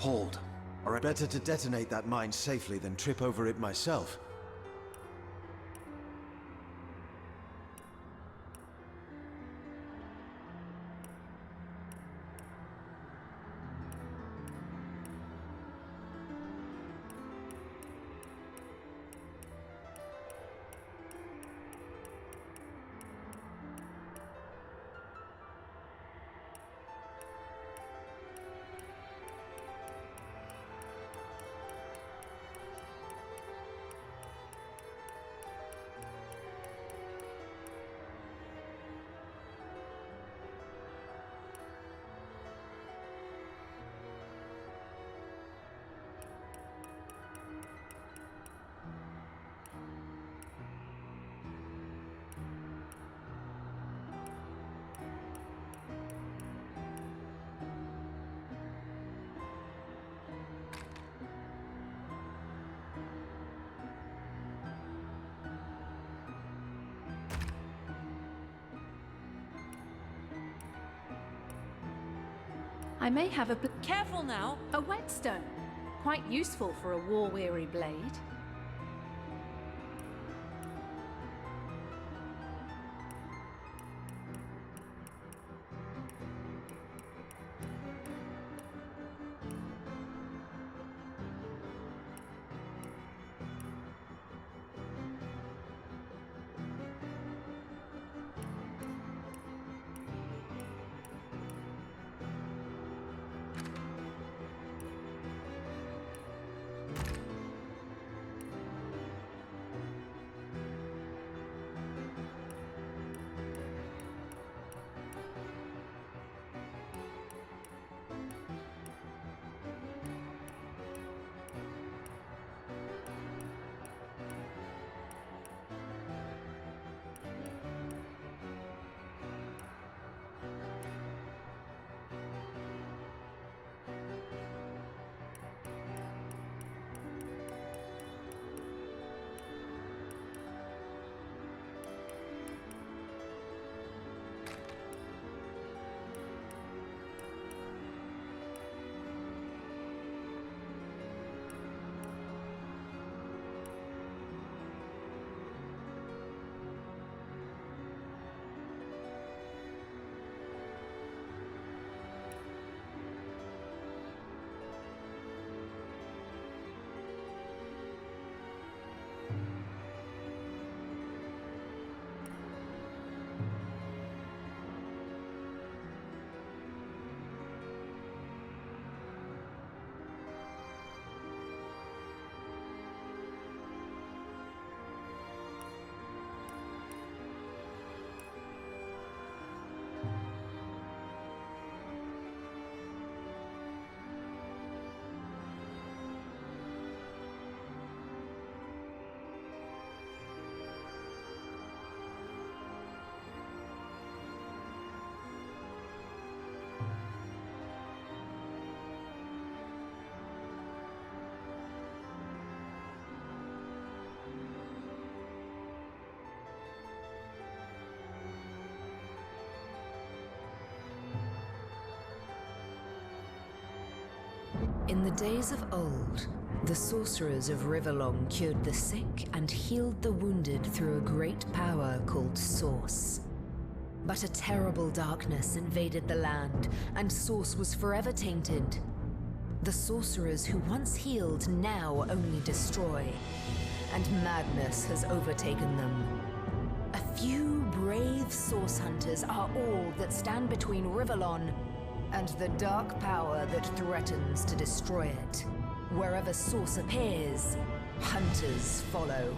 Hold. Or better to detonate that mine safely than trip over it myself. I may have a Careful now! a whetstone. Quite useful for a war-weary blade. In the days of old, the sorcerers of Riverlong cured the sick and healed the wounded through a great power called Source. But a terrible darkness invaded the land, and Source was forever tainted. The sorcerers who once healed now only destroy, and madness has overtaken them. A few brave Source hunters are all that stand between Riverlon and the dark power that threatens to destroy it. Wherever Source appears, hunters follow.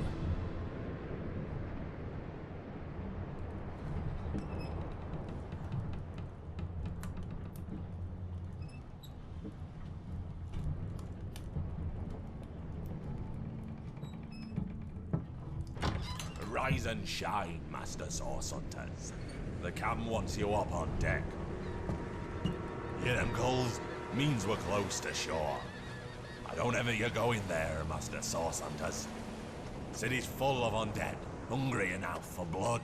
Rise and shine, Master Source Hunters. The cam wants you up on deck. Hear them gulls? Means we're close to shore. I don't ever you go in there, Master Source Hunters. City's full of undead, hungry enough for blood.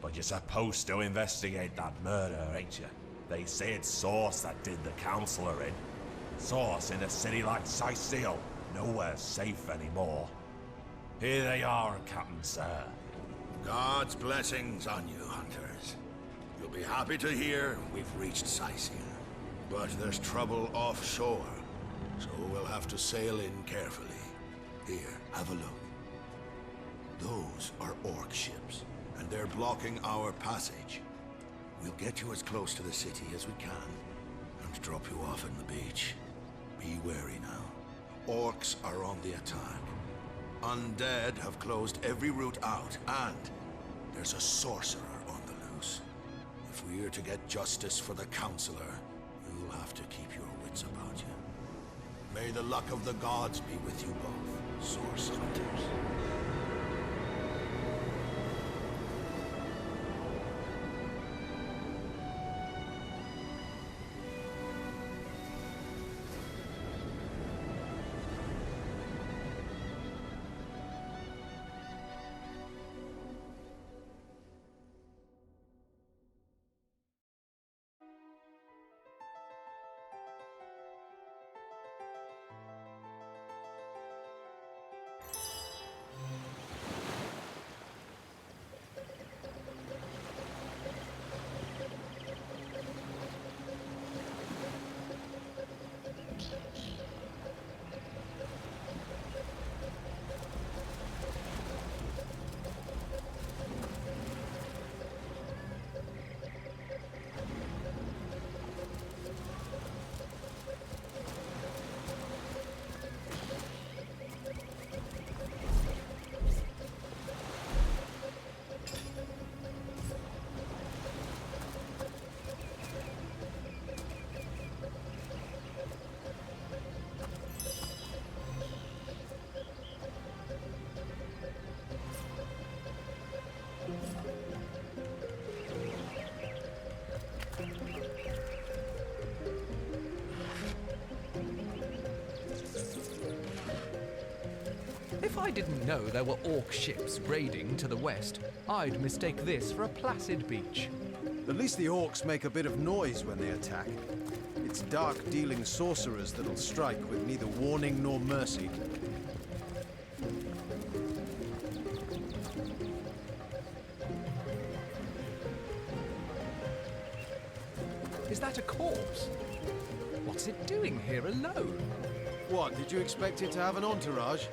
But you're supposed to investigate that murder, ain't you? They say it's Source that did the Counselor in. Source in a city like Sicil, nowhere safe anymore. Here they are, Captain Sir. God's blessings on you, hunters. You'll be happy to hear we've reached Sicil. But there's trouble offshore, so we'll have to sail in carefully. Here, have a look. Those are orc ships, and they're blocking our passage. We'll get you as close to the city as we can, and drop you off on the beach. Be wary now. Orcs are on the attack. Undead have closed every route out, and there's a sorcerer on the loose. If we're to get justice for the Counselor, you'll have to keep your wits about you. May the luck of the gods be with you both, Source Hunters. If I didn't know there were orc ships raiding to the west, I'd mistake this for a placid beach. At least the orcs make a bit of noise when they attack. It's dark-dealing sorcerers that'll strike with neither warning nor mercy. Is that a corpse? What's it doing here alone? What, did you expect it to have an entourage?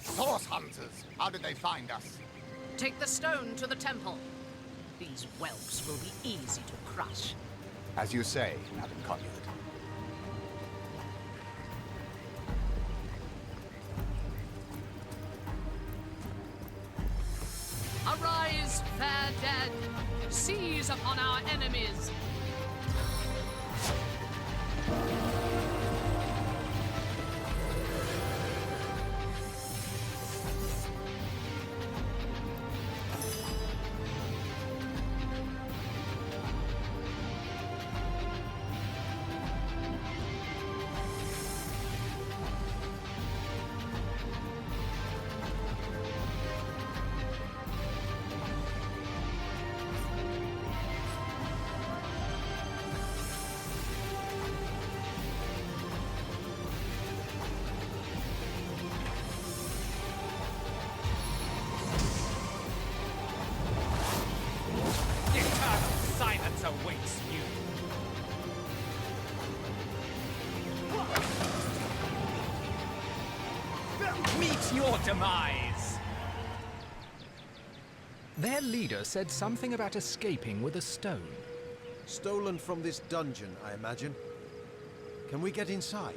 Source hunters! How did they find us? Take the stone to the temple. These whelps will be easy to crush. As you say, Madam Conduit. Arise, fair dead! Seize upon our enemies! Meet your demise! Their leader said something about escaping with a stone. Stolen from this dungeon, I imagine. Can we get inside?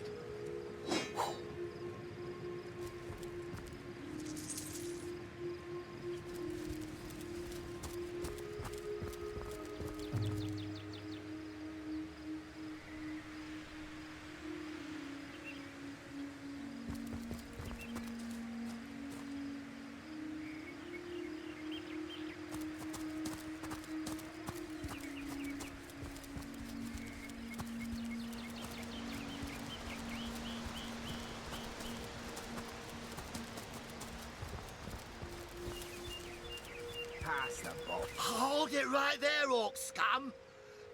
Pass the ball. Hold it right there, orc scum!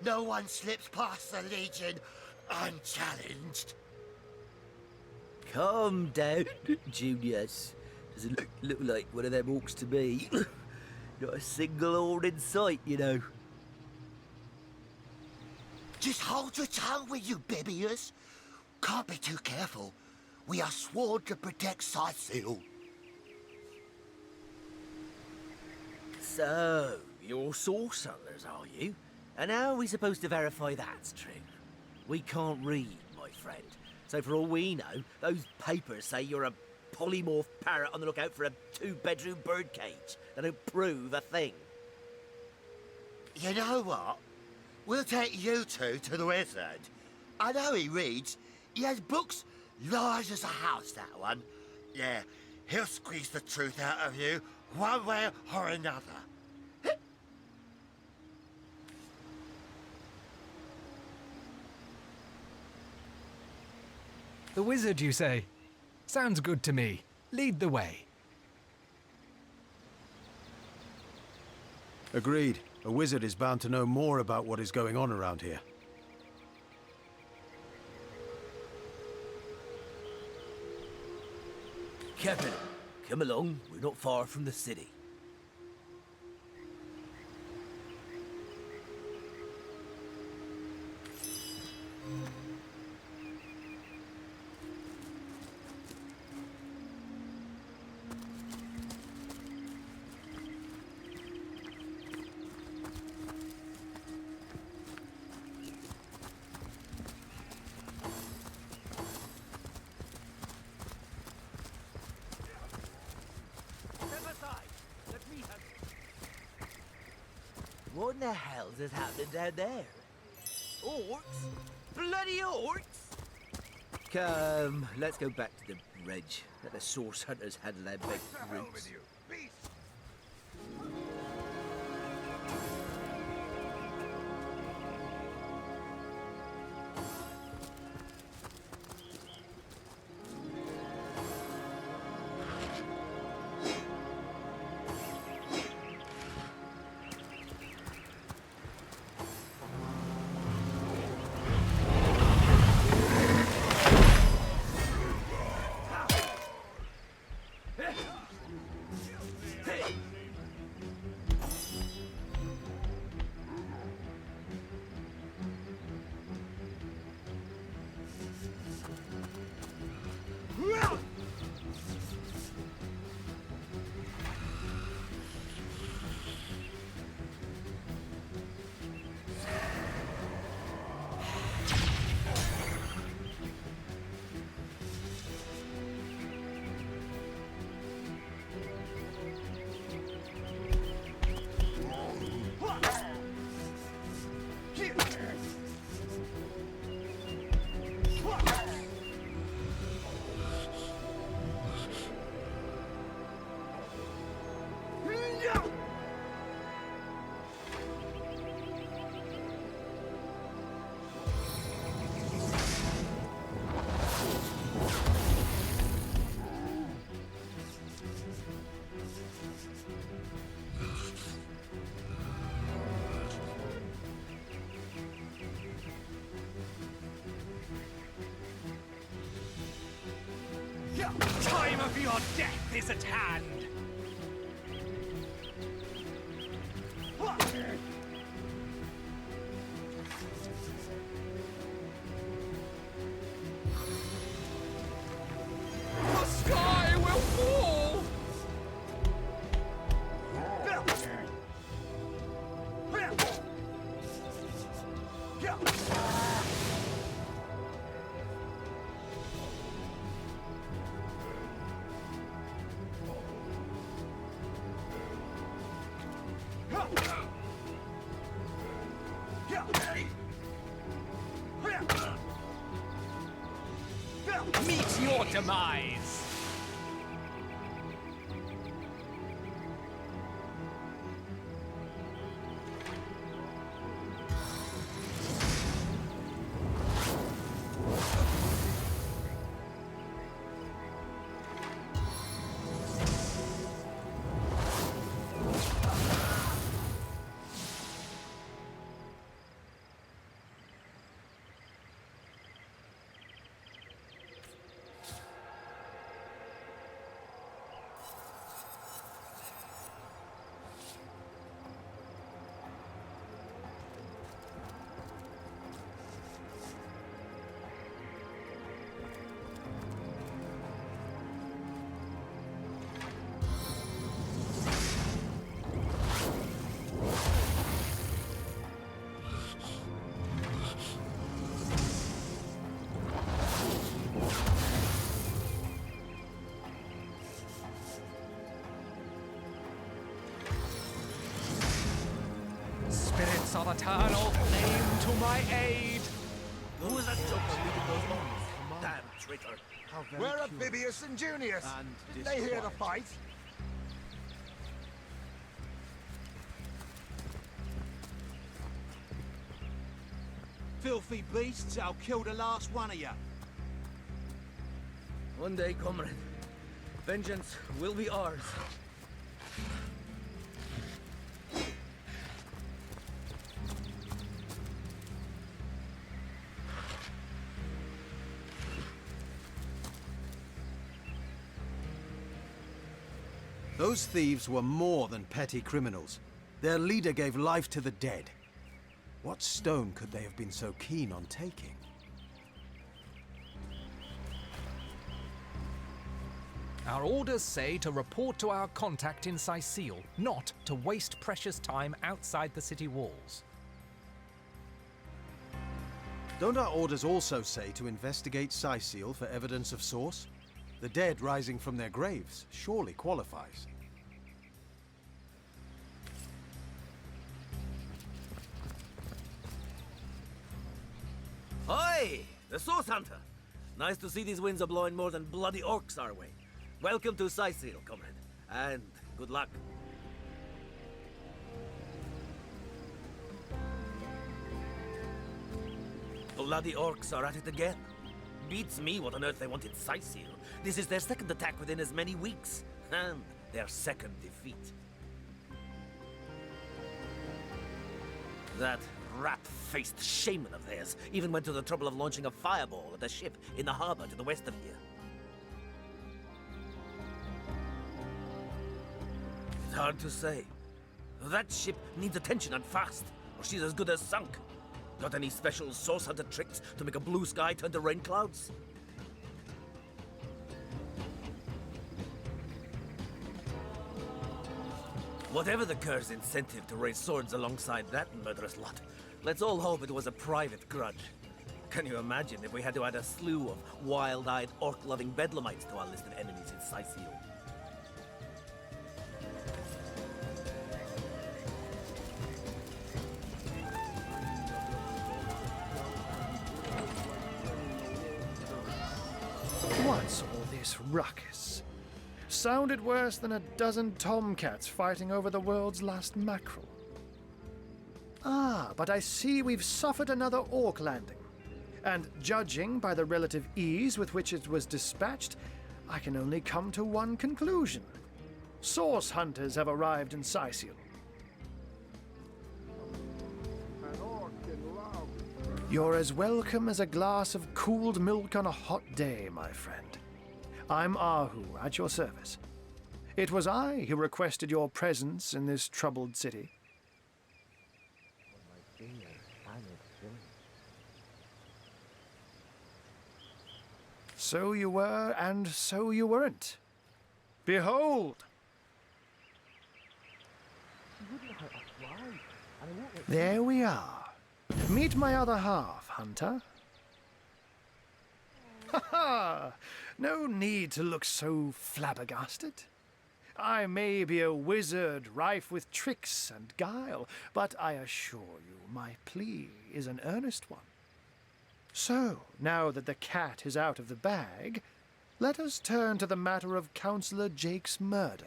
No one slips past the Legion unchallenged. Calm down, Junius. Doesn't look like one of them orcs to me. Not a single horde in sight, you know. Just hold your tongue, will you, Bibius? Can't be too careful. We are sworn to protect Scythiel. So, you're source hunters, are you? And how are we supposed to verify that's true? We can't read, my friend. So for all we know, those papers say you're a polymorph parrot on the lookout for a two-bedroom birdcage. They don't prove a thing. You know what? We'll take you two to the wizard. I know he reads. He has books large as a house, that one. Yeah, he'll squeeze the truth out of you, one way or another. The wizard, you say? Sounds good to me. Lead the way. Agreed. A wizard is bound to know more about what is going on around here. Captain, come along. We're not far from the city. What in the hell is happening down there? Orcs? Bloody orcs? Come, let's go back to the Reg. Let the source hunters handle their big roots. Time of your death is at hand! The sky will Meet your demise! Spirits of eternal flame to my aid! Who was that joker leading those armies? Damn traitor. Where are Bibius and Junius? Didn't they hear the fight? Filthy beasts, I'll kill the last one of you. One day, comrade, vengeance will be ours. Those thieves were more than petty criminals. Their leader gave life to the dead. What stone could they have been so keen on taking? Our orders say to report to our contact in Sicile, not to waste precious time outside the city walls. Don't our orders also say to investigate Sicile for evidence of source? The dead rising from their graves surely qualifies. Hi! The Source Hunter! Nice to see these winds are blowing more than bloody orcs our way. Welcome to Sicile, comrade. And good luck. Bloody orcs are at it again. Beats me what on earth they want in Sicile. This is their second attack within as many weeks. And their second defeat. That rat-faced shaman of theirs even went to the trouble of launching a fireball at a ship in the harbor to the west of here. It's hard to say. That ship needs attention and fast, or she's as good as sunk. Got any special Source Hunter tricks to make a blue sky turn to rain clouds? Whatever the cur's incentive to raise swords alongside that murderous lot, let's all hope it was a private grudge. Can you imagine if we had to add a slew of wild-eyed, orc-loving bedlamites to our list of enemies in Sicile? What's all this ruckus? Sounded worse than a dozen tomcats fighting over the world's last mackerel. Ah, but I see we've suffered another orc landing. And judging by the relative ease with which it was dispatched, I can only come to one conclusion. Source hunters have arrived in Sicile. You're as welcome as a glass of cooled milk on a hot day, my friend. I'm Ahu, at your service. It was I who requested your presence in this troubled city. So you were, and so you weren't. Behold! There we are. Meet my other half, Hunter. Ha ha! No need to look so flabbergasted. I may be a wizard rife with tricks and guile, but I assure you my plea is an earnest one. So, now that the cat is out of the bag, let us turn to the matter of Councillor Jake's murder.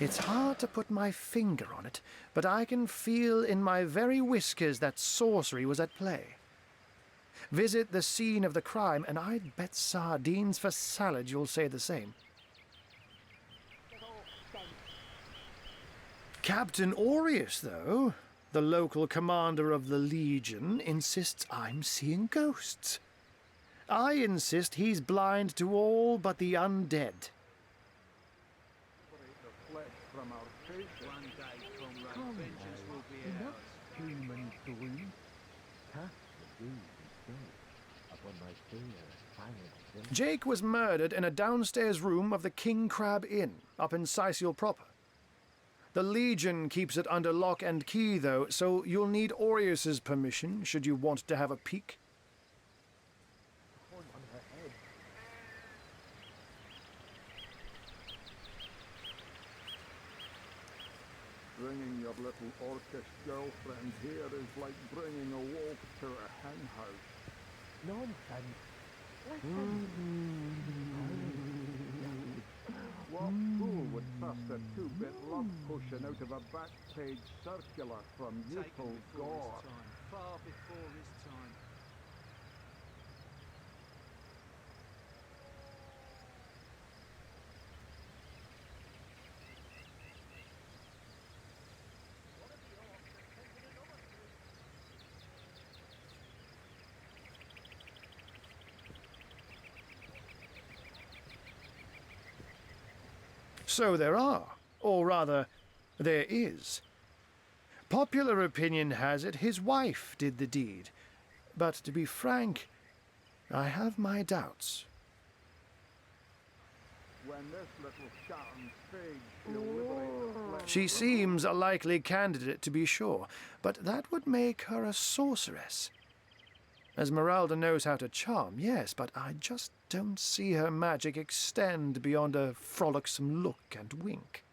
It's hard to put my finger on it, but I can feel in my very whiskers that sorcery was at play. Visit the scene of the crime, and I'd bet sardines for salad you'll say the same. Captain Aureus, though, the local commander of the Legion, insists I'm seeing ghosts. I insist he's blind to all but the undead. Jake was murdered in a downstairs room of the King Crab Inn, up in Sicil proper. The Legion keeps it under lock and key, though, so you'll need Aureus's permission should you want to have a peek. Bringing your little orcish girlfriend here is like bringing a wolf to a hen house. Nonsense. What fool would trust a two-bit love potion out of a back-page circular from youthful gore? Far before his time. So there are, or rather, there is. Popular opinion has it his wife did the deed, but to be frank, I have my doubts. When this little shouting stage she'll liberate the flesh. She seems a likely candidate, to be sure, but that would make her a sorceress. Esmeralda knows how to charm, yes, but I just don't see her magic extend beyond a frolicsome look and wink.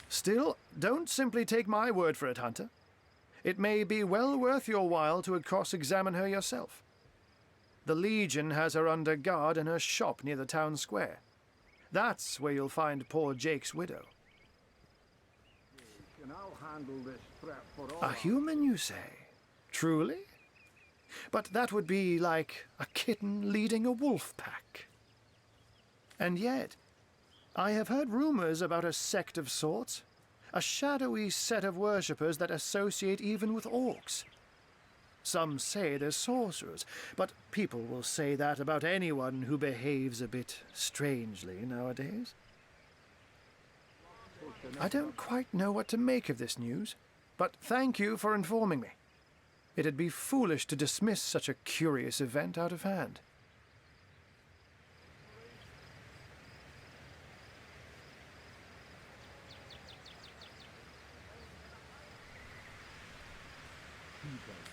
Still, don't simply take my word for it, Hunter. It may be well worth your while to cross-examine her yourself. The Legion has her under guard in her shop near the town square. That's where you'll find poor Jake's widow. And I'll handle this threat for all. A human, you say? Truly? But that would be like a kitten leading a wolf pack. And yet, I have heard rumors about a sect of sorts, a shadowy set of worshippers that associate even with orcs. Some say they're sorcerers, but people will say that about anyone who behaves a bit strangely nowadays. I don't quite know what to make of this news, but thank you for informing me. It'd be foolish to dismiss such a curious event out of hand.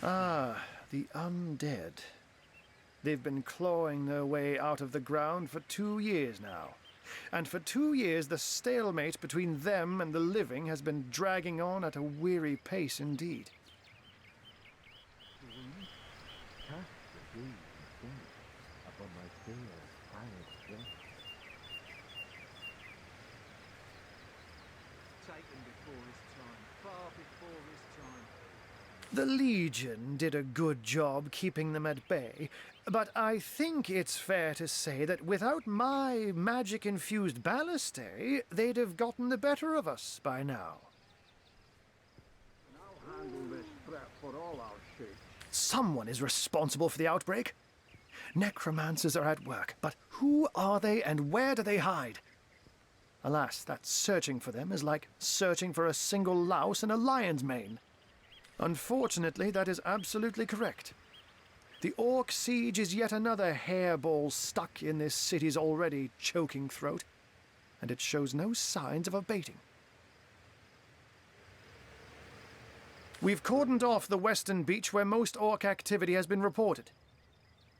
Ah, the Undead. They've been clawing their way out of the ground for 2 years now. And for 2 years the stalemate between them and the living has been dragging on at a weary pace indeed. Taken before his time. Far before his time. The Legion did a good job keeping them at bay, but I think it's fair to say that without my magic-infused ballistae, they'd have gotten the better of us by now. I'll handle this threat for all our shakes. Someone is responsible for the outbreak. Necromancers are at work, but who are they and where do they hide? Alas, that searching for them is like searching for a single louse in a lion's mane. Unfortunately, that is absolutely correct. The Orc siege is yet another hairball stuck in this city's already choking throat, and it shows no signs of abating. We've cordoned off the western beach where most Orc activity has been reported.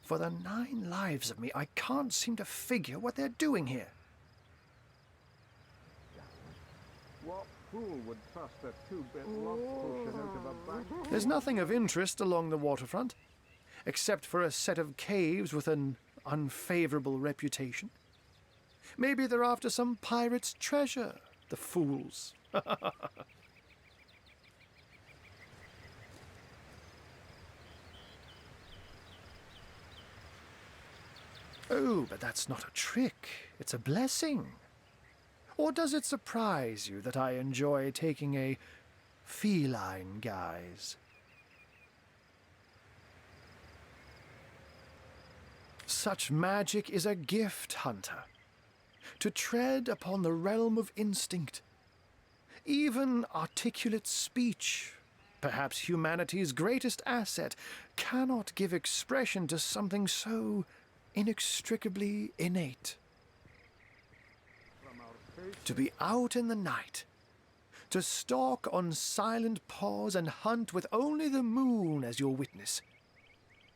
For the 9 lives of me, I can't seem to figure what they're doing here. What fool would trust a two-bit love potion out of a back. There's nothing of interest along the waterfront, except for a set of caves with an unfavorable reputation. Maybe they're after some pirate's treasure, the fools. Oh, but that's not a trick. It's a blessing. Or does it surprise you that I enjoy taking a feline guise? Such magic is a gift, Hunter. To tread upon the realm of instinct. Even articulate speech, perhaps humanity's greatest asset, cannot give expression to something so inextricably innate. To be out in the night, to stalk on silent paws and hunt with only the moon as your witness.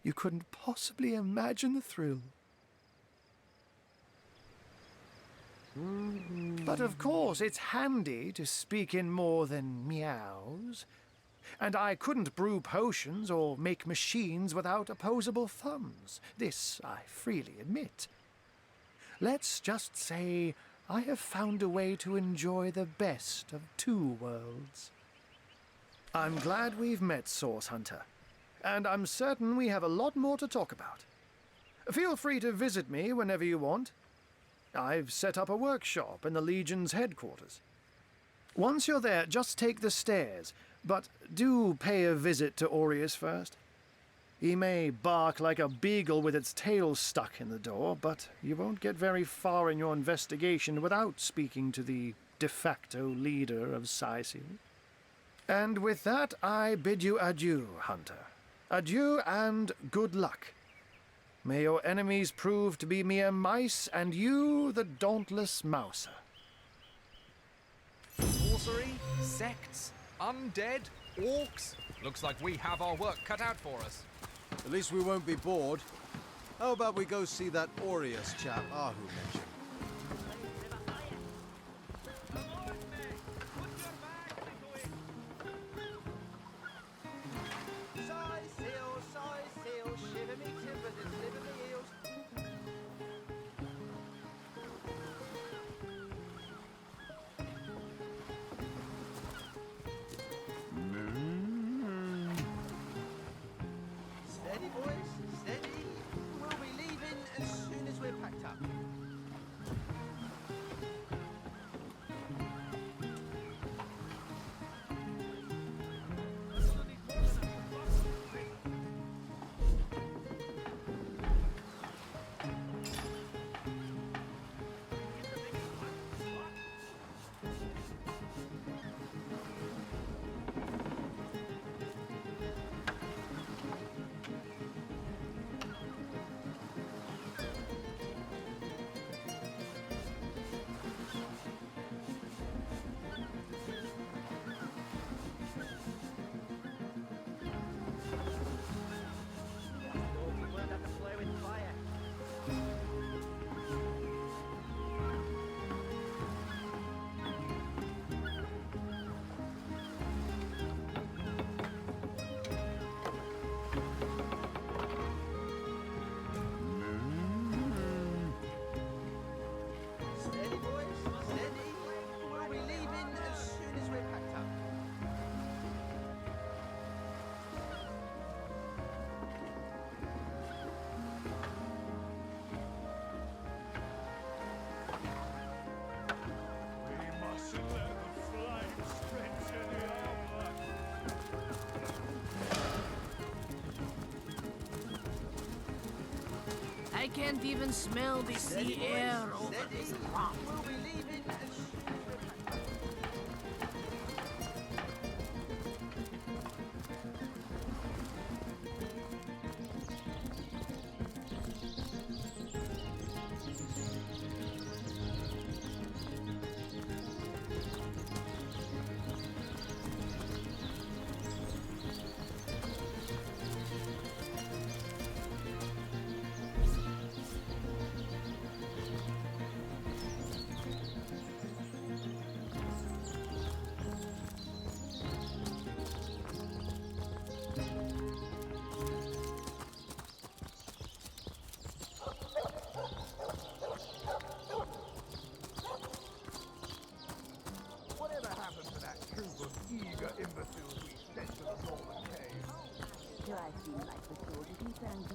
You couldn't possibly imagine the thrill. But of course, it's handy to speak in more than meows. And I couldn't brew potions or make machines without opposable thumbs. This I freely admit. Let's just say I have found a way to enjoy the best of two worlds. I'm glad we've met, Source Hunter. And I'm certain we have a lot more to talk about. Feel free to visit me whenever you want. I've set up a workshop in the Legion's headquarters. Once you're there, just take the stairs, but do pay a visit to Aureus first. He may bark like a beagle with its tail stuck in the door, but you won't get very far in your investigation without speaking to the de facto leader of Sicil. And with that, I bid you adieu, Hunter. Adieu and good luck. May your enemies prove to be mere mice, and you the dauntless mouser. Sorcery, sects, undead, orcs. Looks like we have our work cut out for us. At least we won't be bored. How about we go see that Aureus chap Ahu mentioned? Steady, boys, steady. We'll be leaving as soon as we're packed up. I can't even smell the sea air over this rock. We'll be leaving as soon as we're packed up. This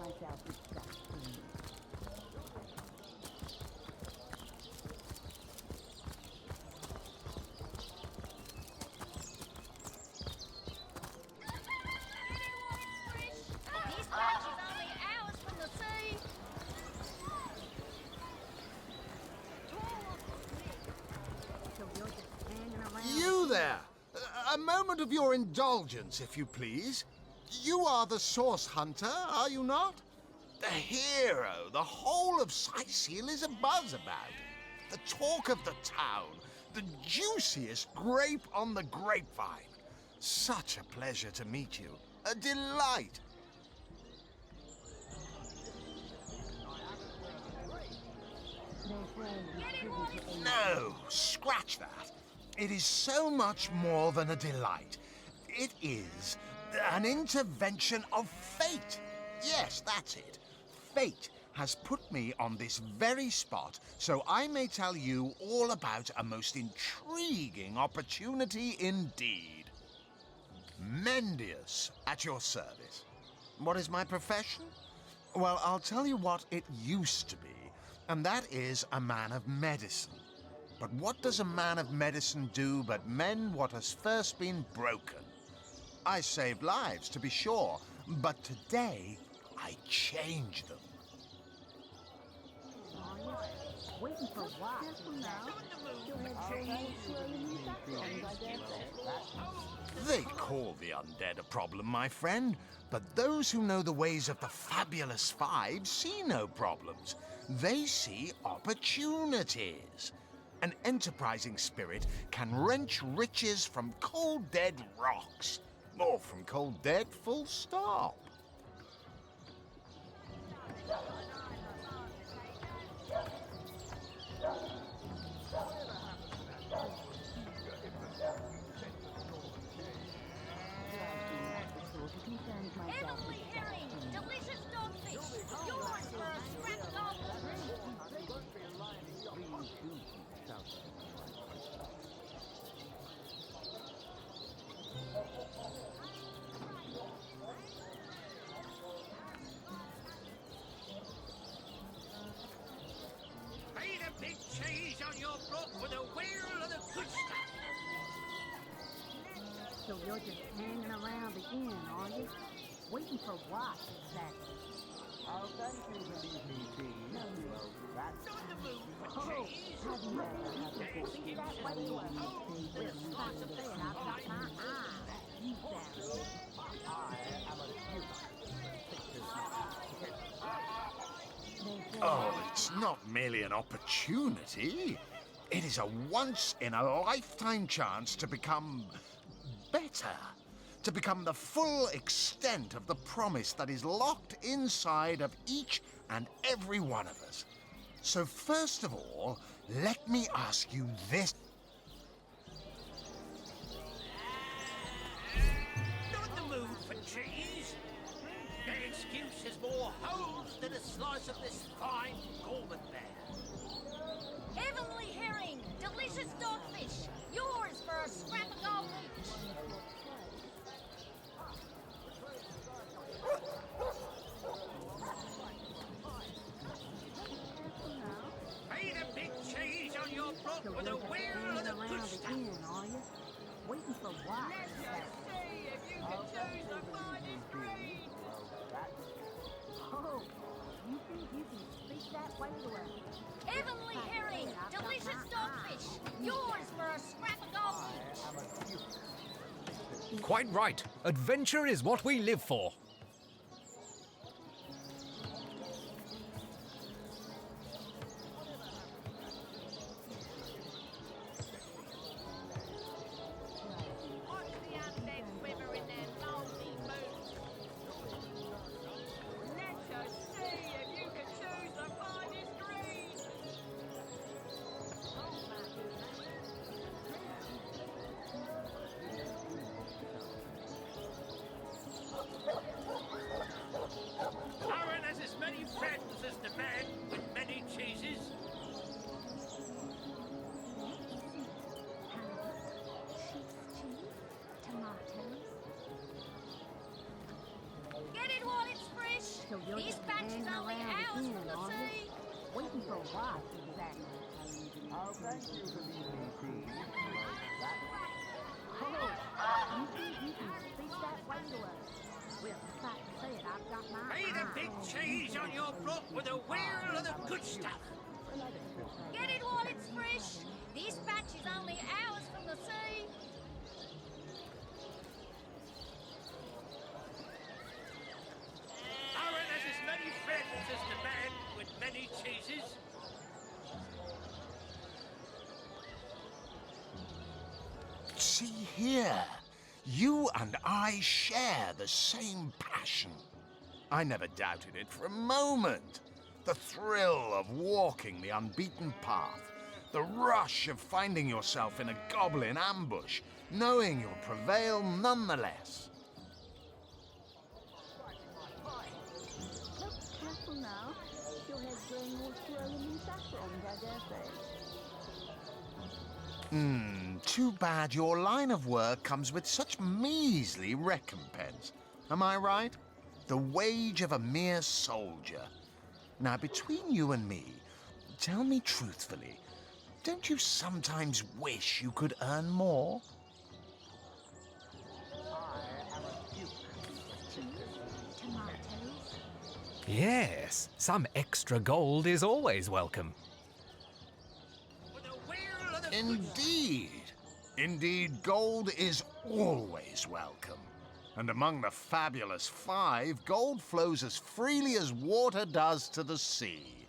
boat is only hours from the sea. You there! A moment of your indulgence, if you please. You are the Source Hunter, are you not? The hero the whole of Sicil is abuzz about. The talk of the town. The juiciest grape on the grapevine. Such a pleasure to meet you. A delight. No, scratch that. It is so much more than a delight. It is an intervention of fate. Yes, that's it. Fate has put me on this very spot so I may tell you all about a most intriguing opportunity indeed. Mendius, at your service. What is my profession? Well, I'll tell you what it used to be, and that is a man of medicine. But what does a man of medicine do but mend what has first been broken? I saved lives, to be sure, but today I change them. Waiting for what? They call the undead a problem, my friend, but those who know the ways of the fabulous five see no problems. They see opportunities. An enterprising spirit can wrench riches from cold dead rocks, or from cold dead full stop. Heavenly herring, delicious dogfish, yours for a scrap of gold. Paid a big cheese on your block for the wheel of the good stuff. So you're just hanging around the inn, are you? Waiting for what, exactly? Oh, thank you for leaving me be. Well, that's... On the move for cheese. Have you ever seen that way to a we're supposed to say it out of my eye. You sound I am a Oh, it's not merely an opportunity. It is a once-in-a-lifetime chance to become better. To become the full extent of the promise that is locked inside of each and every one of us. So first of all, let me ask you this. Not the mood for cheese. That excuse is more holes than a slice of this fine Gorman bear. Heavenly herring, delicious dogfish, yours for a scrap of gold each. Paid a big cheese on your block so for the you're just wheel of the hanging good around the stuff. inn, are you? Waiting for what, exactly? If you can choose the finest green. Oh, you think you can speak that way to a... Heavenly herring, delicious dogfish, yours for a scrap of gold each. Quite right. Adventure is what we live for. Watch the undead quiver in their lonely boots. Let us see if you can choose the finest green. So you're This just batch is hanging only around hours again, from the are you? sea. Waiting for what, exactly? Oh, thank you for leaving tea. Oh, you think you can speak that way to us? Well, like I said, I've got my Be the big cheese on your block with a wheel of the good stuff. Get it while it's fresh. This batch is only hours from the sea. Aaron has as many friends as the man with many cheeses. See here, you and I share the same passion. I never doubted it for a moment. The thrill of walking the unbeaten path, the rush of finding yourself in a goblin ambush, knowing you'll prevail nonetheless. Look, careful now. Your head's growing more swollen than saffron, I dare say. Too bad your line of work comes with such measly recompense. Am I right? The wage of a mere soldier. Now, between you and me, tell me truthfully, don't you sometimes wish you could earn more? Yes, some extra gold is always welcome. Indeed. Indeed, gold is always welcome. And among the fabulous five, gold flows as freely as water does to the sea.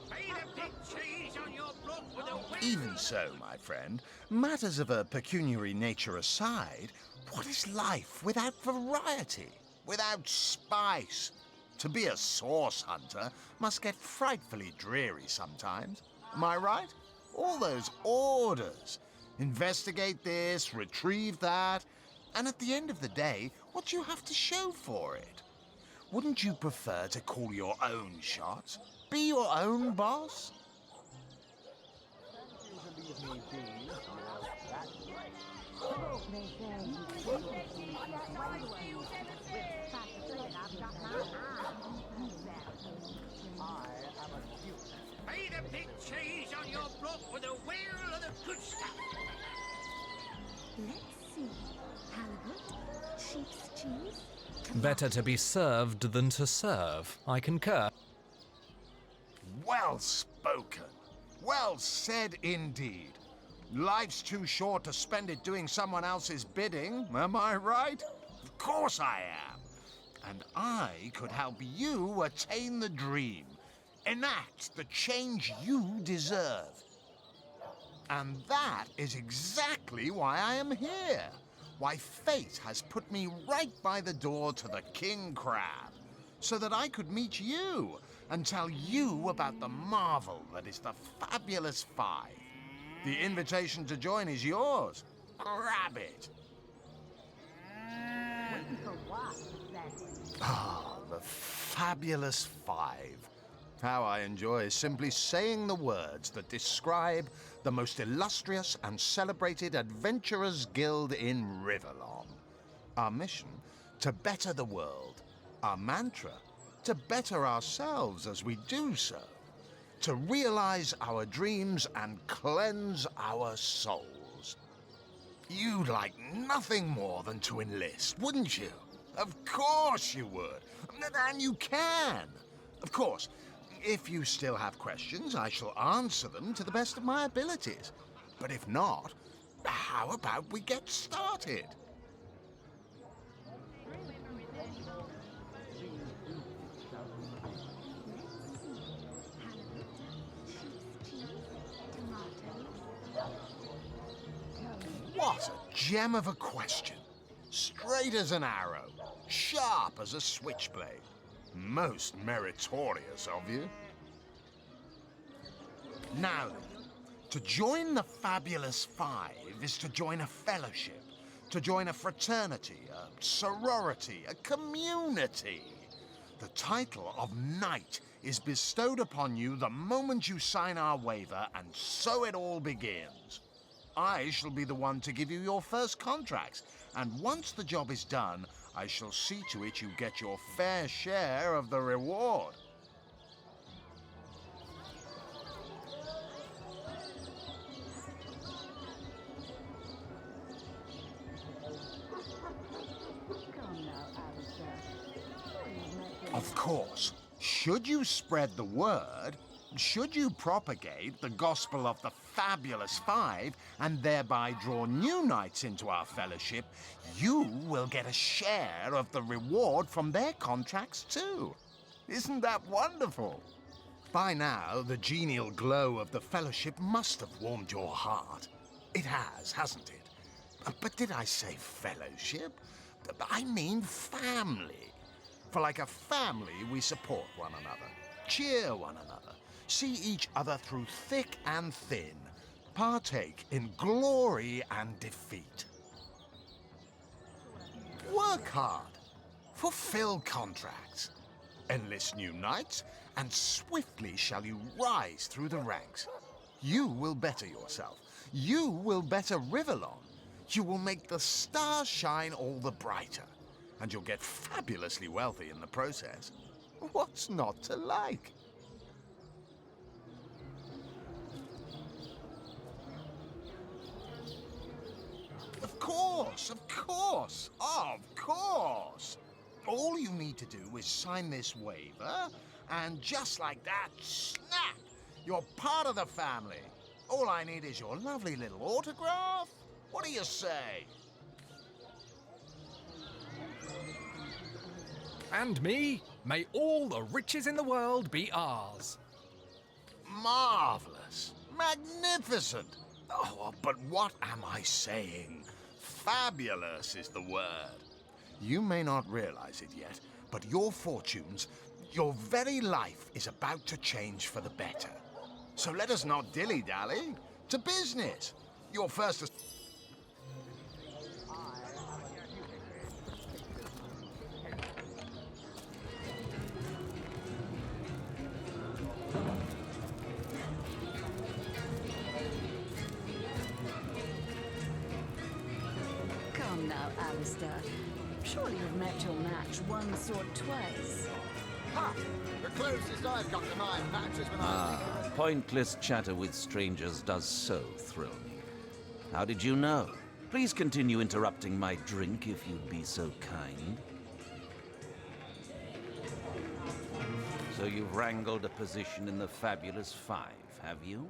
Be the big cheese on your block with a wheel. Even so, my friend, matters of a pecuniary nature aside, what is life without variety, without spice? To be a source hunter must get frightfully dreary sometimes. Am I right? All those orders. Investigate this, retrieve that, and at the end of the day, what do you have to show for it? Wouldn't you prefer to call your own shots? Be your own boss? Be the big cheese on your block with a wheel of the good stuff. Let's see. Halibut, sheep's cheese. Better to be served than to serve. I concur. Well spoken. Well said indeed. Life's too short to spend it doing someone else's bidding, am I right? Of course I am. And I could help you attain the dream, enact the change you deserve. And that is exactly why I am here. Why fate has put me right by the door to the King Crab, so that I could meet you and tell you about the marvel that is the Fabulous Five. The invitation to join is yours. Grab it. Waiting for what, exactly? Ah, the Fabulous Five. How I enjoy simply saying the words that describe the most illustrious and celebrated adventurers' guild in Riverlong. Our mission, to better the world. Our mantra, to better ourselves as we do so. To realize our dreams and cleanse our souls. You'd like nothing more than to enlist, wouldn't you? Of course you would. And you can. Of course, if you still have questions, I shall answer them to the best of my abilities. But if not, how about we get started? What a gem of a question. Straight as an arrow, sharp as a switchblade. Most meritorious of you. Now then, to join the Fabulous Five is to join a fellowship, to join a fraternity, a sorority, a community. The title of Knight is bestowed upon you the moment you sign our waiver, and so it all begins. I shall be the one to give you your first contracts, and once the job is done, I shall see to it you get your fair share of the reward. Of course, should you spread the word, should you propagate the gospel of the Fabulous Five and thereby draw new knights into our fellowship, you will get a share of the reward from their contracts too. Isn't that wonderful? By now, the genial glow of the fellowship must have warmed your heart. It has, hasn't it? But did I say fellowship? I mean family. For like a family, we support one another, cheer one another, see each other through thick and thin, partake in glory and defeat. Work hard, fulfill contracts, enlist new knights, and swiftly shall you rise through the ranks. You will better yourself. You will better Rivellon. You will make the stars shine all the brighter. And you'll get fabulously wealthy in the process. What's not to like? Of course, of course, of course! All you need to do is sign this waiver, and just like that, snap! You're part of the family. All I need is your lovely little autograph. What do you say? And me, may all the riches in the world be ours. Marvelous! Magnificent! Oh, but what am I saying? Fabulous is the word. You may not realize it yet, but your fortunes, your very life is about to change for the better. So let us not dilly-dally. To business! Your first... Come now, Alistair. Surely you've met your match once or twice. Ha! The closest I've got to my match is when I... Pointless chatter with strangers does so thrill me. How did you know? Please continue interrupting my drink if you'd be so kind. So you've wrangled a position in the Fabulous Five, have you?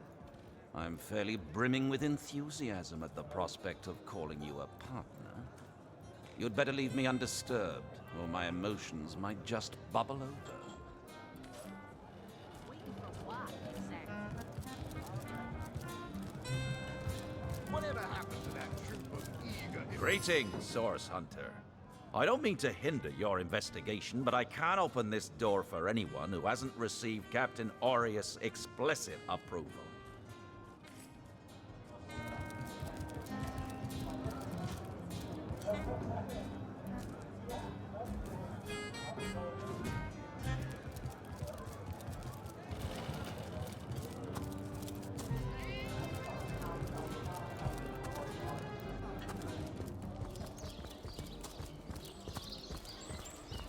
I'm fairly brimming with enthusiasm at the prospect of calling you a partner. You'd better leave me undisturbed, or my emotions might just bubble over. Whatever happened to that troop of eager... Greetings, Source Hunter. I don't mean to hinder your investigation, but I can't open this door for anyone who hasn't received Captain Aureus' explicit approval.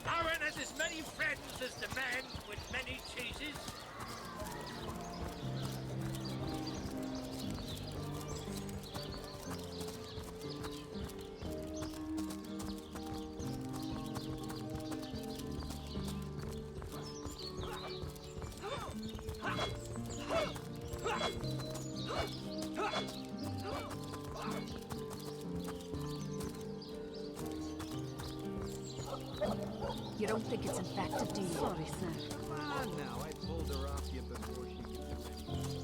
Aaron has as many friends as the man with many cheeses. You don't think it's infected, do you? Sorry, sir. Come on now, I pulled her off you before she could do anything.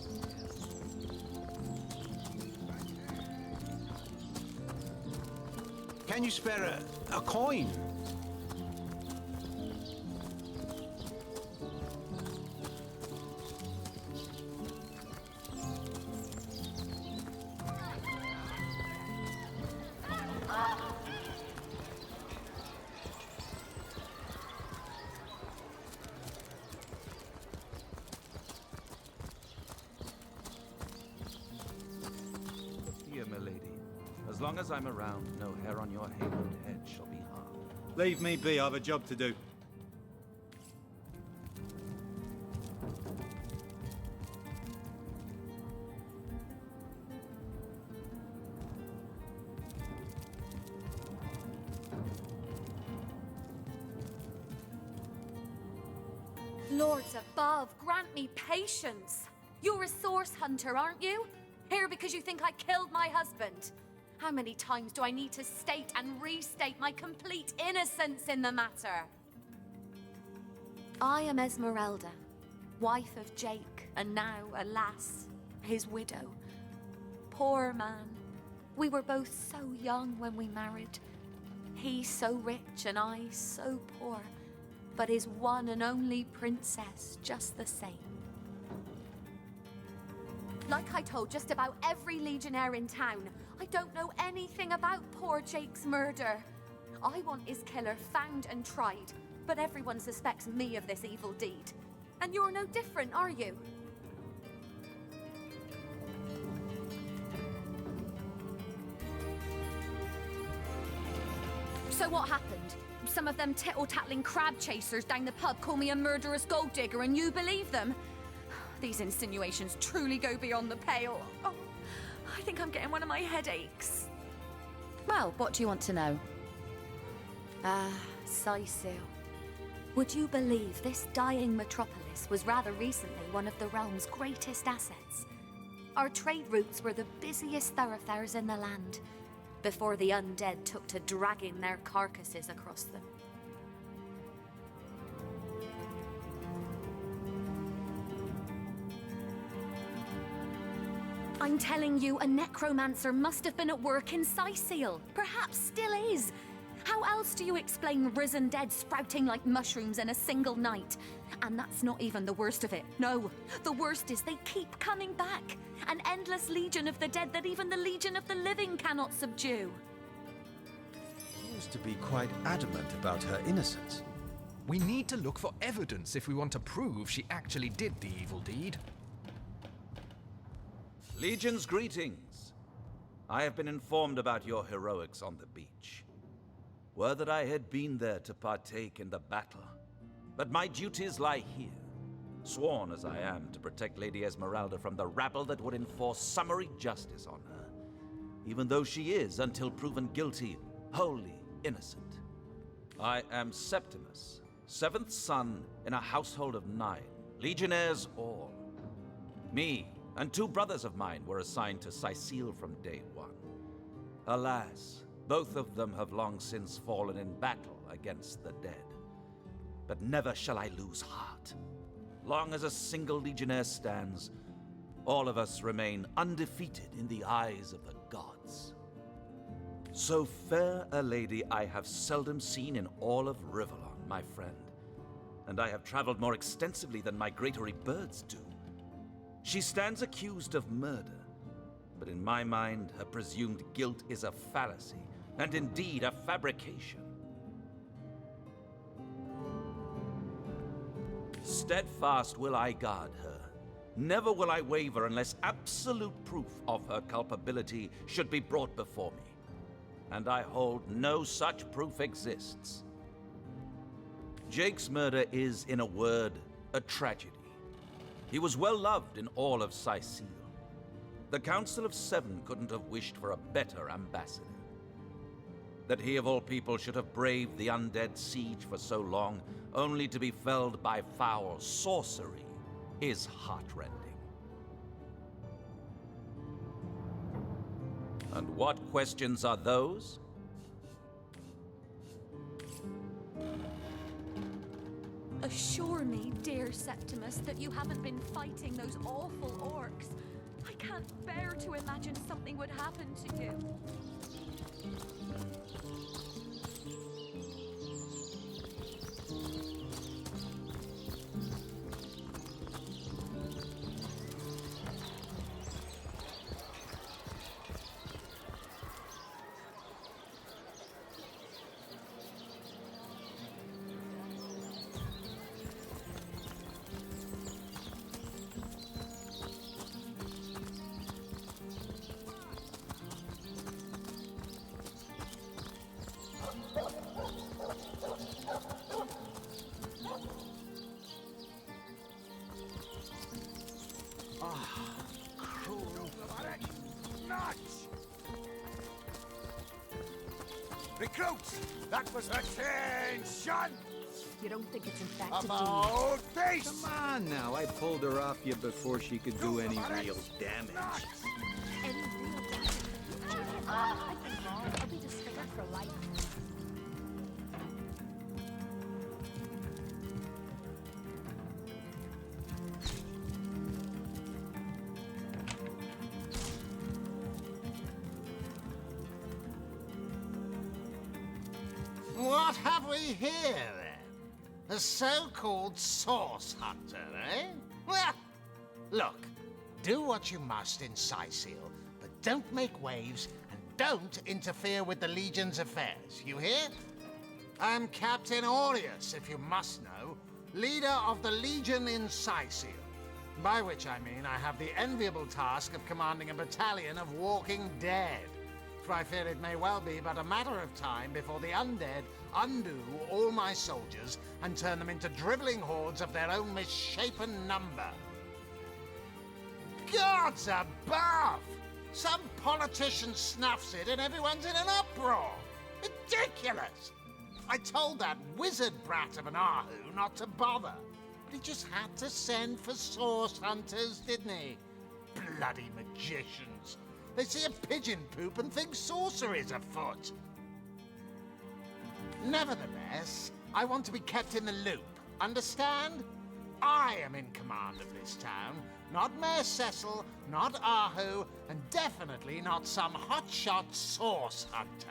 Can you spare a coin? Here, milady. As long as I'm around, no hair on your haloed head shall be harmed. Leave me be, I have a job to do. Lords above, grant me patience. You're a source hunter, aren't you? Here because you think I killed my husband. How many times do I need to state and restate my complete innocence in the matter? I am Esmeralda, wife of Jake, and now, alas, his widow. Poor man. We were both so young when we married. He so rich and I so poor, but his one and only princess just the same. Like I told just about every legionnaire in town, I don't know anything about poor Jake's murder. I want his killer found and tried, but everyone suspects me of this evil deed. And you're no different, are you? So what happened? Some of them tittle-tattling crab chasers down the pub call me a murderous gold digger and you believe them? These insinuations truly go beyond the pale. Oh, I think I'm getting one of my headaches. Well, what do you want to know? Sicil. Would you believe this dying metropolis was rather recently one of the realm's greatest assets? Our trade routes were the busiest thoroughfares in the land, before the undead took to dragging their carcasses across them. I'm telling you, a necromancer must have been at work in Sicil. Perhaps still is. How else do you explain risen dead sprouting like mushrooms in a single night? And that's not even the worst of it. No, the worst is they keep coming back. An endless legion of the dead that even the legion of the living cannot subdue. Seems to be quite adamant about her innocence. We need to look for evidence if we want to prove she actually did the evil deed. Legion's greetings. I have been informed about your heroics on the beach. Were that I had been there to partake in the battle. But my duties lie here, sworn as I am to protect Lady Esmeralda from the rabble that would enforce summary justice on her, even though she is, until proven guilty, wholly innocent. I am Septimus, 7th son in a household of 9, legionnaires all. Me and 2 brothers of mine were assigned to Sicil from day 1. Alas, both of them have long since fallen in battle against the dead. But never shall I lose heart. Long as a single legionnaire stands, all of us remain undefeated in the eyes of the gods. So fair a lady I have seldom seen in all of Rivellon, my friend. And I have traveled more extensively than migratory birds do. She stands accused of murder, but in my mind, her presumed guilt is a fallacy, and indeed a fabrication. Steadfast will I guard her. Never will I waver unless absolute proof of her culpability should be brought before me. And I hold no such proof exists. Jake's murder is, in a word, a tragedy. He was well loved in all of Sicil. The Council of 7 couldn't have wished for a better ambassador. That he of all people should have braved the undead siege for so long, only to be felled by foul sorcery, is heartrending. And what questions are those? Assure me, dear Septimus, that you haven't been fighting those awful orcs. I can't bear to imagine something would happen to you. recruits! That was attention! You don't think it's infected, do About face! Come on now, I pulled her off you before she could do any real damage. Any real damage? I've been wrong. I'll be disfigured for life. What have we here, then? A so-called source hunter, eh? Well, look, do what you must in Scythial, but don't make waves and don't interfere with the Legion's affairs, you hear? I'm Captain Aureus, if you must know, leader of the Legion in Scythial, by which I mean I have the enviable task of commanding a battalion of walking dead. For I fear it may well be but a matter of time before the undead undo all my soldiers and turn them into dribbling hordes of their own misshapen number. Gods above! Some politician snuffs it and everyone's in an uproar. Ridiculous! I told that wizard brat of an Ahu not to bother, but he just had to send for source hunters, didn't he? Bloody magicians. They see a pigeon poop and think sorcery's afoot. Nevertheless, I want to be kept in the loop. Understand? I am in command of this town, not Mayor Cecil, not Ahu, and definitely not some hotshot source hunter.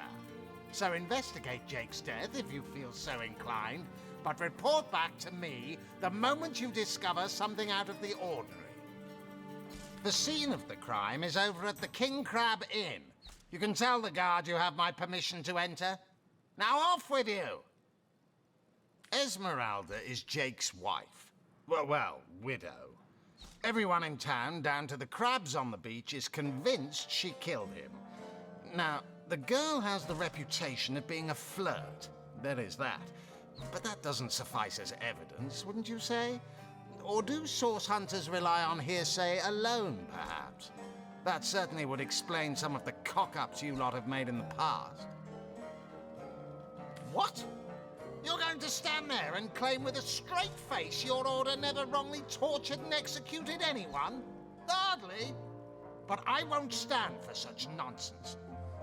So investigate Jake's death if you feel so inclined, but report back to me the moment you discover something out of the ordinary. The scene of the crime is over at the King Crab Inn. You can tell the guard you have my permission to enter. Now off with you! Esmeralda is Jake's wife. Well, widow. Everyone in town, down to the crabs on the beach, is convinced she killed him. Now, the girl has the reputation of being a flirt. There is that. But that doesn't suffice as evidence, wouldn't you say? Or do source hunters rely on hearsay alone, perhaps? That certainly would explain some of the cock-ups you lot have made in the past. What? You're going to stand there and claim with a straight face your order never wrongly tortured and executed anyone? Hardly. But I won't stand for such nonsense.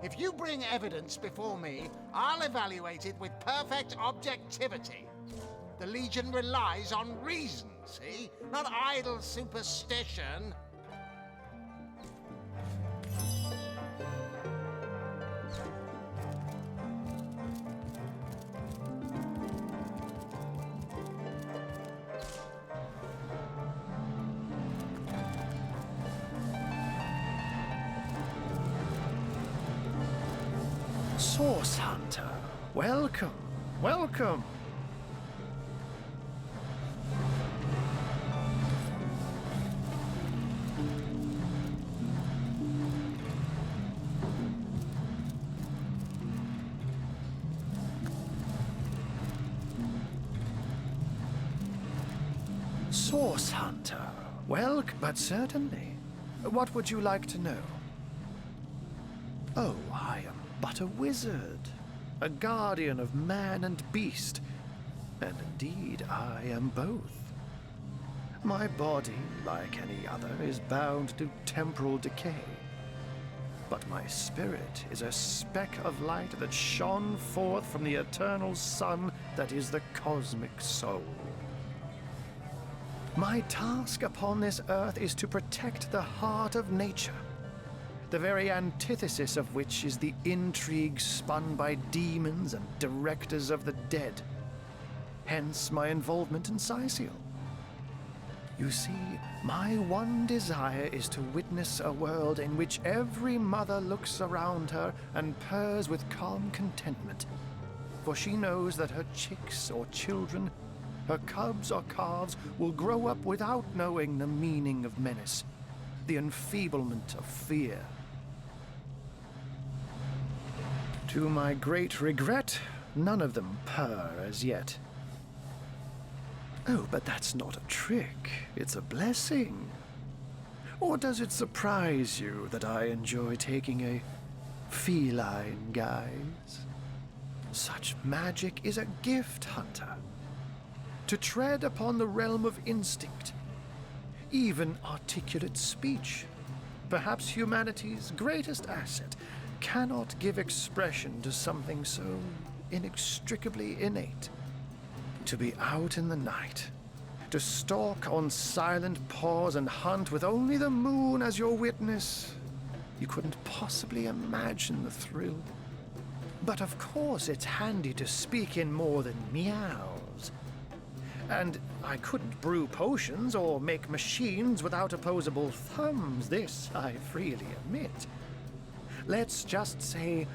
If you bring evidence before me, I'll evaluate it with perfect objectivity. The Legion relies on reason, see? Not idle superstition. Source Hunter, welcome, welcome. Source Hunter, welcome, but certainly. What would you like to know? Oh, I am but a wizard, a guardian of man and beast, and indeed I am both. My body, like any other, is bound to temporal decay, but my spirit is a speck of light that shone forth from the eternal sun that is the cosmic soul. My task upon this earth is to protect the heart of nature, the very antithesis of which is the intrigue spun by demons and directors of the dead. Hence my involvement in Scythial. You see, my one desire is to witness a world in which every mother looks around her and purrs with calm contentment, for she knows that her chicks or children, her cubs or calves, will grow up without knowing the meaning of menace, the enfeeblement of fear. To my great regret, none of them purr as yet. Oh, but that's not a trick. It's a blessing. Or does it surprise you that I enjoy taking a feline guise? Such magic is a gift, Hunter. To tread upon the realm of instinct, even articulate speech, perhaps humanity's greatest asset, cannot give expression to something so inextricably innate. To be out in the night, to stalk on silent paws and hunt with only the moon as your witness, you couldn't possibly imagine the thrill. But of course it's handy to speak in more than meows. And I couldn't brew potions or make machines without opposable thumbs, this I freely admit. Let's just say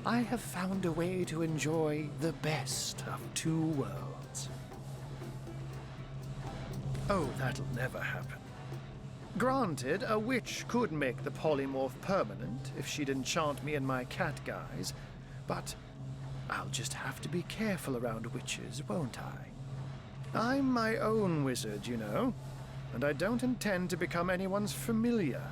I have found a way to enjoy the best of two worlds. Oh, that'll never happen. Granted, a witch could make the polymorph permanent if she'd enchant me in my cat guise, but I'll just have to be careful around witches, won't I? I'm my own wizard, you know, and I don't intend to become anyone's familiar.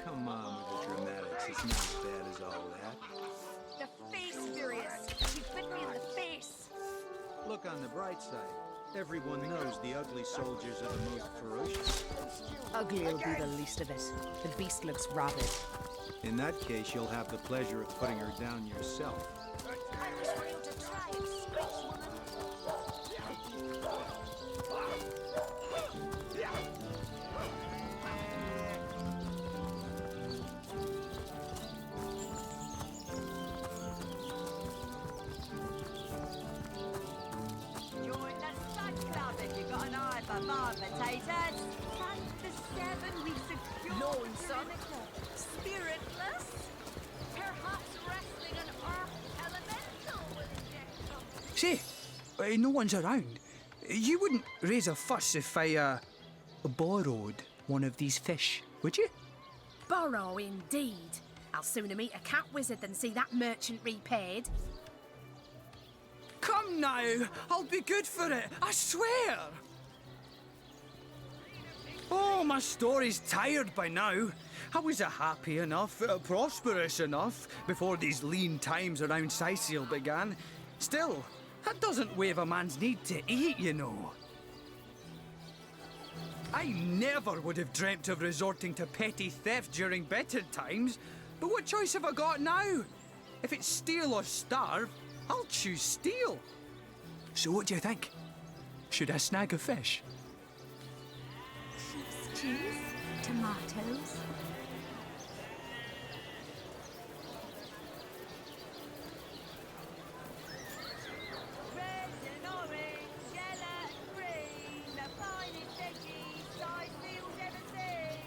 Come on with the dramatics. It's not as bad as all that. The face furious. She bit me in the face. Look on the bright side. Everyone knows the ugly soldiers are the most ferocious. Ugly'll be the least of it. The beast looks rabid. In that case, you'll have the pleasure of putting her down yourself. I wish for you to try it, space woman. Potatoes. And the 7 weeks of pure Lord, son. spiritless. Perhaps wrestling an earth elemental will inject some. Say, no one's around. You wouldn't raise a fuss if I, borrowed one of these fish, would you? Borrow indeed. I'll sooner meet a cat wizard than see that merchant repaid. Come now, I'll be good for it, I swear! Oh, my story's tired by now. I was happy enough, prosperous enough, before these lean times around Sicil began. Still, that doesn't waive a man's need to eat, you know. I never would have dreamt of resorting to petty theft during better times, but what choice have I got now? If it's steal or starve, I'll choose steal. So what do you think? Should I snag a fish? Sheep's cheese, tomatoes. Red and orange, yellow and green, the finest veggies Sicil's ever seen.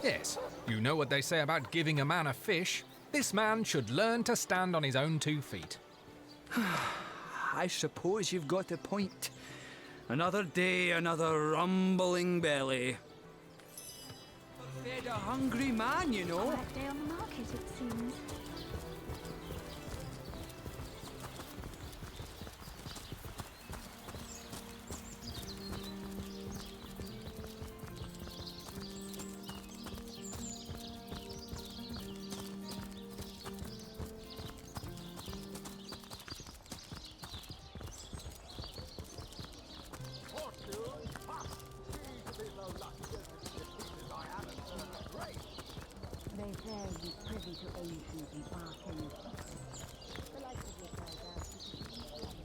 Yes, you know what they say about giving a man a fish. This man should learn to stand on his own 2 feet. I suppose you've got a point. Another day, another rumbling belly. Fed a hungry man, you know. Quiet day on the market, it seems. They say he's privy to ancient and arcane secrets. The likes of which I doubt he could be.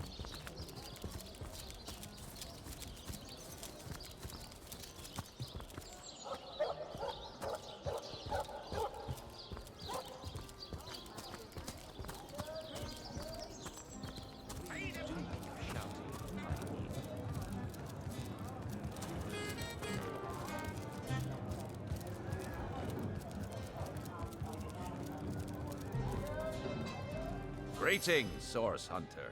Greetings, Source Hunter.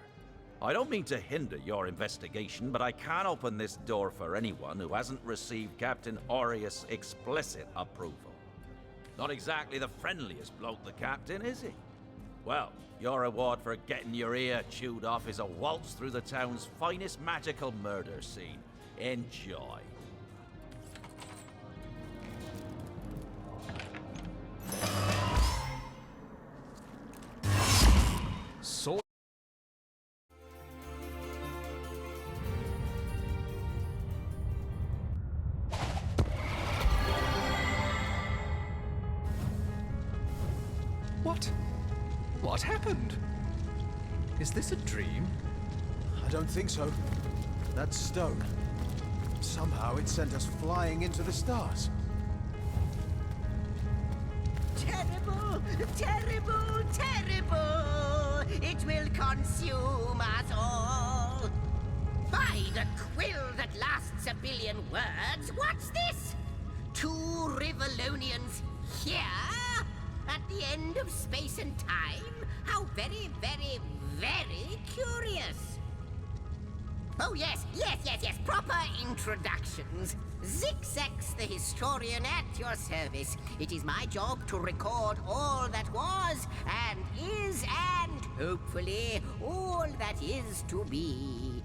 I don't mean to hinder your investigation, but I can't open this door for anyone who hasn't received Captain Aureus' explicit approval. Not exactly the friendliest bloke, the Captain, is he? Well, your reward for getting your ear chewed off is a waltz through the town's finest magical murder scene. Enjoy. So What happened? Is this a dream? I don't think so. That stone. Somehow it sent us flying into the stars. Terrible! Terrible! Terrible! It will consume us all! By the quill that lasts a billion words, what's this? 2 Rivalonians here? At the end of space and time? How very, very, very curious! Oh yes, proper introductions. Zixex the historian at your service. It is my job to record all that was, and is, and hopefully all that is to be.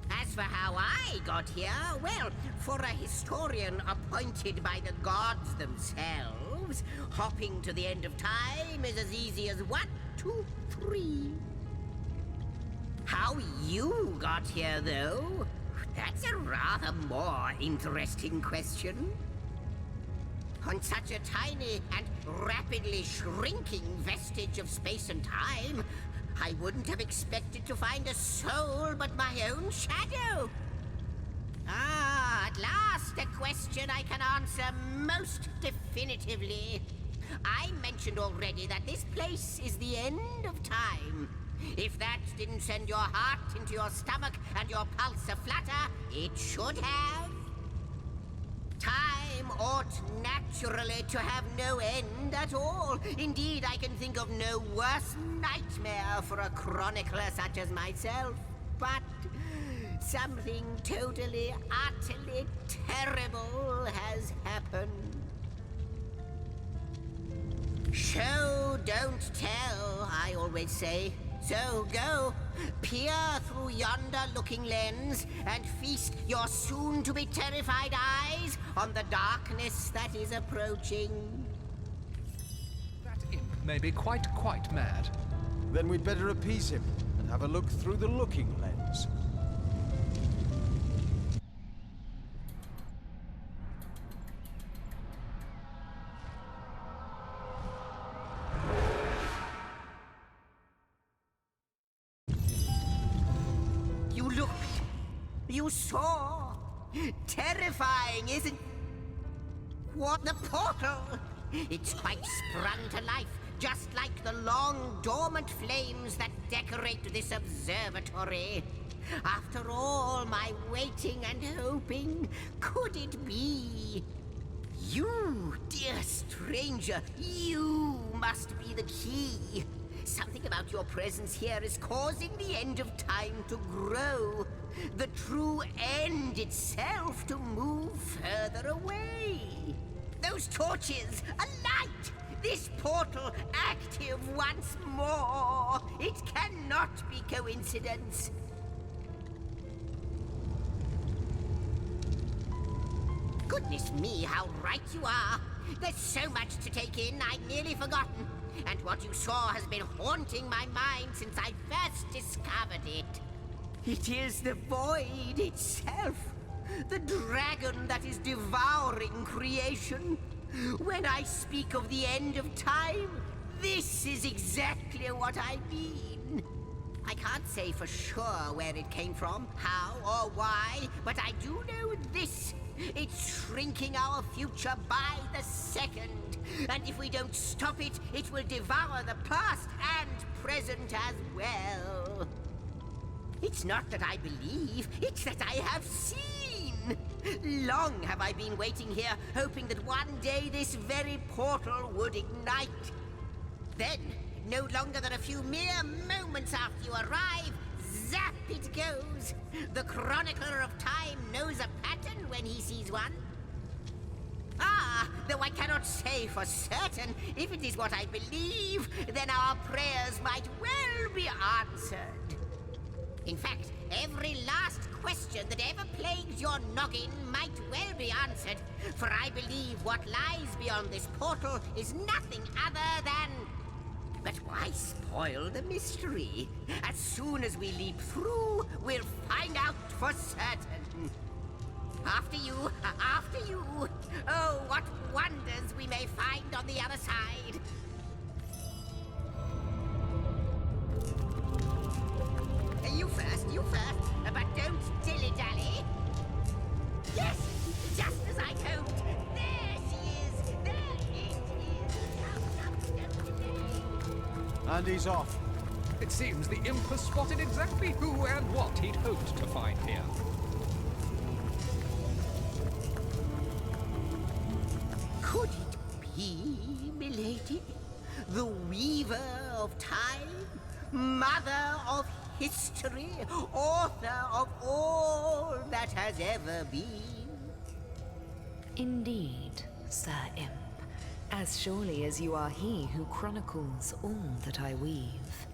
As for how I got here, well, for a historian appointed by the gods themselves, hopping to the end of time is as easy as 1, 2, 3. How you got here, though? That's a rather more interesting question. On such a tiny and rapidly shrinking vestige of space and time, I wouldn't have expected to find a soul but my own shadow. Ah, at last a question I can answer most definitively. I mentioned already that this place is the end of time. If that didn't send your heart into your stomach and your pulse a-flutter, it should have. Time ought naturally to have no end at all. Indeed, I can think of no worse nightmare for a chronicler such as myself. But something totally, utterly terrible has happened. Show, don't tell, I always say. So go, peer through yonder looking lens and feast your soon-to-be terrified eyes on the darkness that is approaching. That imp may be quite mad. Then we'd better appease him and have a look through the looking lens. You saw. Terrifying, isn't... What? The portal! It's quite sprung to life, just like the long, dormant flames that decorate this observatory. After all my waiting and hoping, could it be? You, dear stranger, you must be the key. Something about your presence here is causing the end of time to grow. The true end itself to move further away. Those torches, a light! This portal active once more! It cannot be coincidence. Goodness me, how right you are. There's so much to take in, I'd nearly forgotten. And what you saw has been haunting my mind since I first discovered it. It is the void itself. The dragon that is devouring creation. When I speak of the end of time, this is exactly what I mean. I can't say for sure where it came from, how or why, but I do know this. It's shrinking our future by the second. And if we don't stop it, it will devour the past and present as well. It's not that I believe, it's that I have seen. Long have I been waiting here, hoping that one day this very portal would ignite. Then, no longer than a few mere moments after you arrive, zap it goes. The chronicler of time knows a pattern when he sees one. Ah, though I cannot say for certain. If it is what I believe, then our prayers might well be answered. In fact, every last question that ever plagued your noggin might well be answered, for I believe what lies beyond this portal is nothing other than... But why spoil the mystery? As soon as we leap through, we'll find out for certain. After you, after you. Oh, what wonders we may find on the other side. You first, but don't dilly-dally. Yes, just as I hoped. There she is. There it is. Come, delay. And he's off. It seems the imp has spotted exactly who and what he'd hoped to find here. Could it be, milady? The weaver of time? Mother of history? Author of all that has ever been? Indeed, Sir Imp. As surely as you are he who chronicles all that I weave.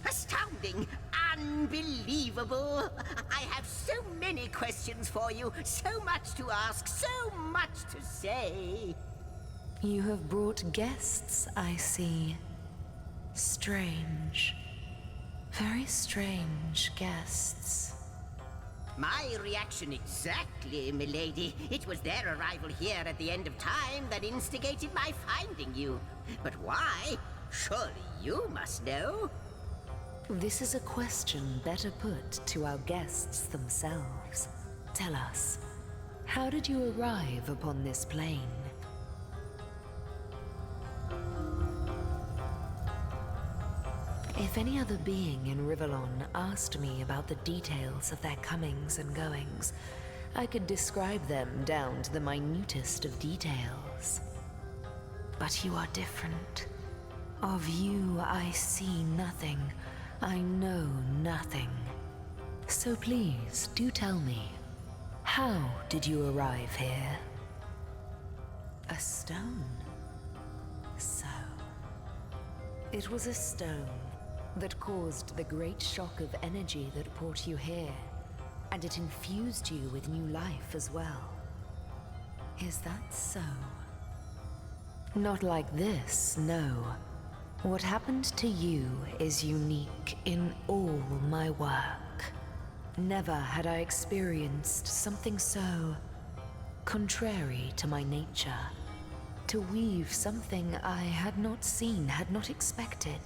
Astounding! Unbelievable! I have so many questions for you, so much to ask, so much to say. You have brought guests, I see. Strange. Very strange guests. My reaction exactly, milady. It was their arrival here at the end of time that instigated my finding you. But why? Surely you must know. This is a question better put to our guests themselves. Tell us, how did you arrive upon this plane? If any other being in Rivellon asked me about the details of their comings and goings, I could describe them down to the minutest of details. But you are different. Of you, I see nothing. I know nothing. So please, do tell me, how did you arrive here? A stone. So, it was a stone that caused the great shock of energy that brought you here, and it infused you with new life as well. Is that so? Not like this, no. What happened to you is unique in all my work. Never had I experienced something so contrary to my nature. To weave something I had not seen, had not expected.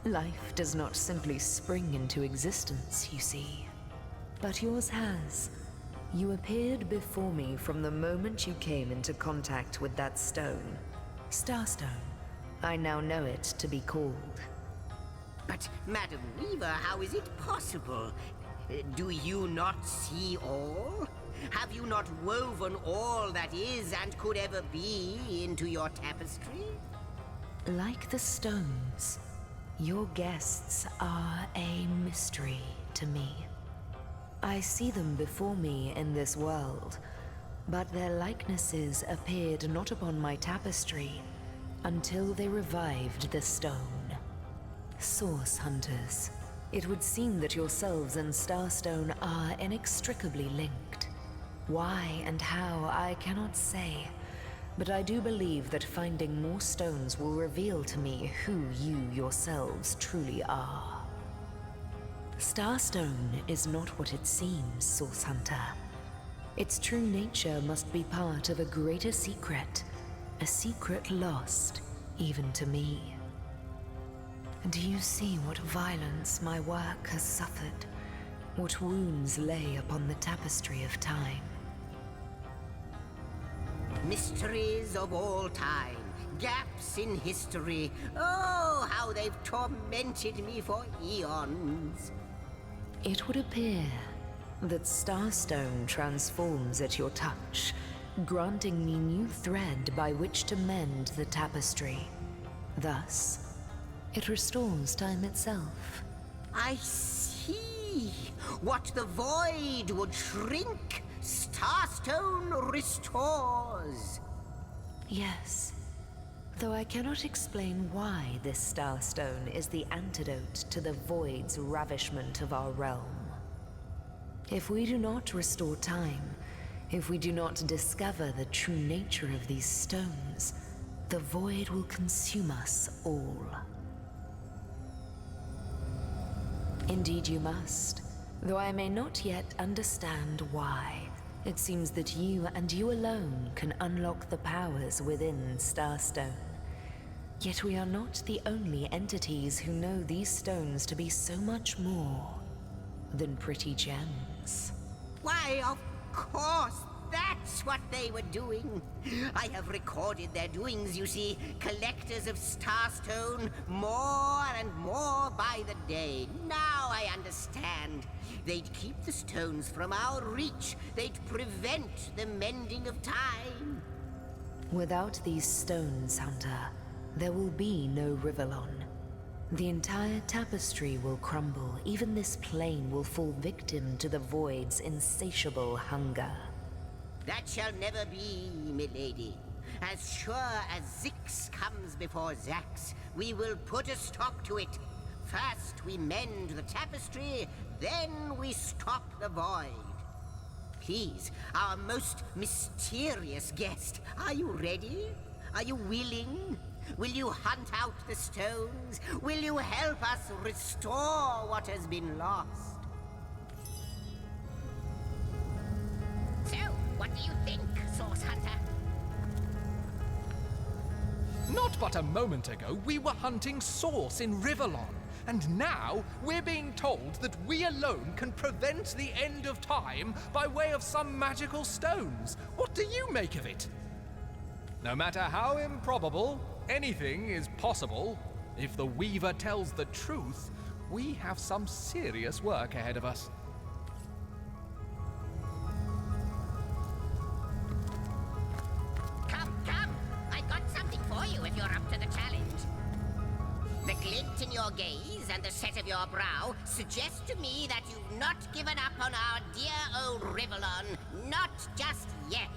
Life does not simply spring into existence, you see. But yours has. You appeared before me from the moment you came into contact with that stone. Starstone. I now know it to be called. But, Madam Weaver, how is it possible? Do you not see all? Have you not woven all that is and could ever be into your tapestry? Like the stones, your guests are a mystery to me. I see them before me in this world, but their likenesses appeared not upon my tapestry until they revived the stone. Source Hunters, it would seem that yourselves and Starstone are inextricably linked. Why and how, I cannot say, but I do believe that finding more stones will reveal to me who you yourselves truly are. Starstone is not what it seems, Source Hunter. Its true nature must be part of a greater secret, a secret lost even to me. Do you see what violence my work has suffered? What wounds lay upon the tapestry of time? Mysteries of all time, gaps in history. Oh, how they've tormented me for eons. It would appear that Starstone transforms at your touch, granting me new thread by which to mend the tapestry. Thus, It restores time itself. I see. What the void would shrink, Starstone restores. Yes. Though I cannot explain why this Starstone is the antidote to the void's ravishment of our realm. If we do not restore time, if we do not discover the true nature of these stones, the void will consume us all. Indeed you must, though I may not yet understand why. It seems that you and you alone can unlock the powers within Starstone. Yet we are not the only entities who know these stones to be so much more than pretty gems. Why, of course, that's what they were doing. I have recorded their doings, you see. Collectors of Starstone, more and more by the day. Now I understand. They'd keep the stones from our reach. They'd prevent the mending of time. Without these stones, Hunter, there will be no Rivellon. The entire tapestry will crumble. Even this plane will fall victim to the void's insatiable hunger. That shall never be, milady. As sure as Zix comes before Zax, we will put a stop to it. First we mend the tapestry, then we stop the void. Please, our most mysterious guest, are you ready? Are you willing? Will you hunt out the stones? Will you help us restore what has been lost? So, what do you think, Source Hunter? Not but a moment ago, we were hunting Source in Rivellon. And now, we're being told that we alone can prevent the end of time by way of some magical stones. What do you make of it? No matter how improbable, anything is possible. If the Weaver tells the truth, we have some serious work ahead of us. Come, I've got something for you if you're up to the challenge. The glint in your gaze and the set of your brow suggest to me that you've not given up on our dear old Rivellon, not just yet.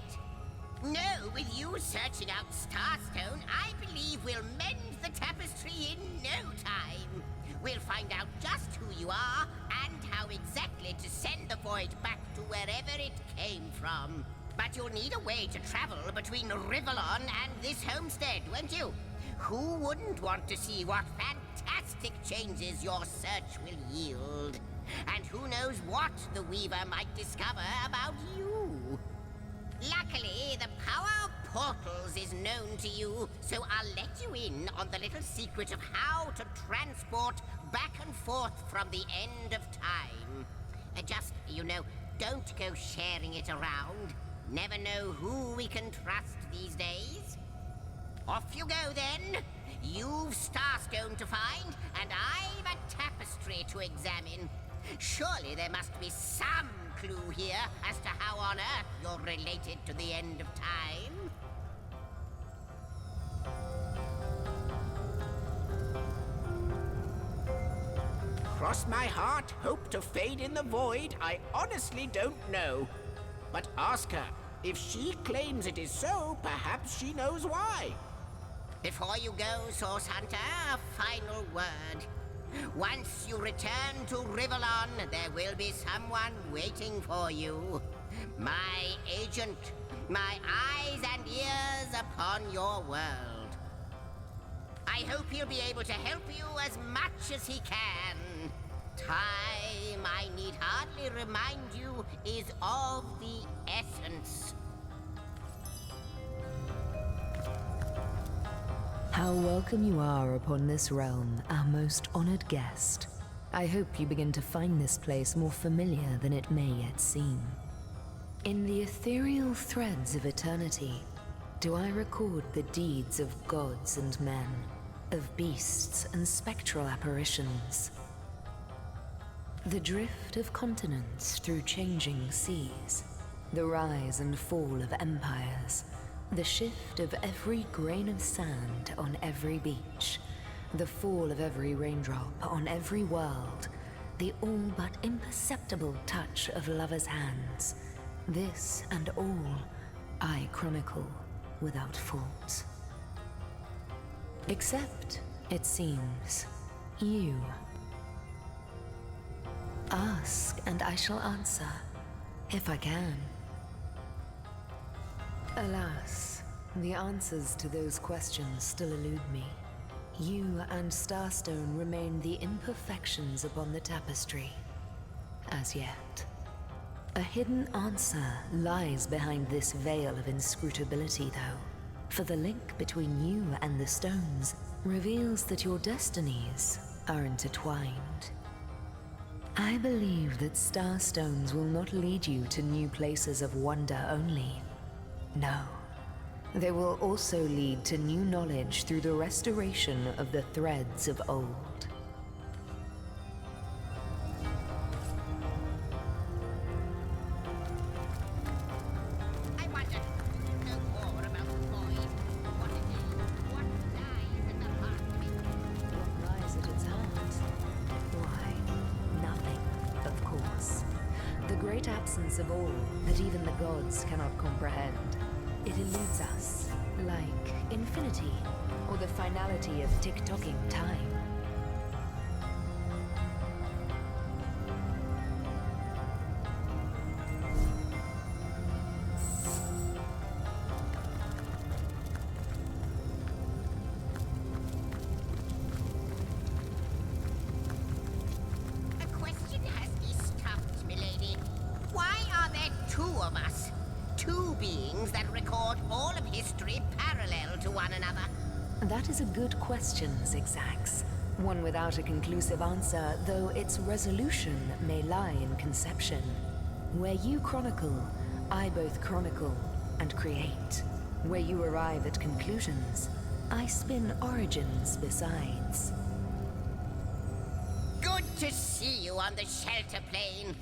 No, with you searching out Starstone, I believe we'll mend the tapestry in no time. We'll find out just who you are and how exactly to send the void back to wherever it came from. But you'll need a way to travel between Rivellon and this homestead, won't you? Who wouldn't want to see what fantastic changes your search will yield? And who knows what the Weaver might discover about you? Luckily, the power of portals is known to you, so I'll let you in on the little secret of how to transport back and forth from the end of time. Just, don't go sharing it around. Never know who we can trust these days. Off you go, then. You've Starstone to find, and I've a tapestry to examine. Surely there must be some clue here as to how on earth you're related to the end of time. Cross my heart, hope to fade in the void, I honestly don't know. But ask her. If she claims it is so, perhaps she knows why. Before you go, Source Hunter, a final word. Once you return to Rivellon, there will be someone waiting for you. My agent, my eyes and ears upon your world. I hope he'll be able to help you as much as he can. Time, I need hardly remind you, is of the essence. How welcome you are upon this realm, our most honored guest. I hope you begin to find this place more familiar than it may yet seem. In the ethereal threads of eternity, do I record the deeds of gods and men, of beasts and spectral apparitions. The drift of continents through changing seas, the rise and fall of empires, the shift of every grain of sand on every beach, The fall of every raindrop on every world, the all but imperceptible touch of lovers' hands. This and all I chronicle without fault. Except, it seems, you. Ask and I shall answer, if I can. Alas, the answers to those questions still elude me. You and Starstone remain the imperfections upon the tapestry, as yet. A hidden answer lies behind this veil of inscrutability, though, for the link between you and the stones reveals that your destinies are intertwined. I believe that Starstones will not lead you to new places of wonder only. No. They will also lead to new knowledge through the restoration of the threads of old. I want to know more about the void. What it is, what lies at the heart of it. What lies at its heart? Why, nothing, of course. The great absence of all that even the gods cannot comprehend. It eludes us, like infinity, or the finality of tick-tocking time. A question has me stumped, milady. Why are there two of us? Two beings that record all of history parallel to one another. That is a good question, Zigzags. One without a conclusive answer, though its resolution may lie in conception. Where you chronicle, I both chronicle and create. Where you arrive at conclusions, I spin origins besides. Good to see you on the shelter plane.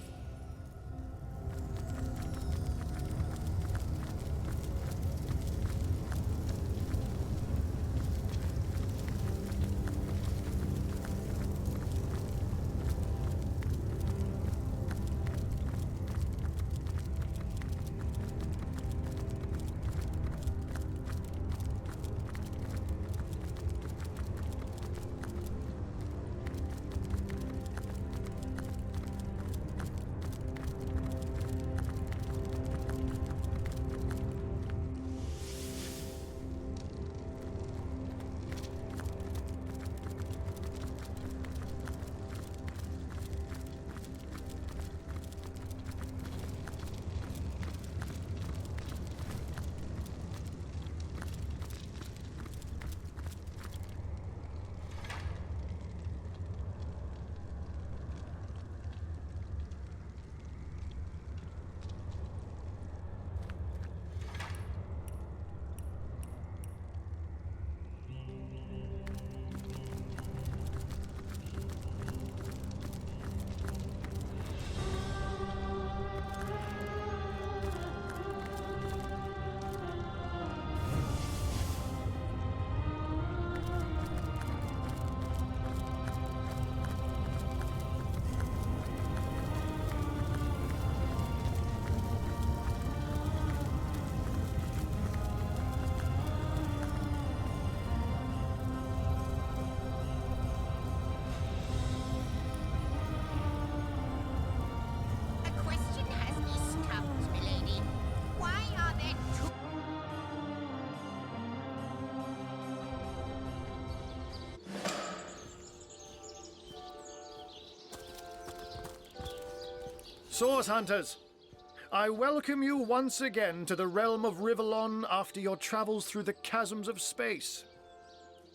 Source Hunters, I welcome you once again to the realm of Rivellon after your travels through the chasms of space.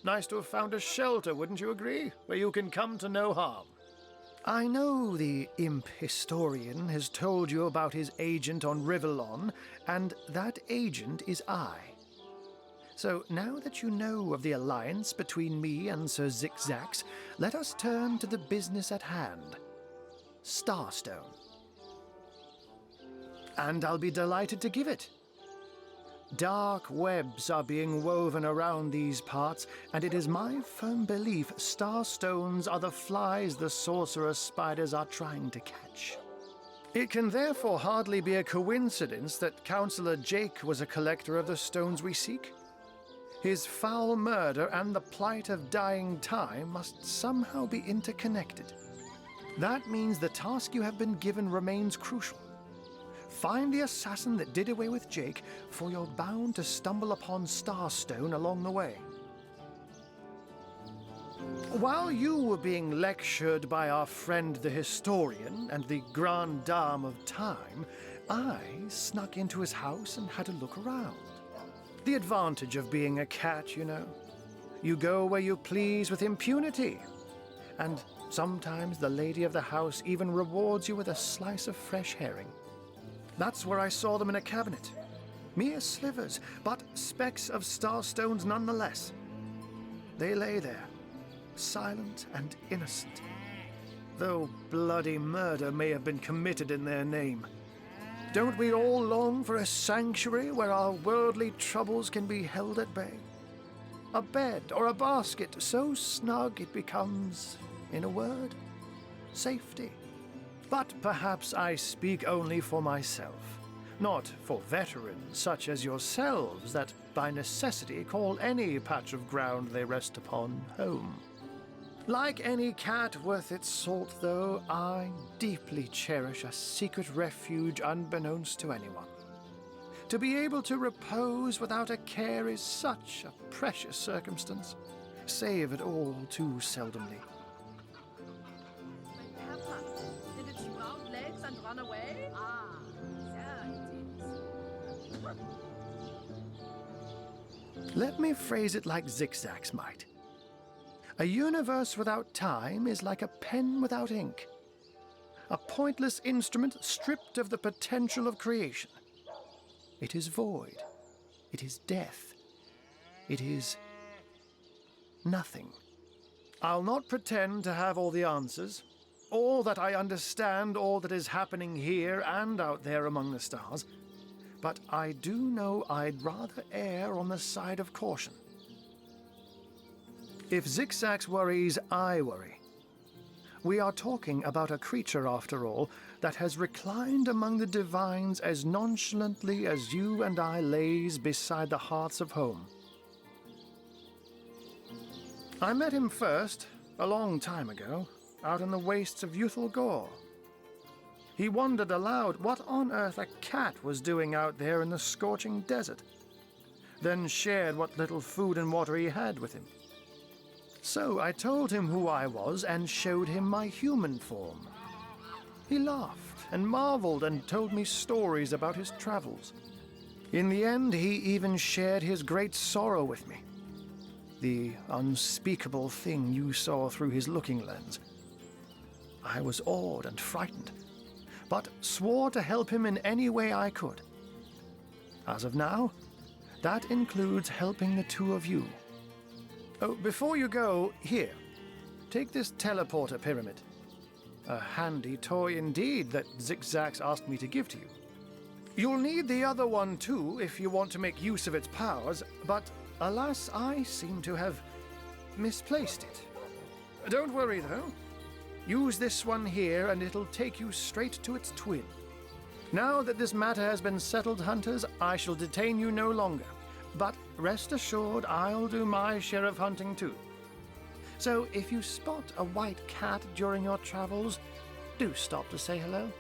Nice to have found a shelter, wouldn't you agree? Where you can come to no harm. I know the imp historian has told you about his agent on Rivellon, and that agent is I. So now that you know of the alliance between me and Sir Zigzags, let us turn to the business at hand. Starstone. And I'll be delighted to give it. Dark webs are being woven around these parts, and it is my firm belief starstones are the flies the sorcerer spiders are trying to catch. It can therefore hardly be a coincidence that Councillor Jake was a collector of the stones we seek. His foul murder and the plight of dying time must somehow be interconnected. That means the task you have been given remains crucial. Find the assassin that did away with Jake, for you're bound to stumble upon Starstone along the way. While you were being lectured by our friend the historian and the grande dame of time, I snuck into his house and had a look around. The advantage of being a cat, you know. You go where you please with impunity. And sometimes the lady of the house even rewards you with a slice of fresh herring. That's where I saw them in a cabinet. Mere slivers, but specks of starstones nonetheless. They lay there, silent and innocent, though bloody murder may have been committed in their name. Don't we all long for a sanctuary where our worldly troubles can be held at bay? A bed or a basket so snug it becomes, in a word, safety. But perhaps I speak only for myself, not for veterans such as yourselves that by necessity call any patch of ground they rest upon home. Like any cat worth its salt, though, I deeply cherish a secret refuge unbeknownst to anyone. To be able to repose without a care is such a precious circumstance, savored all too seldomly. Did it sprout legs and run away? Ah, there it is. Let me phrase it like Zigzags might. A universe without time is like a pen without ink. A pointless instrument stripped of the potential of creation. It is void. It is death. It is nothing. I'll not pretend to have all the answers, or that I understand all that is happening here and out there among the stars, but I do know I'd rather err on the side of caution. If Zigzags worries, I worry. We are talking about a creature, after all, that has reclined among the divines as nonchalantly as you and I laze beside the hearths of home. I met him first, a long time ago, out in the wastes of Youthful Gore. He wondered aloud what on earth a cat was doing out there in the scorching desert, then shared what little food and water he had with him. So I told him who I was and showed him my human form. He laughed and marveled and told me stories about his travels. In the end, he even shared his great sorrow with me. The unspeakable thing you saw through his looking lens. I was awed and frightened, but swore to help him in any way I could. As of now, that includes helping the two of you. Oh, before you go, here, take this teleporter pyramid. A handy toy indeed that Zigzags asked me to give to you. You'll need the other one too if you want to make use of its powers, but alas, I seem to have misplaced it. Don't worry though. Use this one here and it'll take you straight to its twin. Now that this matter has been settled, hunters, I shall detain you no longer. But rest assured, I'll do my share of hunting too. So if you spot a white cat during your travels, do stop to say hello.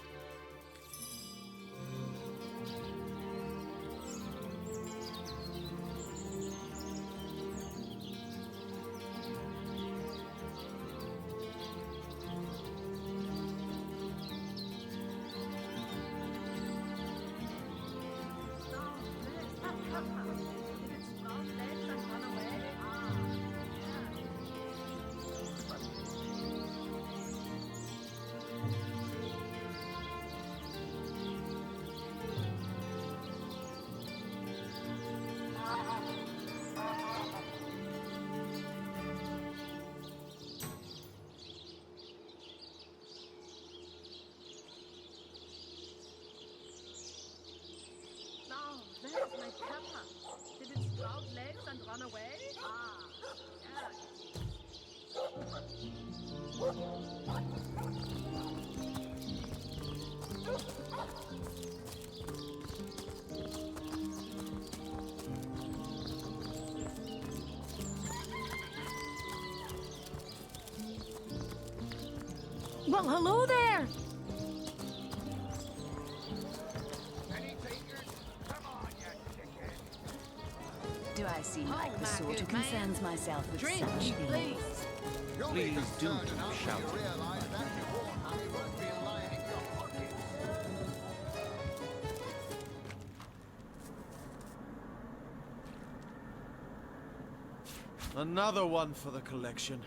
Well, hello there! Do I seem like the my sort who good man. concerns myself with Drink, such things? please. Please do keep shouting. Another one for the collection.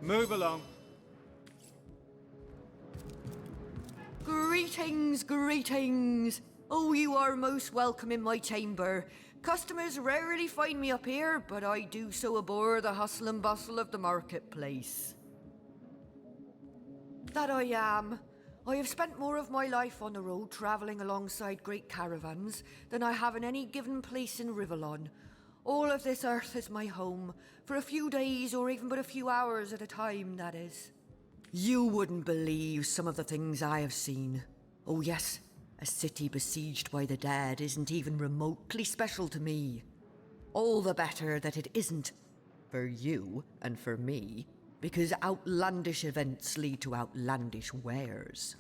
Move along. Greetings, greetings. Oh, you are most welcome in my chamber. Customers rarely find me up here, but I do so abhor the hustle and bustle of the marketplace. That I am. I have spent more of my life on the road travelling alongside great caravans than I have in any given place in Rivellon. All of this earth is my home, for a few days or even but a few hours at a time, that is. You wouldn't believe some of the things I have seen. Oh yes, a city besieged by the dead isn't even remotely special to me. All the better that it isn't, for you and for me, because outlandish events lead to outlandish wares.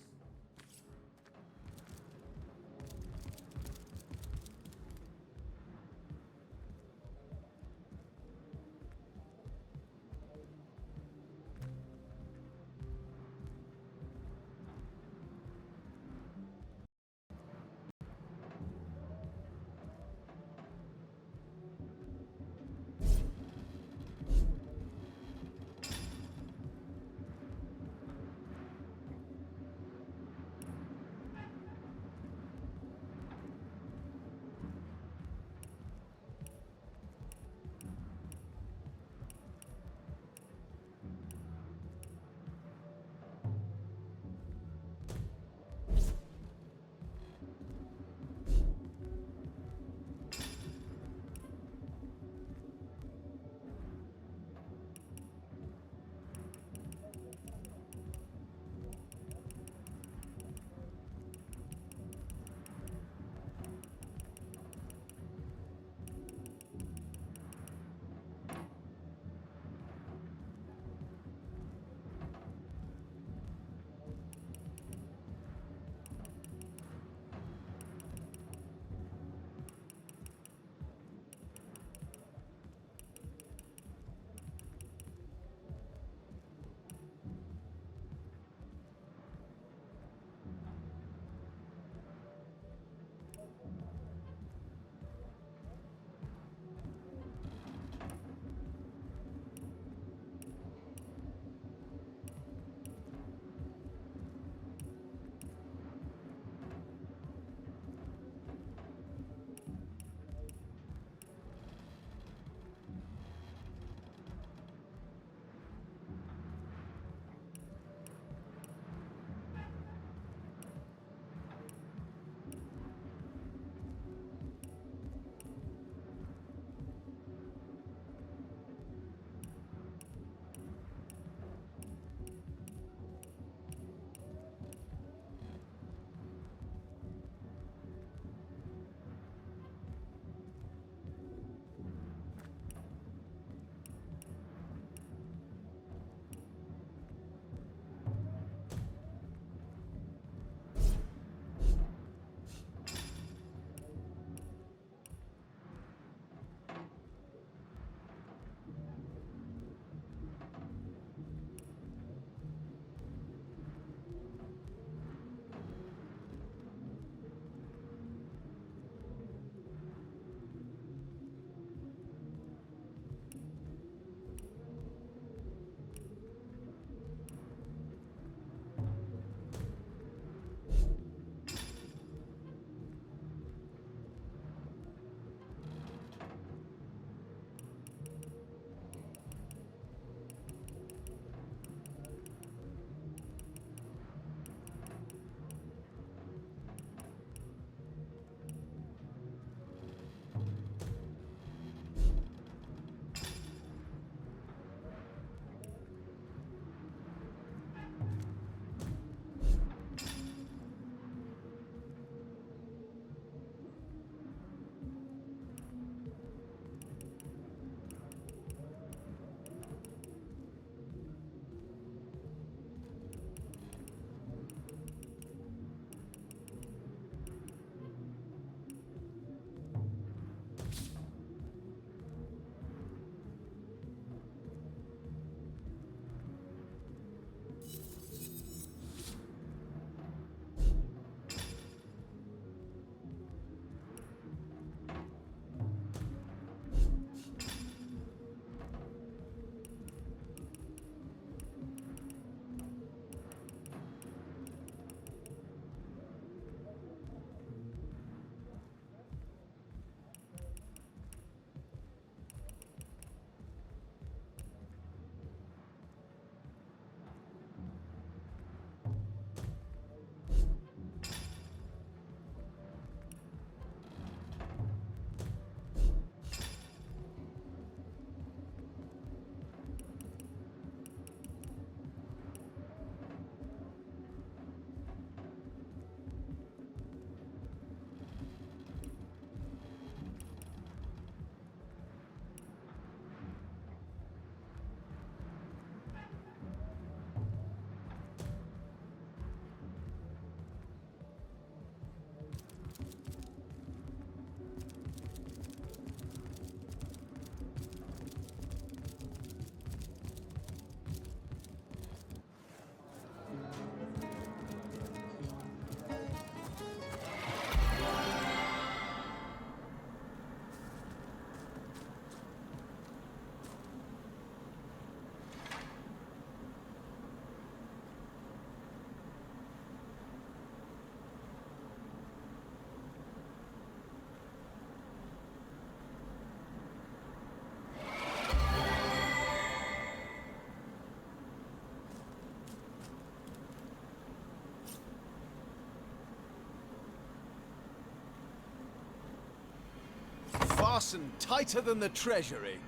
arson tighter than the treasury.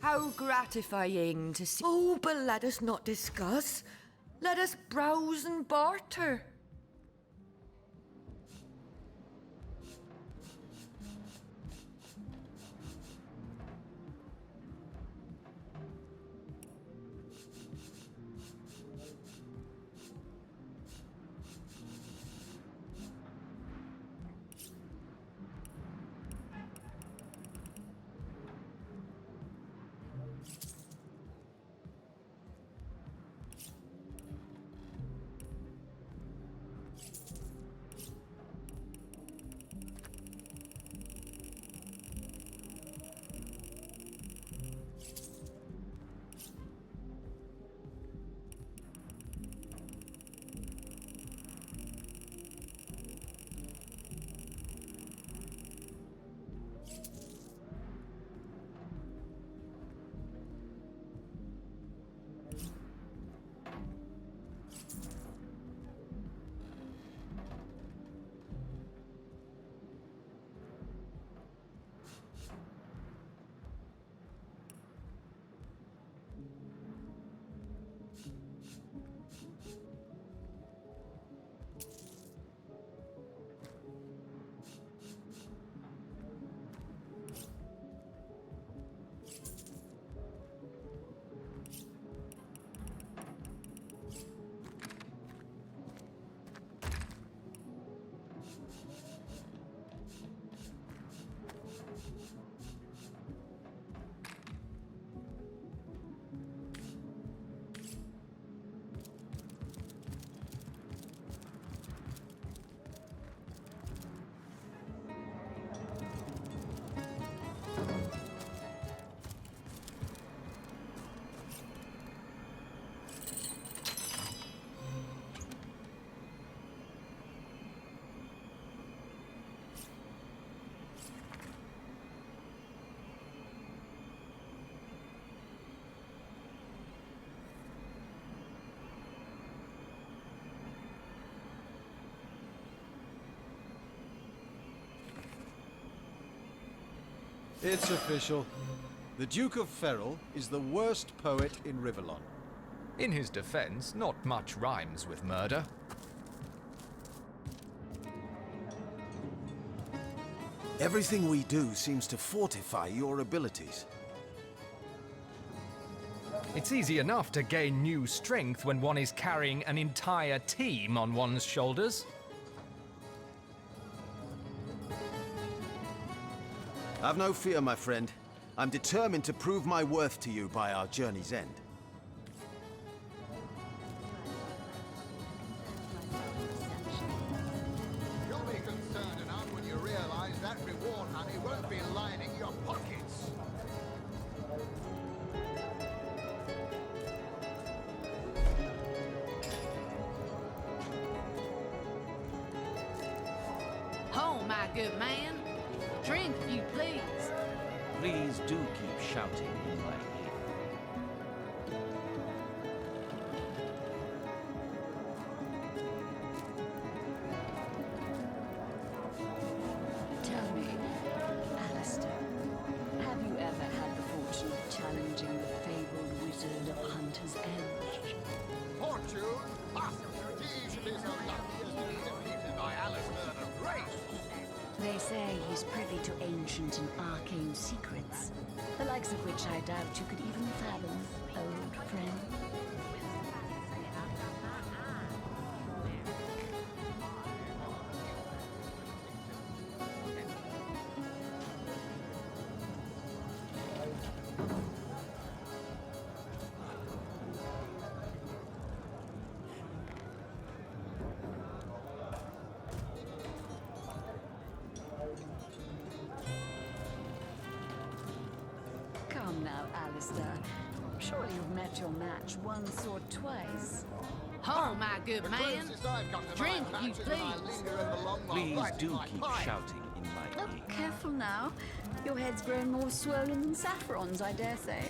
How gratifying to see. Oh, but let us not discuss. Let us browse and barter. It's official. The Duke of Ferrol is the worst poet in Rivellon. In his defense, not much rhymes with murder. Everything we do seems to fortify your abilities. It's easy enough to gain new strength when one is carrying an entire team on one's shoulders. Have no fear, my friend. I'm determined to prove my worth to you by our journey's end. You'll be concerned enough when you realize that reward money won't be lining your pockets. Oh, my good man. Drink, if you please. Please do keep shouting in my ear. Tell me, Alistair, have you ever had the fortune of challenging the fabled wizard of Hunter's Edge? Fortune? Ha! He should be so lucky as to be defeated by Alistair the Great. They say he's privy to ancient and arcane secrets, the likes of which I doubt you could even fathom, old friend. Come now, Alistair. Surely you've met your match once or twice. Oh, my good man. Drink, if you please. Please do keep shouting in my Oh, ear. careful now. Your head's grown more swollen than saffron's, I dare say.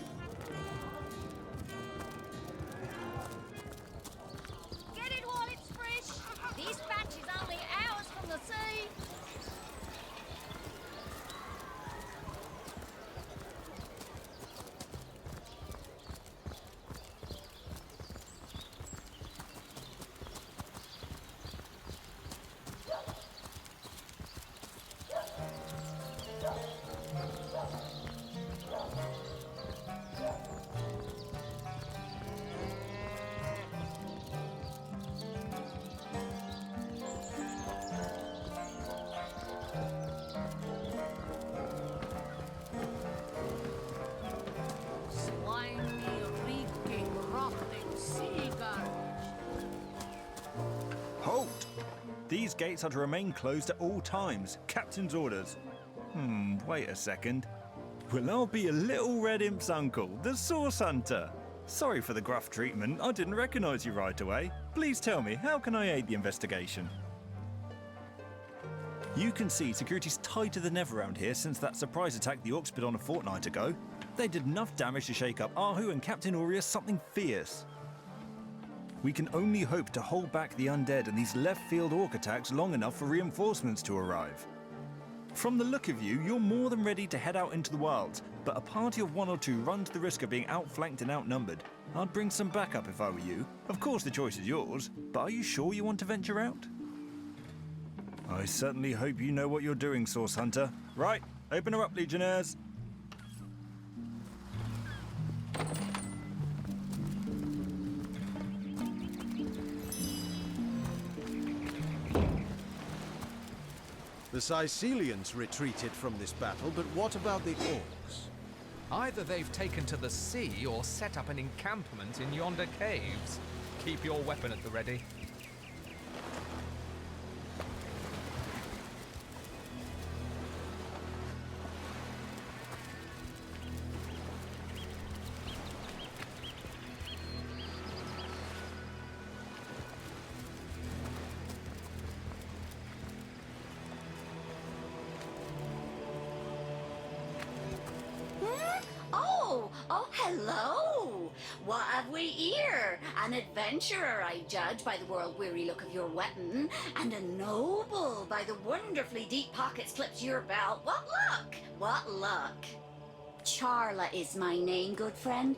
These gates are to remain closed at all times. Captain's orders. Wait a second. Well, I'll be a little red imp's uncle, the Source Hunter. Sorry for the gruff treatment. I didn't recognize you right away. Please tell me, how can I aid the investigation? You can see security's tighter than ever around here since that surprise attack the Orcs put on a fortnight ago. They did enough damage to shake up Ahu and Captain Aureus something fierce. We can only hope to hold back the Undead and these left-field Orc attacks long enough for reinforcements to arrive. From the look of you, you're more than ready to head out into the wilds, but a party of 1 or 2 runs the risk of being outflanked and outnumbered. I'd bring some backup if I were you. Of course the choice is yours, but are you sure you want to venture out? I certainly hope you know what you're doing, Source Hunter. Right, open her up, Legionnaires. The Sicilians retreated from this battle, but what about the Orcs? Either they've taken to the sea or set up an encampment in yonder caves. Keep your weapon at the ready. Oh, hello! What have we here? An adventurer, I judge, by the world-weary look of your weapon, and a noble by the wonderfully deep pockets clipped to your belt. What luck! What luck! Charla is my name, good friend.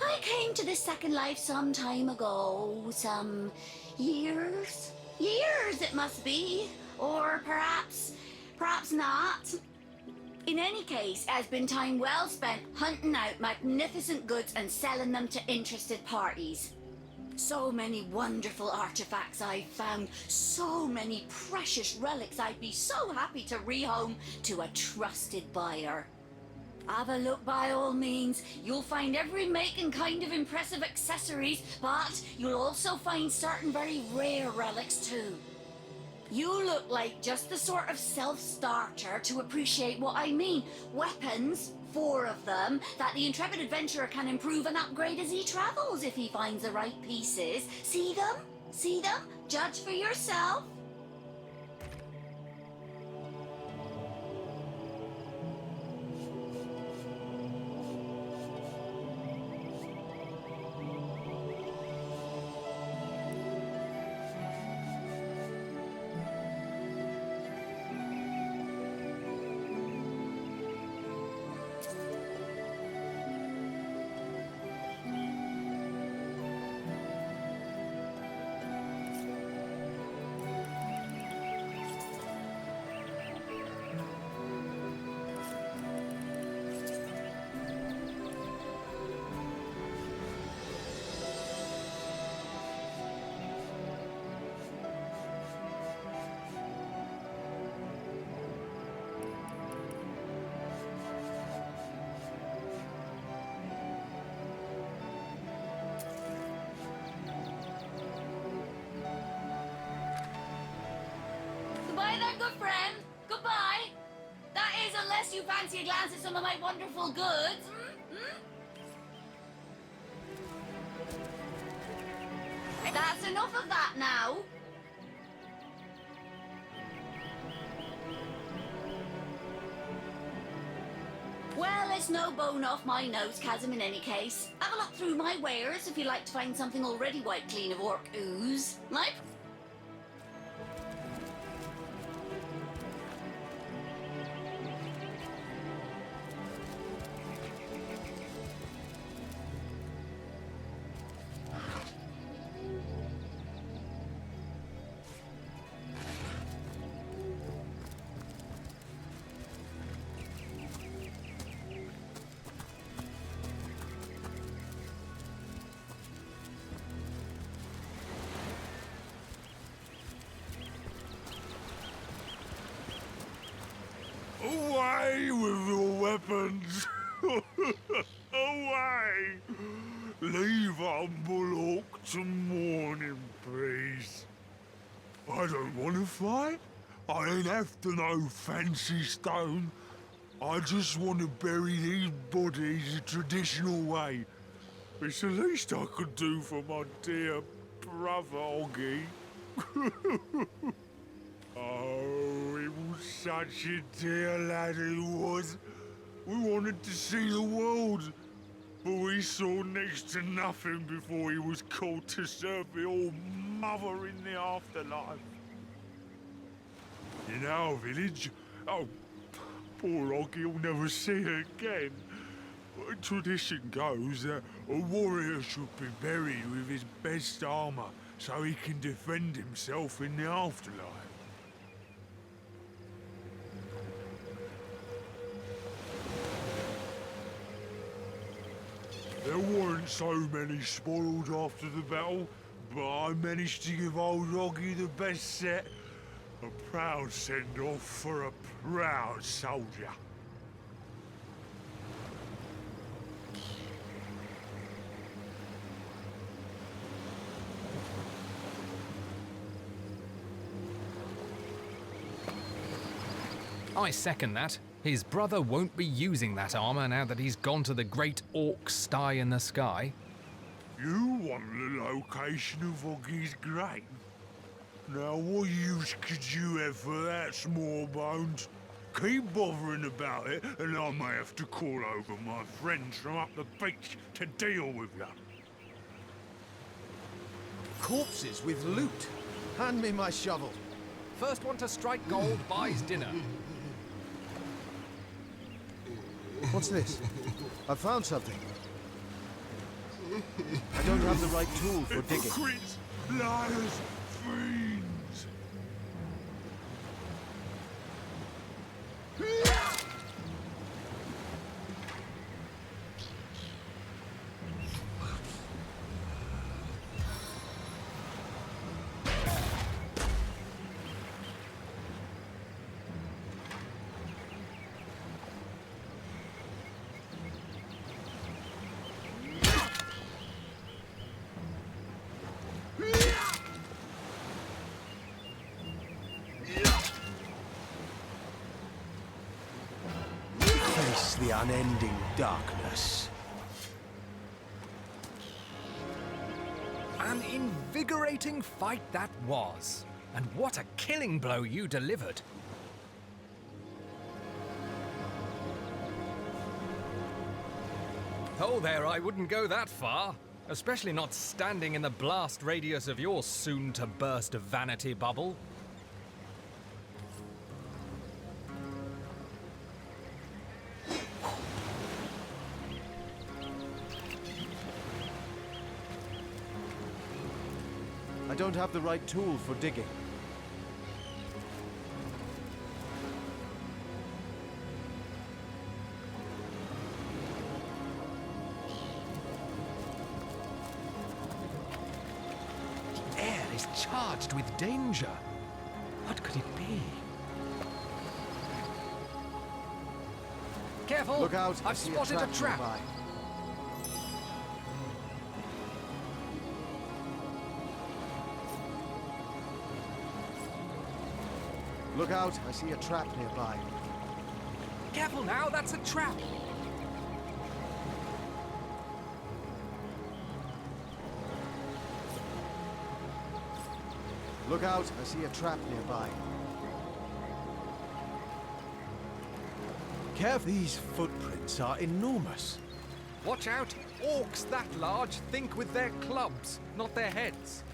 I came to this second life some time ago. Some years? Years, it must be. Or perhaps not. In any case, it has been time well spent hunting out magnificent goods and selling them to interested parties. So many wonderful artifacts I've found, so many precious relics I'd be so happy to rehome to a trusted buyer. Have a look by all means. You'll find every make and kind of impressive accessories, but you'll also find certain very rare relics too. You look like just the sort of self-starter to appreciate what I mean. Weapons, 4 of them, that the intrepid adventurer can improve and upgrade as he travels if he finds the right pieces. See them? See them? Judge for yourself. Goodbye then, good friend. Goodbye. That is, unless you fancy a glance at some of my wonderful goods. That's enough of that now. Well, it's no bone off my nose, Chasm, in any case. Have a look through my wares if you'd like to find something already wiped clean of orc ooze. Like? Away with your weapons! Away! Leave humble orc to mourn in peace. I don't want to fight. I ain't after no fancy stone. I just want to bury these bodies the traditional way. It's the least I could do for my dear brother Oggy. Oh, he was such a dear lad, he was. We wanted to see the world, but we saw next to nothing before he was called to serve the old mother in the afterlife. In our village, oh, poor Oggy will never see her again. Tradition goes that a warrior should be buried with his best armor so he can defend himself in the afterlife. There weren't so many spoiled after the battle, but I managed to give old Oggy the best set. A proud send-off for a proud soldier. I second that. His brother won't be using that armor now that he's gone to the great orc sty in the sky. You want the location of Oggy's grave? Now, what use could you have for that, small bones? Keep bothering about it, and I may have to call over my friends from up the beach to deal with you. Corpses with loot. Hand me my shovel. First one to strike gold buys dinner. What's this? I found something. I don't have the right tool for digging. Hypocrites, liars, fiends! Face the unending darkness. An invigorating fight that was. And what a killing blow you delivered. Oh there, I wouldn't go that far. Especially not standing in the blast radius of your soon-to-burst vanity bubble. I don't have the right tool for digging. The air is charged with danger. What could it be? Careful! Look out! I I've see spotted a trap. nearby. Look out! I see a trap nearby. Careful now, that's a trap. Look out! I see a trap nearby. Careful! These footprints are enormous. Watch out! Orcs that large think with their clubs, not their heads.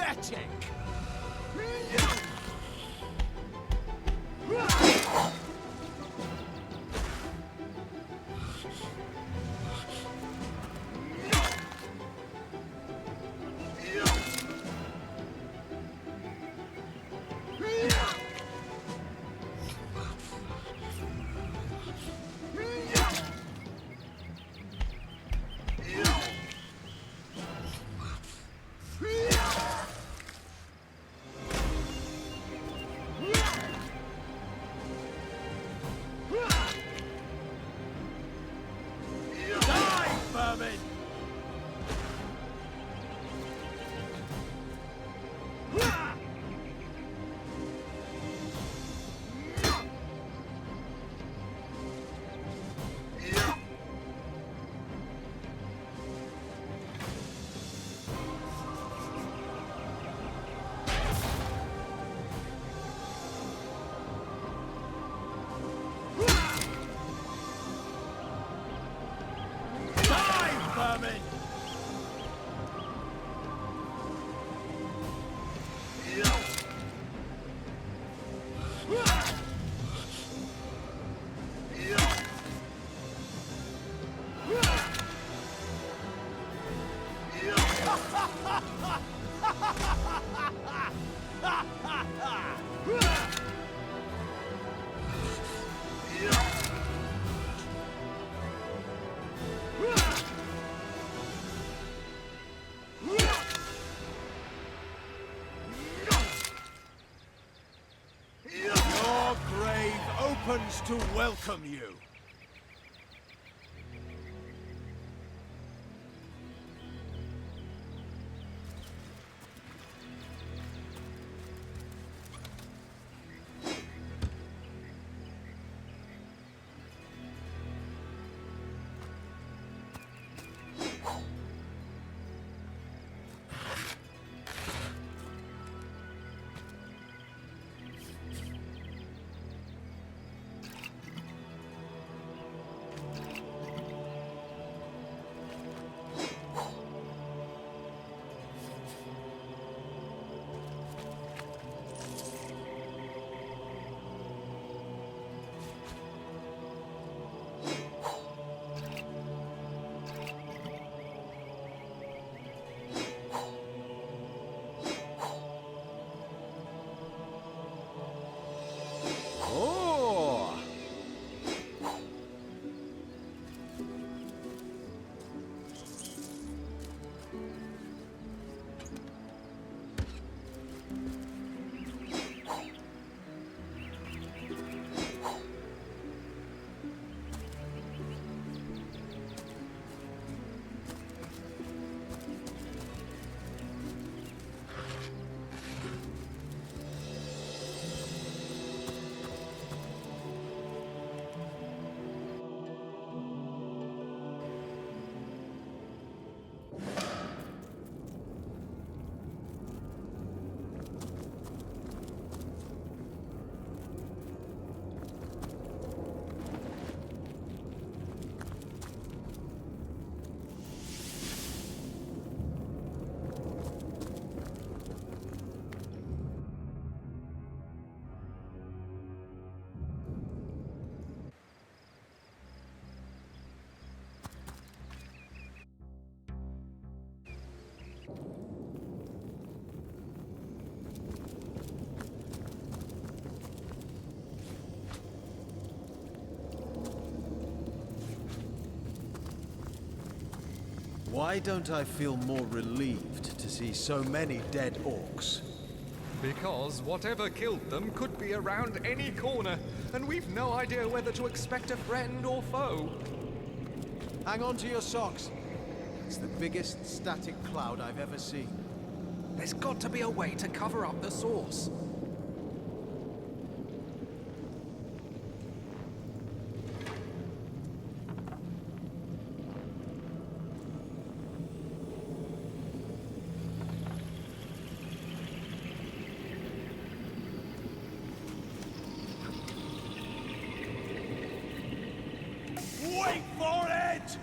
pathetic! Your grave opens to welcome you. Why don't I feel more relieved to see so many dead orcs? Because whatever killed them could be around any corner, and we've no idea whether to expect a friend or foe. Hang on to your socks. It's the biggest static cloud I've ever seen. There's got to be a way to cover up the source. Wait for it!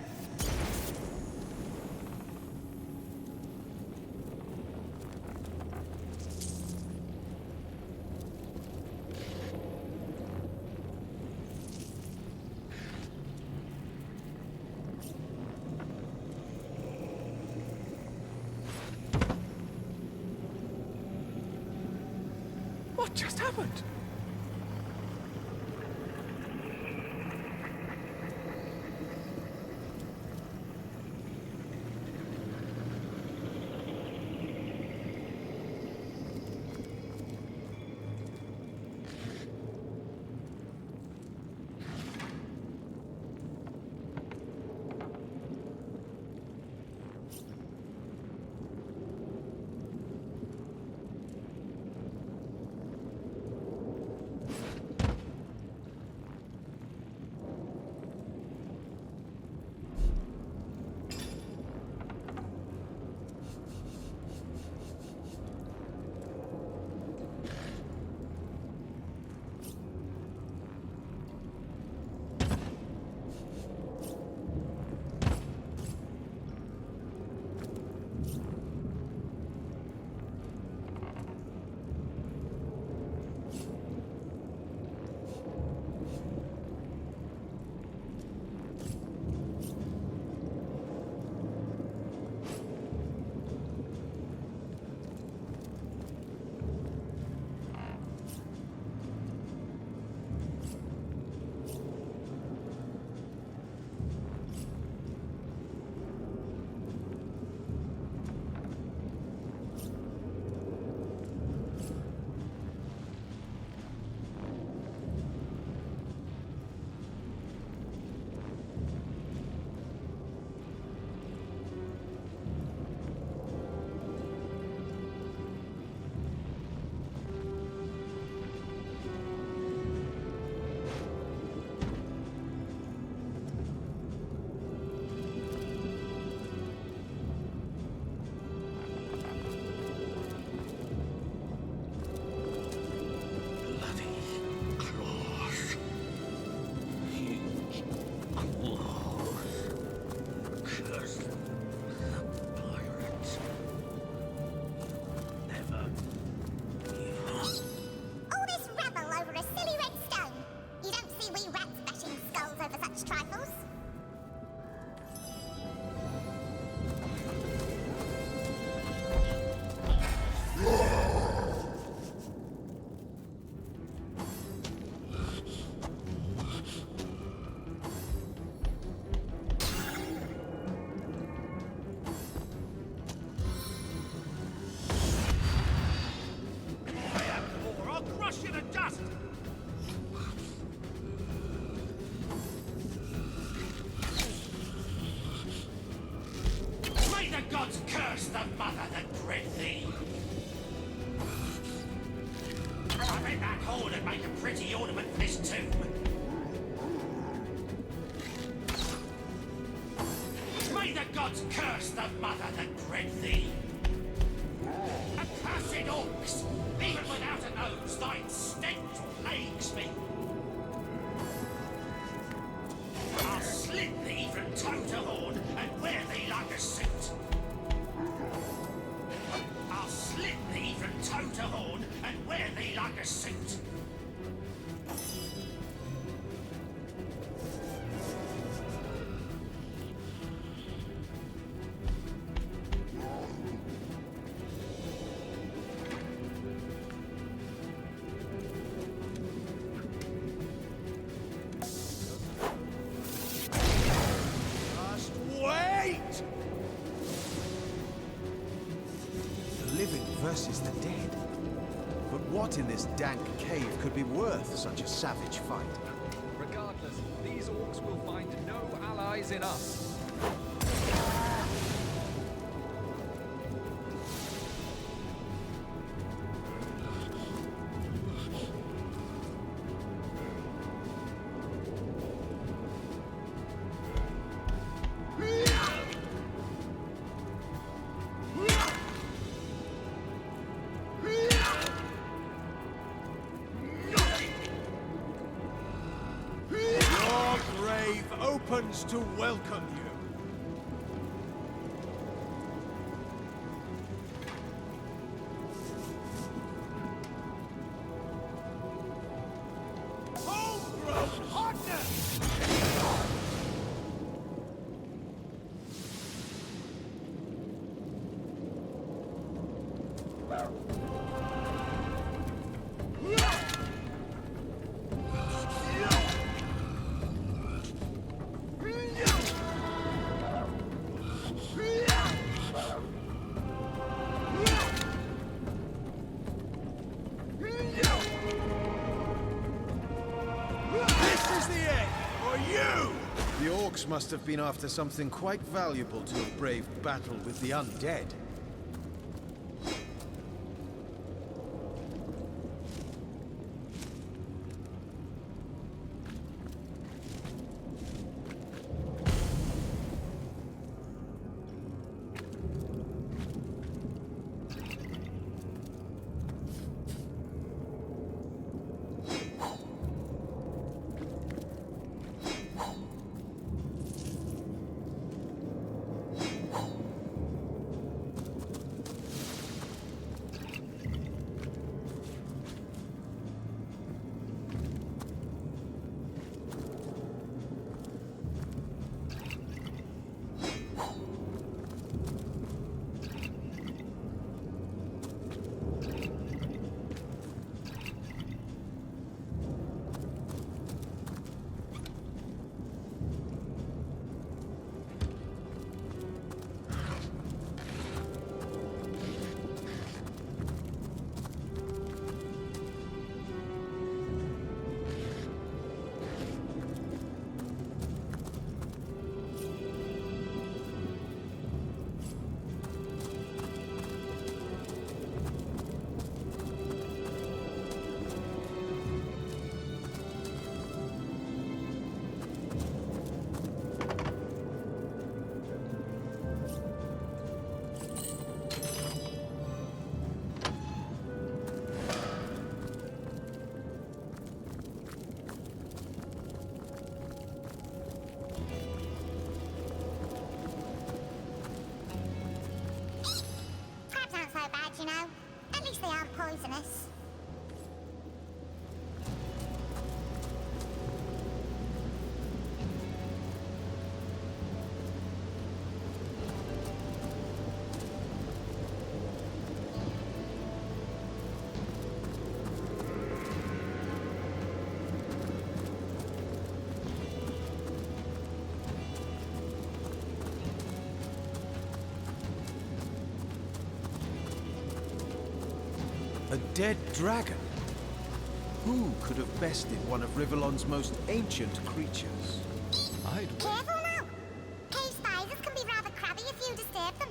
happened? gods curse the mother that bred thee! I bet that horn would make a pretty ornament for this tomb. May the gods curse the mother that bred thee! Accursed orcs! Even without a nose, thine stench plagues me! I'll slit thee from toe to horn and wear thee like a suit! I'll slit thee from toe to horn and wear thee like a suit! Versus the dead. But what in this dank cave could be worth such a savage fight? Regardless, these orcs will find no allies in us. Opens to welcome you. Homegrown hotness! must have been after something quite valuable to have braved battle with the Undead. You know, at least they aren't poisonous. A dead dragon? Who could have bested one of Rivellon's most ancient creatures? Careful now! Cave spiders can be rather crabby if you disturb them.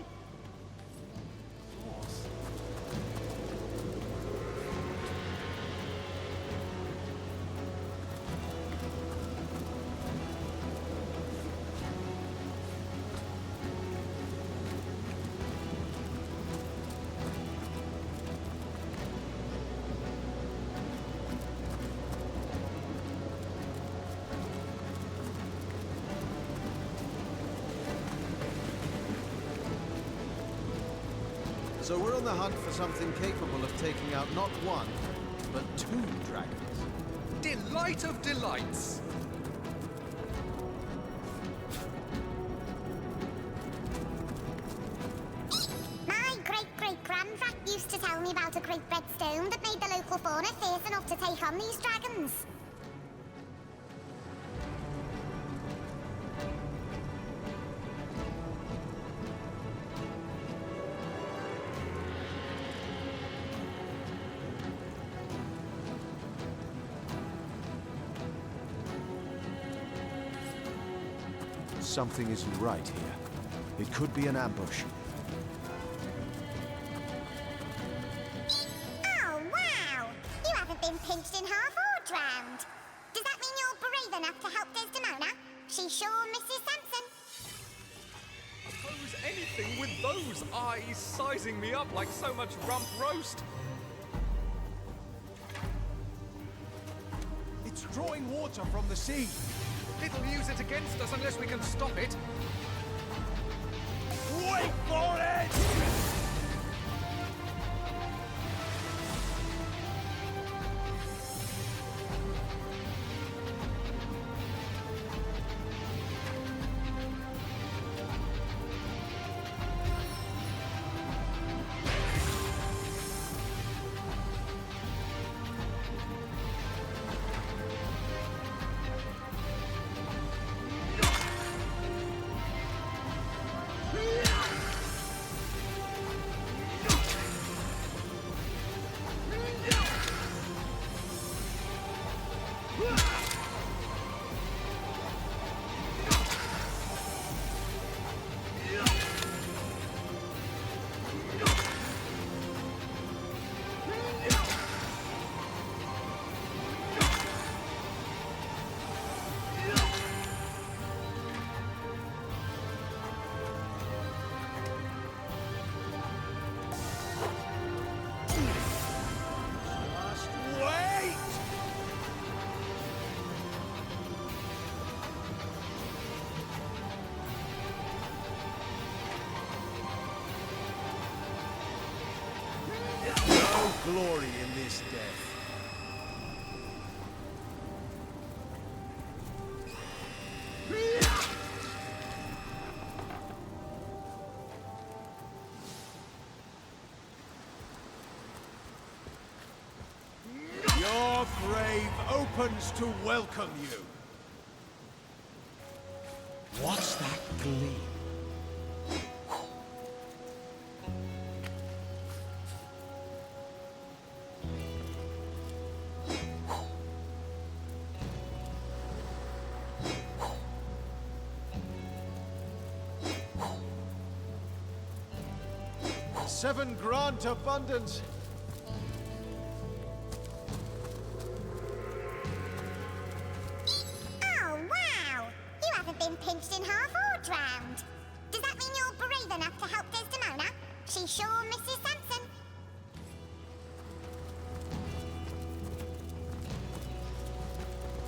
So we're on the hunt for something capable of taking out not one, but two dragons. Delight of delights! My great-great-grandfather used to tell me about a great red stone that made the local fauna fierce enough to take on these dragons. Something isn't right here. It could be an ambush. Oh, wow! You haven't been pinched in half or drowned. Does that mean you're brave enough to help Desdemona? She sure misses Samson. Oppose anything with those eyes sizing me up like so much rump roast. It's drawing water from the sea. It'll use it against us unless we can stop it. Wait for it! glory in this death. Your grave opens to welcome you. What's that gleam? Seven grant abundance. Oh, wow! You haven't been pinched in half or drowned. Does that mean you're brave enough to help Desdemona? She sure misses Samson.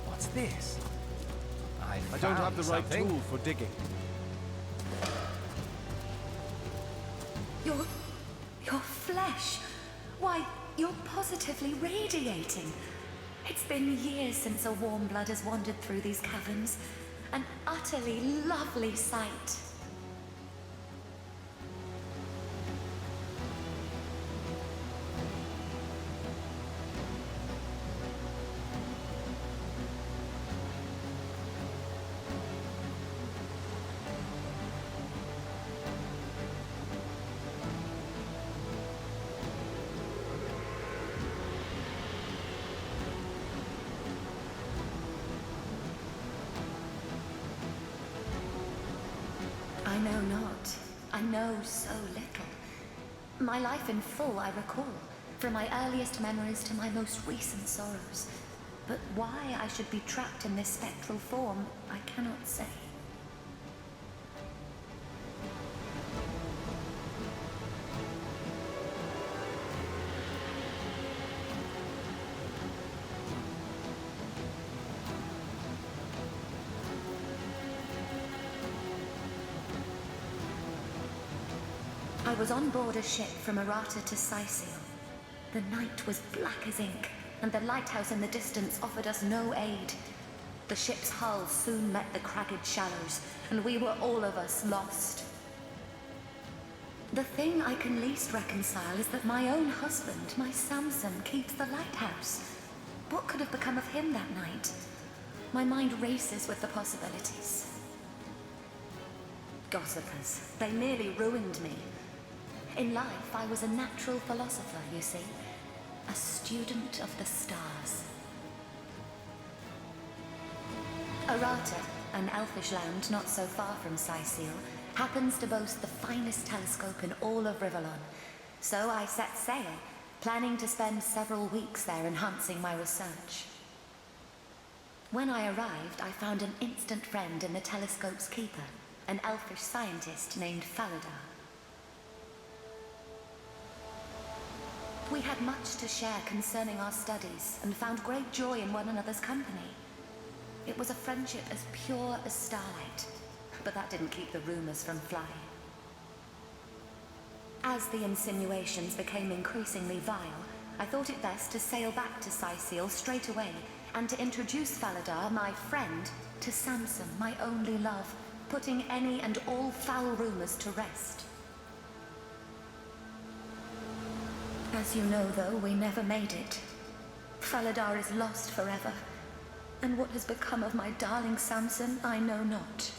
What's this? I don't have the right tool for digging. Your flesh. Why, you're positively radiating. It's been years since a warm blood has wandered through these caverns. An utterly lovely sight. I know not. I know so little. My life in full I recall, from my earliest memories to my most recent sorrows. But why I should be trapped in this spectral form, I cannot say. I was on board a ship from Errata to Sicil. The night was black as ink, and the lighthouse in the distance offered us no aid. The ship's hull soon met the cragged shallows, and we were all of us lost. The thing I can least reconcile is that my own husband, my Samson, keeps the lighthouse. What could have become of him that night? My mind races with the possibilities. Gossipers, they nearly ruined me. In life, I was a natural philosopher, you see. A student of the stars. Errata, an elfish land not so far from Sicil, happens to boast the finest telescope in all of Rivellon. So I set sail, planning to spend several weeks there enhancing my research. When I arrived, I found an instant friend in the telescope's keeper, an elfish scientist named Faladar. We had much to share concerning our studies and found great joy in one another's company. It was a friendship as pure as starlight, but that didn't keep the rumors from flying. As the insinuations became increasingly vile, I thought it best to sail back to Sicil straight away and to introduce Faladar, my friend, to Samson, my only love, putting any and all foul rumors to rest. As you know, though, we never made it. Faladar is lost forever, and what has become of my darling Samson, I know not.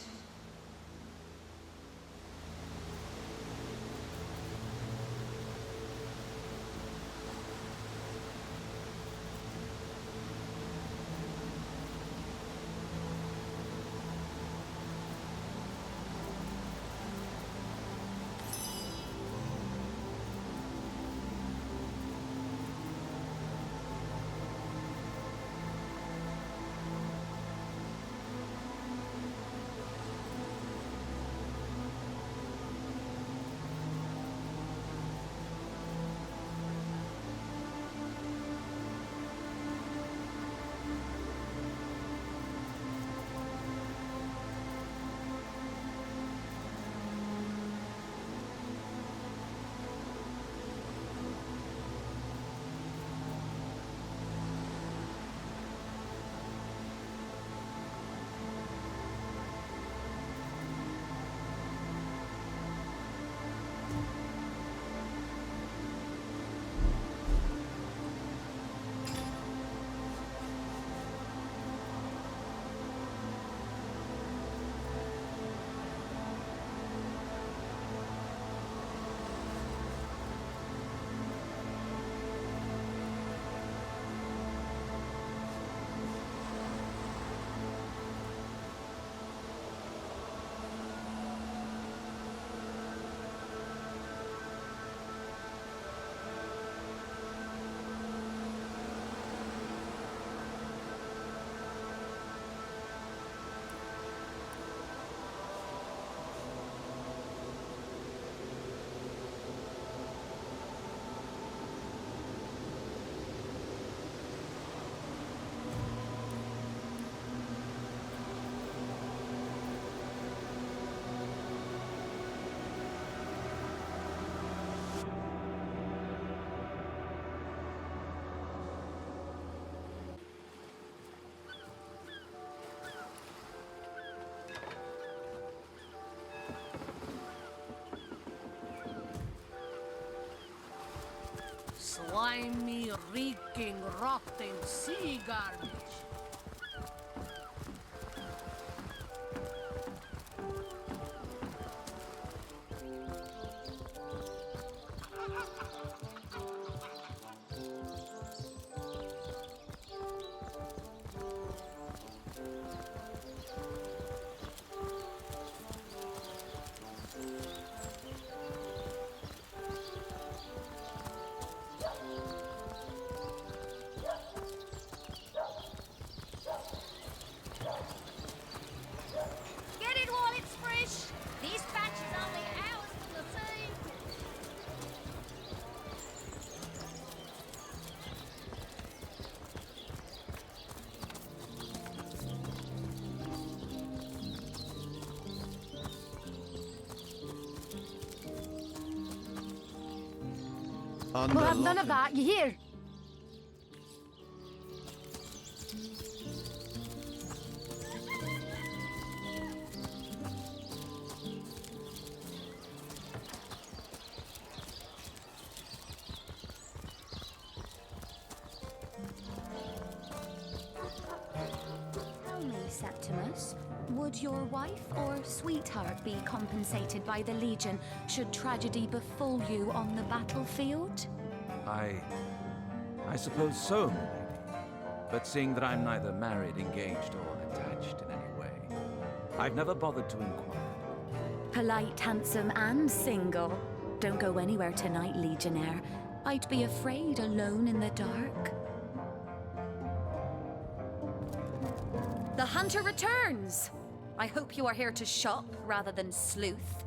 slimy, reeking, rotting sea garbage. Get it while it's fresh. This batch is only hours from the sea. Under We'll have none lock of that, you hear? Tell me, Septimus, would your wife or sweetheart be compensated by the Legion should tragedy befall you on the battlefield? I suppose so, my lady. But seeing that I'm neither married, engaged, or attached in any way, I've never bothered to inquire. Polite, handsome, and single. Don't go anywhere tonight, Legionnaire. I'd be afraid alone in the dark. The hunter returns! I hope you are here to shop rather than sleuth.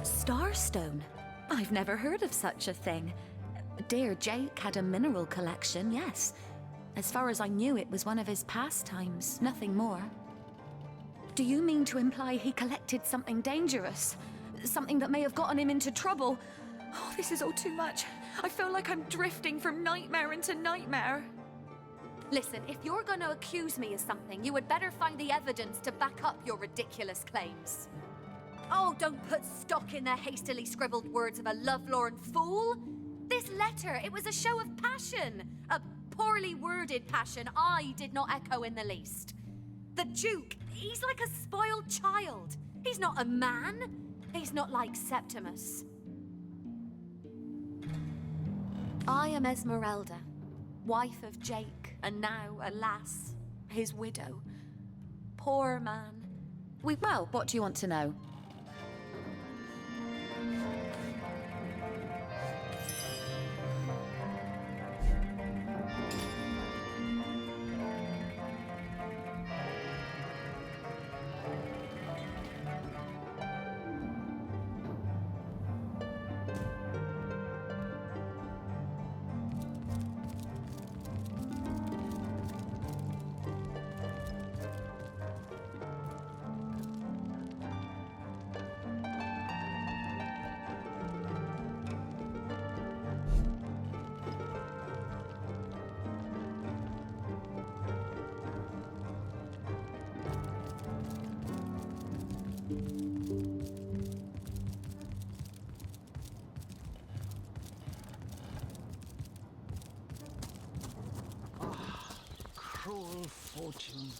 Starstone? I've never heard of such a thing. Dear Jake had a mineral collection, yes. As far as I knew, it was one of his pastimes, nothing more. Do you mean to imply he collected something dangerous? Something that may have gotten him into trouble? Oh, this is all too much. I feel like I'm drifting from nightmare into nightmare. Listen, if you're going to accuse me of something, you would better find the evidence to back up your ridiculous claims. Oh, don't put stock in the hastily scribbled words of a lovelorn fool. This letter, it was a show of passion. A poorly worded passion I did not echo in the least. The Duke, he's like a spoiled child. He's not a man. He's not like Septimus. I am Esmeralda, wife of Jake, and now, alas, his widow. Poor man. Well, what do you want to know? Cruel fortune.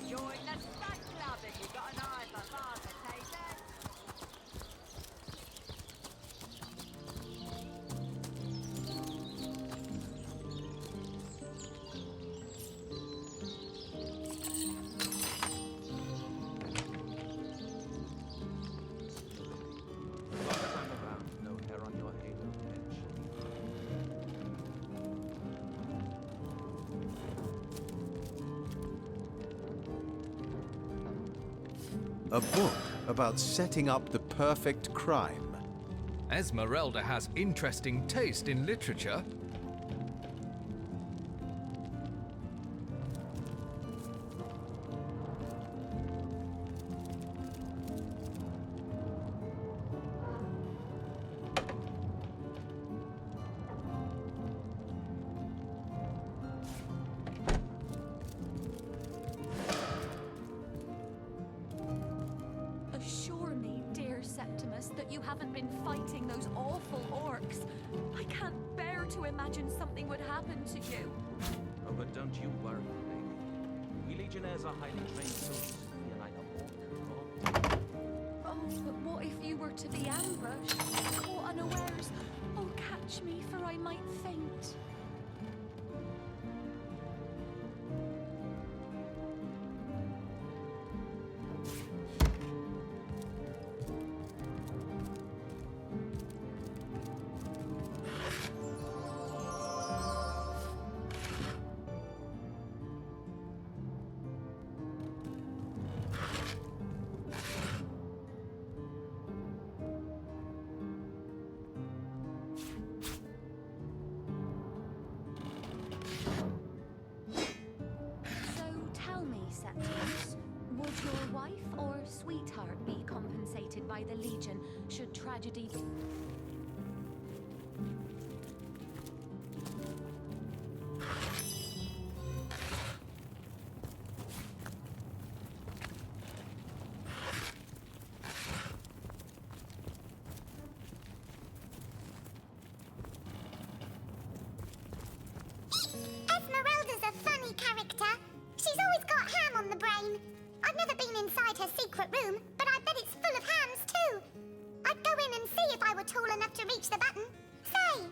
Join the stud club if you got an eye for Father Taser. A book about setting up the perfect crime. Esmeralda has interesting taste in literature. fighting those awful orcs. I can't bear to imagine something would happen to you. Oh, but don't you worry, lady. We Legionnaires are highly trained soldiers who feel like a orc. Oh, but what if you were to be ambushed, caught unawares? Oh, catch me, for I might faint. Would your wife or sweetheart be compensated by the Legion should tragedy... Esmeralda's a funny character. She's always got ham on the brain. I've never been inside her secret room, but I bet it's full of hams too. I'd go in and see if I were tall enough to reach the button. Say!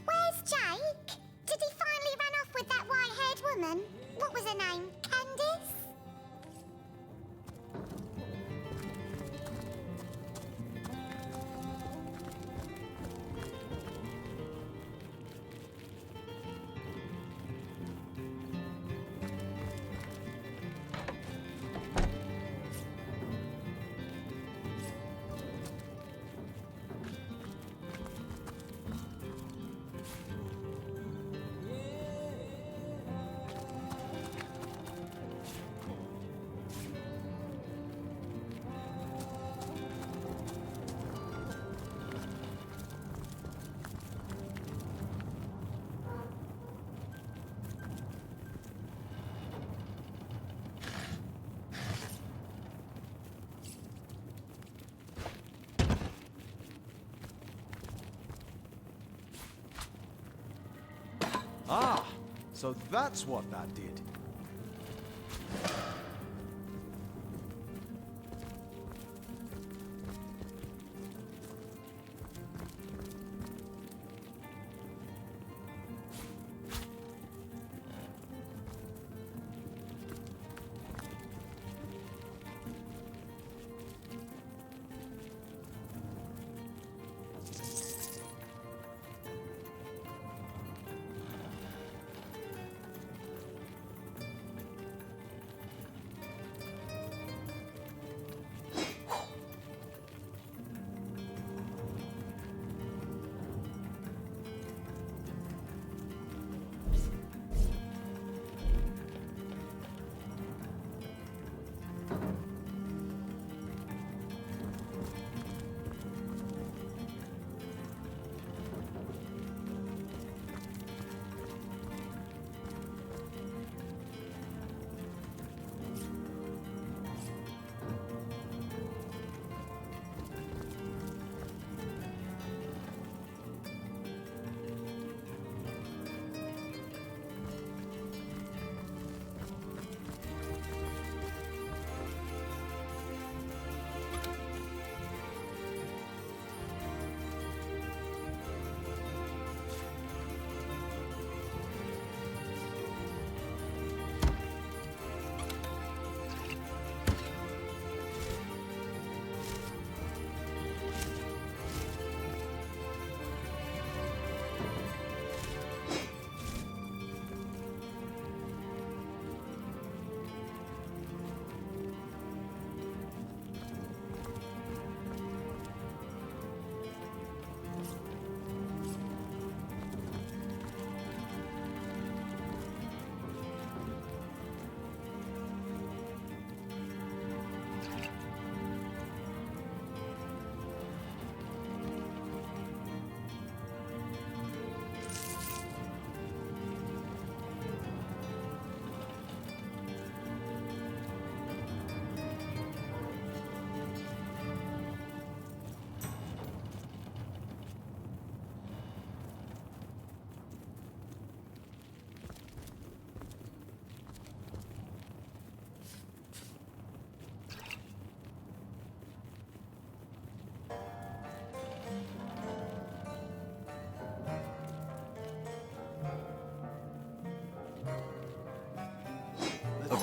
Where's Jake? Did he finally run off with that white-haired woman? What was her name? Candice? Ah, so that's what that did.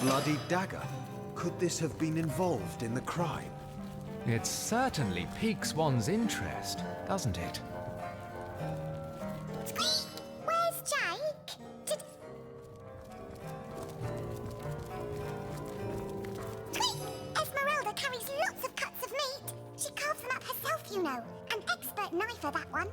bloody dagger. Could this have been involved in the crime? It certainly piques one's interest, doesn't it? Where's Jake? Esmeralda carries lots of cuts of meat. She carves them up herself, you know. An expert knifer, that one.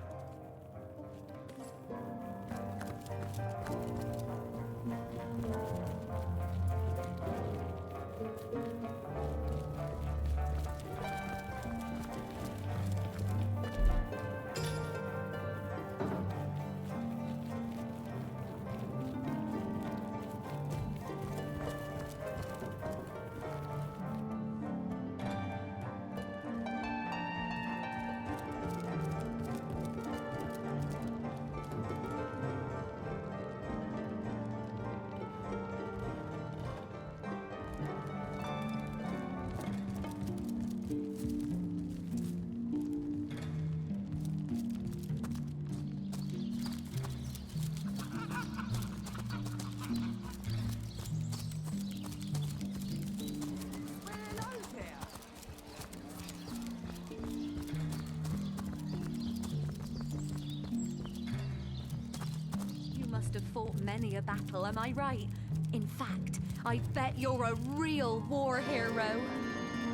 Have fought many a battle, am I right? In fact, I bet you're a real war hero.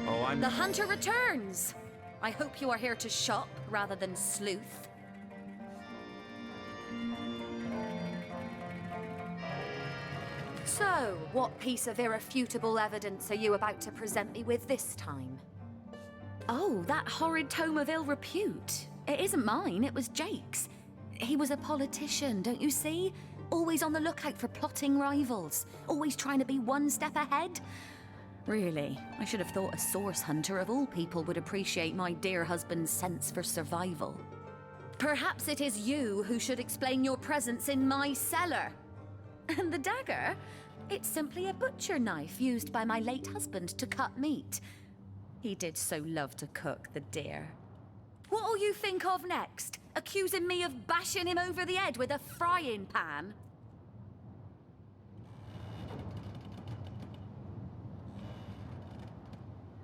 Oh, The hunter returns! I hope you are here to shop rather than sleuth. So, what piece of irrefutable evidence are you about to present me with this time? Oh, that horrid tome of ill repute. It isn't mine, it was Jake's. He was a politician, don't you see? Always on the lookout for plotting rivals. Always trying to be one step ahead. Really, I should have thought a source hunter of all people would appreciate my dear husband's sense for survival. Perhaps it is you who should explain your presence in my cellar. And the dagger? It's simply a butcher knife used by my late husband to cut meat. He did so love to cook, the dear. What'll you think of next? Accusing me of bashing him over the head with a frying pan?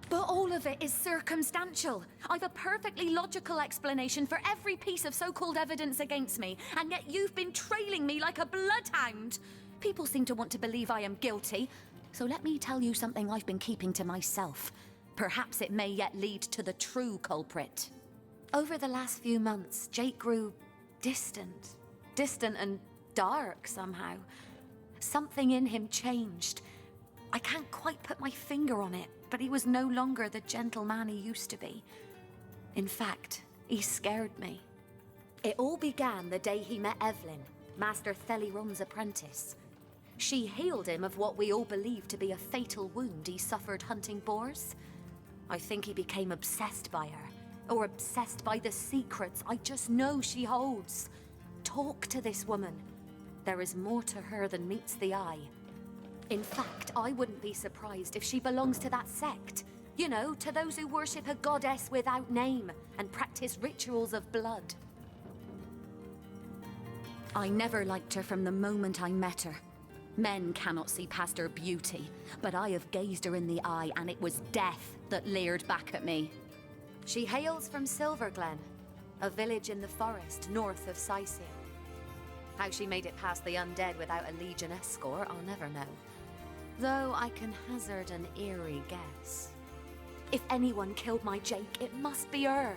But all of it is circumstantial. I've a perfectly logical explanation for every piece of so-called evidence against me, and yet you've been trailing me like a bloodhound. People seem to want to believe I am guilty, so let me tell you something I've been keeping to myself. Perhaps it may yet lead to the true culprit. Over the last few months, Jake grew distant and dark somehow. Something in him changed. I can't quite put my finger on it, but he was no longer the gentleman he used to be. In fact, he scared me. It all began the day he met Evelyn, Master Theliron's apprentice. She healed him of what we all believe to be a fatal wound he suffered hunting boars. I think he became obsessed by her. Or obsessed by the secrets I just know she holds. Talk to this woman. There is more to her than meets the eye. In fact, I wouldn't be surprised if she belongs to that sect. You know, to those who worship a goddess without name and practice rituals of blood. I never liked her from the moment I met her. Men cannot see past her beauty, but I have gazed her in the eye and it was death that leered back at me. She hails from Silverglen, a village in the forest north of Sicil. How she made it past the Undead without a Legion escort, I'll never know. Though I can hazard an eerie guess. If anyone killed my Jake, it must be her.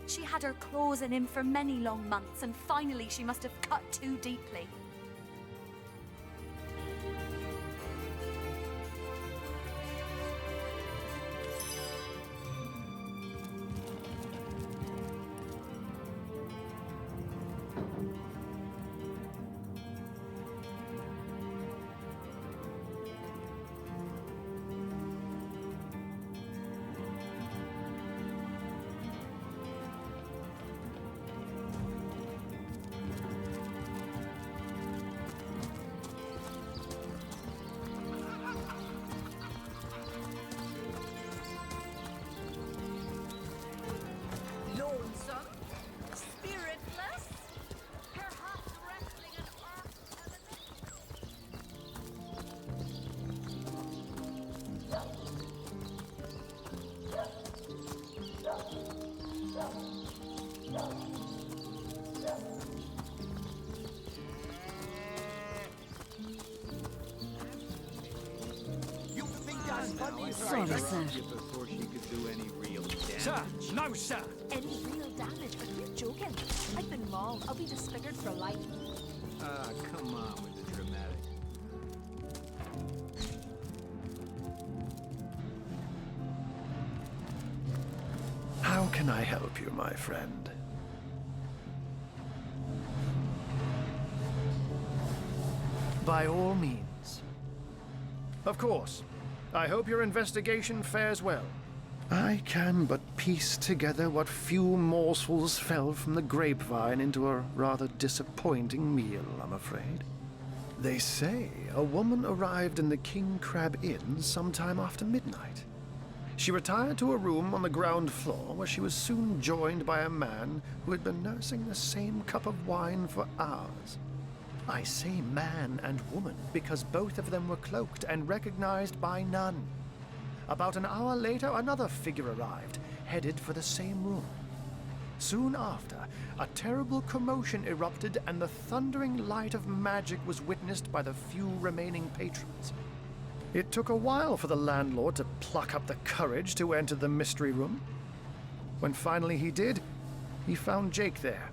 She had her claws in him for many long months, and finally she must have cut too deeply. Sorry, sir. Before she could do any real damage. Sir, no, sir. Any real damage? Are you joking? I've been wrong. I'll be disfigured for life. Ah, come on with the dramatic. How can I help you, my friend? By all means. Of course. I hope your investigation fares well. I can but piece together what few morsels fell from the grapevine into a rather disappointing meal, I'm afraid. They say a woman arrived in the King Crab Inn sometime after midnight. She retired to a room on the ground floor where she was soon joined by a man who had been nursing the same cup of wine for hours. I say man and woman because both of them were cloaked and recognized by none. About an hour later, another figure arrived, headed for the same room. Soon after, a terrible commotion erupted and the thundering light of magic was witnessed by the few remaining patrons. It took a while for the landlord to pluck up the courage to enter the mystery room. When finally he did, he found Jake there,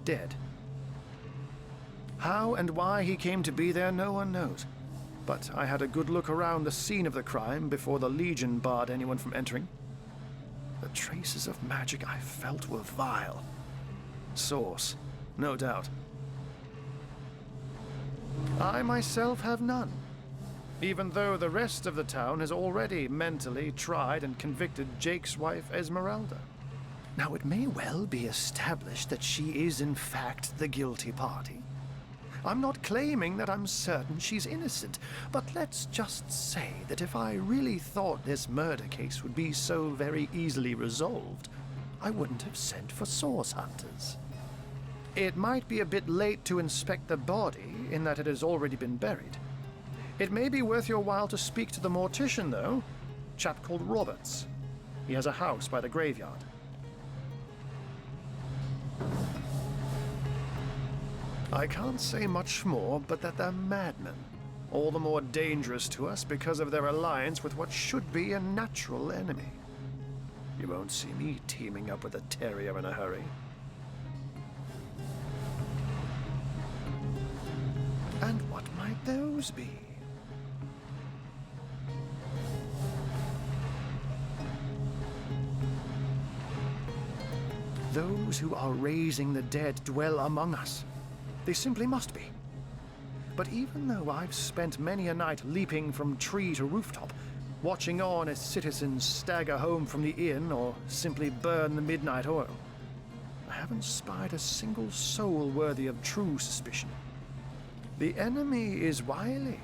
dead. How and why he came to be there, no one knows. But I had a good look around the scene of the crime before the Legion barred anyone from entering. The traces of magic I felt were vile. Source, no doubt. I myself have none, even though the rest of the town has already mentally tried and convicted Jake's wife, Esmeralda. Now, it may well be established that she is in fact the guilty party. I'm not claiming that I'm certain she's innocent, but let's just say that if I really thought this murder case would be so very easily resolved, I wouldn't have sent for source hunters. It might be a bit late to inspect the body, in that it has already been buried. It may be worth your while to speak to the mortician, though. A chap called Roberts. He has a house by the graveyard. I can't say much more, but that they're madmen. All the more dangerous to us because of their alliance with what should be a natural enemy. You won't see me teaming up with a terrier in a hurry. And what might those be? Those who are raising the dead dwell among us. They simply must be. But even though I've spent many a night leaping from tree to rooftop, watching on as citizens stagger home from the inn or simply burn the midnight oil, I haven't spied a single soul worthy of true suspicion. The enemy is wily.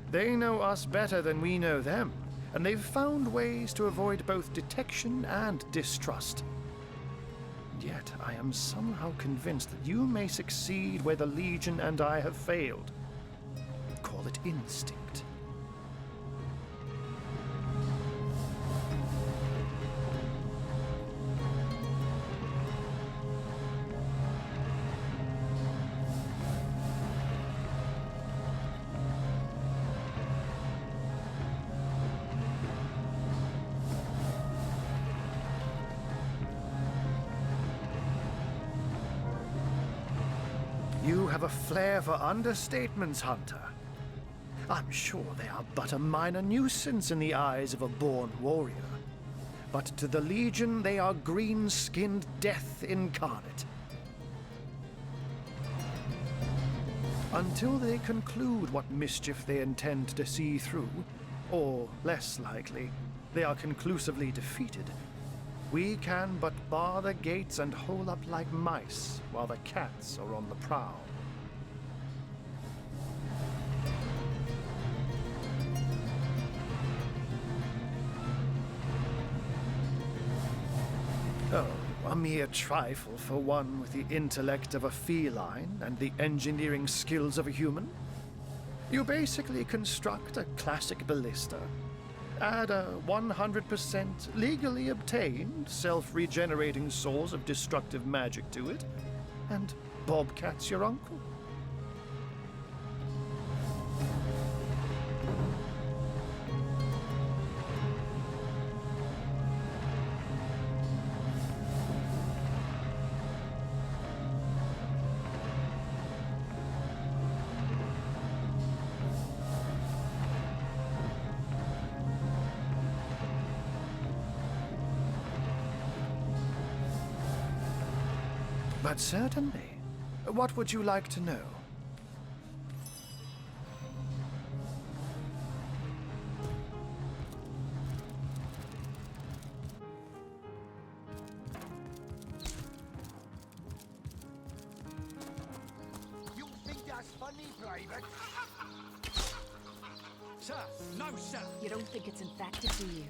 They know us better than we know them, and they've found ways to avoid both detection and distrust. Yet I am somehow convinced that you may succeed where the Legion and I have failed. Call it instinct. You have a flair for understatements, Hunter. I'm sure they are but a minor nuisance in the eyes of a born warrior. But to the Legion, they are green-skinned death incarnate. Until they conclude what mischief they intend to see through, or, less likely, they are conclusively defeated, we can but bar the gates and hole up like mice while the cats are on the prowl. Oh, a mere trifle for one with the intellect of a feline and the engineering skills of a human. You basically construct a classic ballista, add a 100% legally obtained self-regenerating source of destructive magic to it, and Bobcat's your uncle. But certainly. What would you like to know? You think that's funny, Private? Sir, no, sir. You don't think it's infected, do you?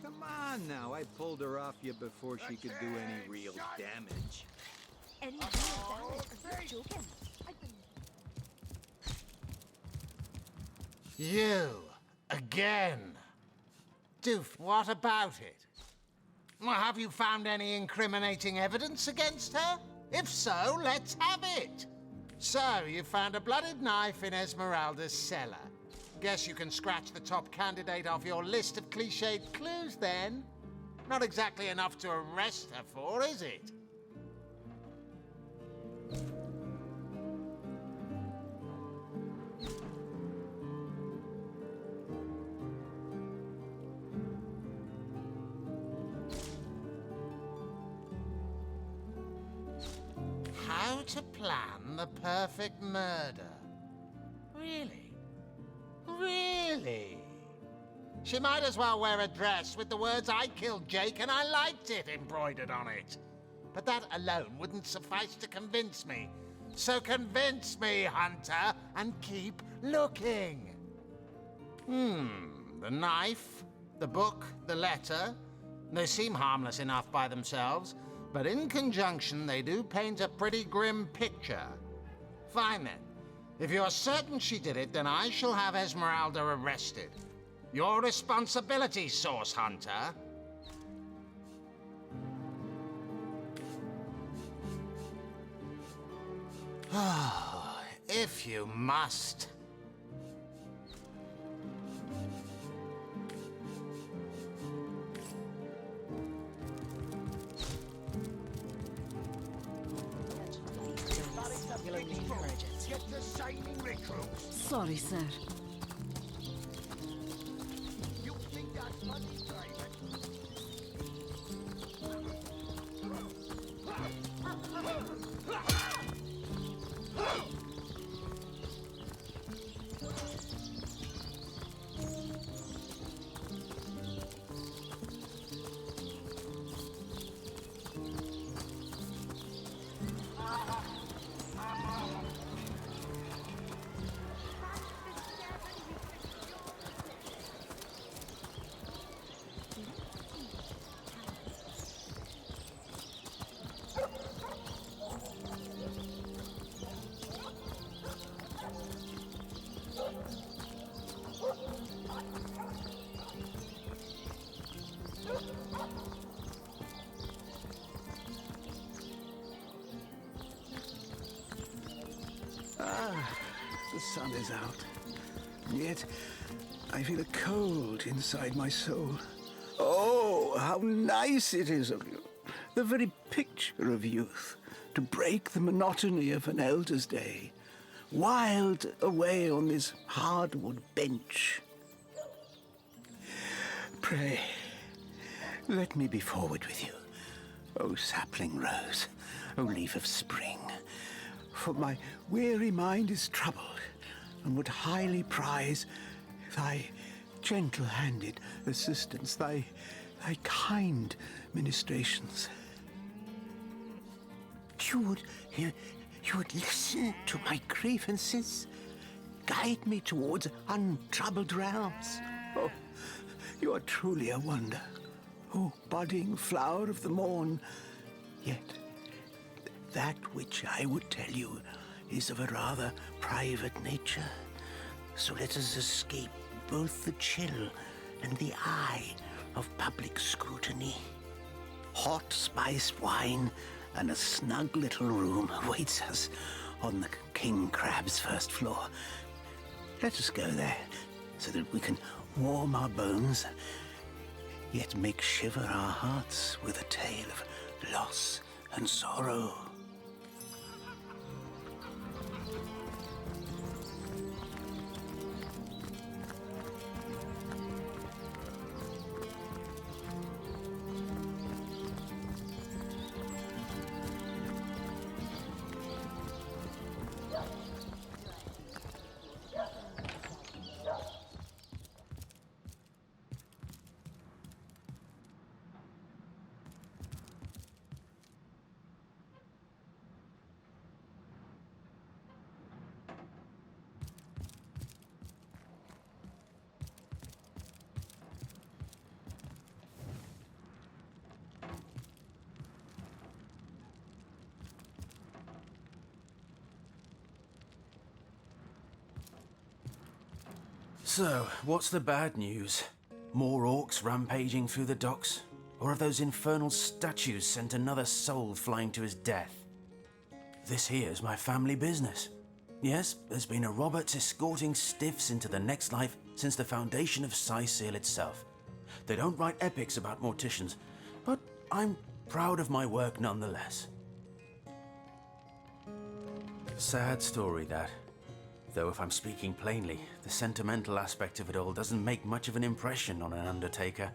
Come on now, I pulled her off you before she could do any real damage. Any real damage? You're joking. You, again. Doof, what about it? Well, have you found any incriminating evidence against her? If so, let's have it. So, you found a blooded knife in Esmeralda's cellar. Guess you can scratch the top candidate off your list of cliched clues, then. Not exactly enough to arrest her for, is it? How to plan the perfect murder. Really? Really? She might as well wear a dress with the words "I killed Jake and I liked it" embroidered on it. But that alone wouldn't suffice to convince me. So convince me, Hunter, and keep looking. The knife, the book, the letter, they seem harmless enough by themselves, but in conjunction they do paint a pretty grim picture. Fine then. If you're certain she did it, then I shall have Esmeralda arrested. Your responsibility, Source Hunter. If you must. You'll only encourage it. Get the shining recruits. Sorry, sir. You think that's funny, Private? The sun is out, and yet I feel a cold inside my soul. Oh, how nice it is of you, the very picture of youth, to break the monotony of an elder's day, wild away on this hardwood bench. Pray, let me be forward with you, O sapling rose, O leaf of spring, for my weary mind is troubled, and would highly prize thy gentle-handed assistance, thy kind ministrations. You would listen to my grievances, guide me towards untroubled realms. Oh, you are truly a wonder, oh budding flower of the morn. Yet that which I would tell you is of a rather private nature. So let us escape both the chill and the eye of public scrutiny. Hot spiced wine and a snug little room awaits us on the King Crab's first floor. Let us go there so that we can warm our bones, yet make shiver our hearts with a tale of loss and sorrow. So, what's the bad news? More orcs rampaging through the docks? Or have those infernal statues sent another soul flying to his death? This here's my family business. Yes, there's been a Roberts escorting stiffs into the next life since the foundation of Seal itself. They don't write epics about morticians, but I'm proud of my work nonetheless. Sad story, that. Though if I'm speaking plainly, the sentimental aspect of it all doesn't make much of an impression on an undertaker.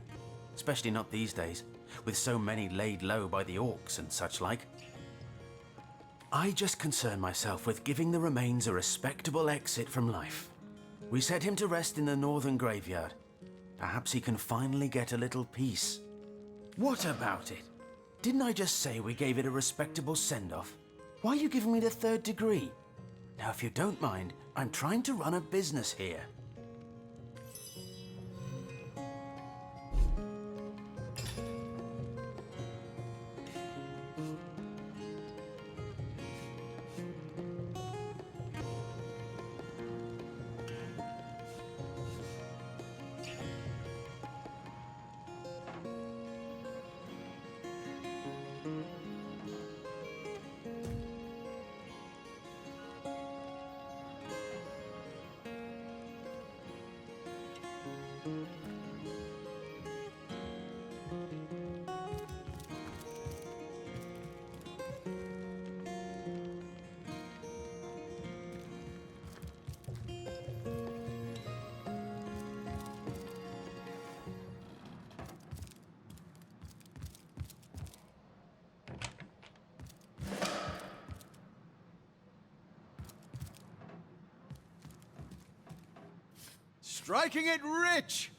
Especially not these days, with so many laid low by the orcs and such like. I just concern myself with giving the remains a respectable exit from life. We set him to rest in the northern graveyard. Perhaps he can finally get a little peace. What about it? Didn't I just say we gave it a respectable send-off? Why are you giving me the 3rd degree? Now, if you don't mind, I'm trying to run a business here. Striking it rich!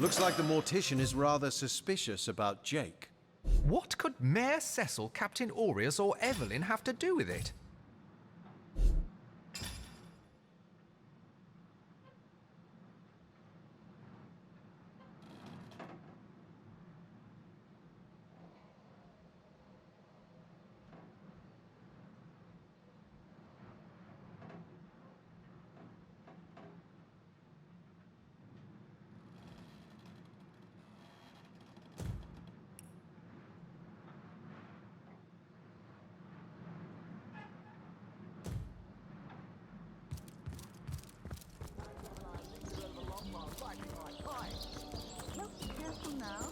Looks like the mortician is rather suspicious about Jake. What could Mayor Cecil, Captain Aureus, or Evelyn have to do with it? now.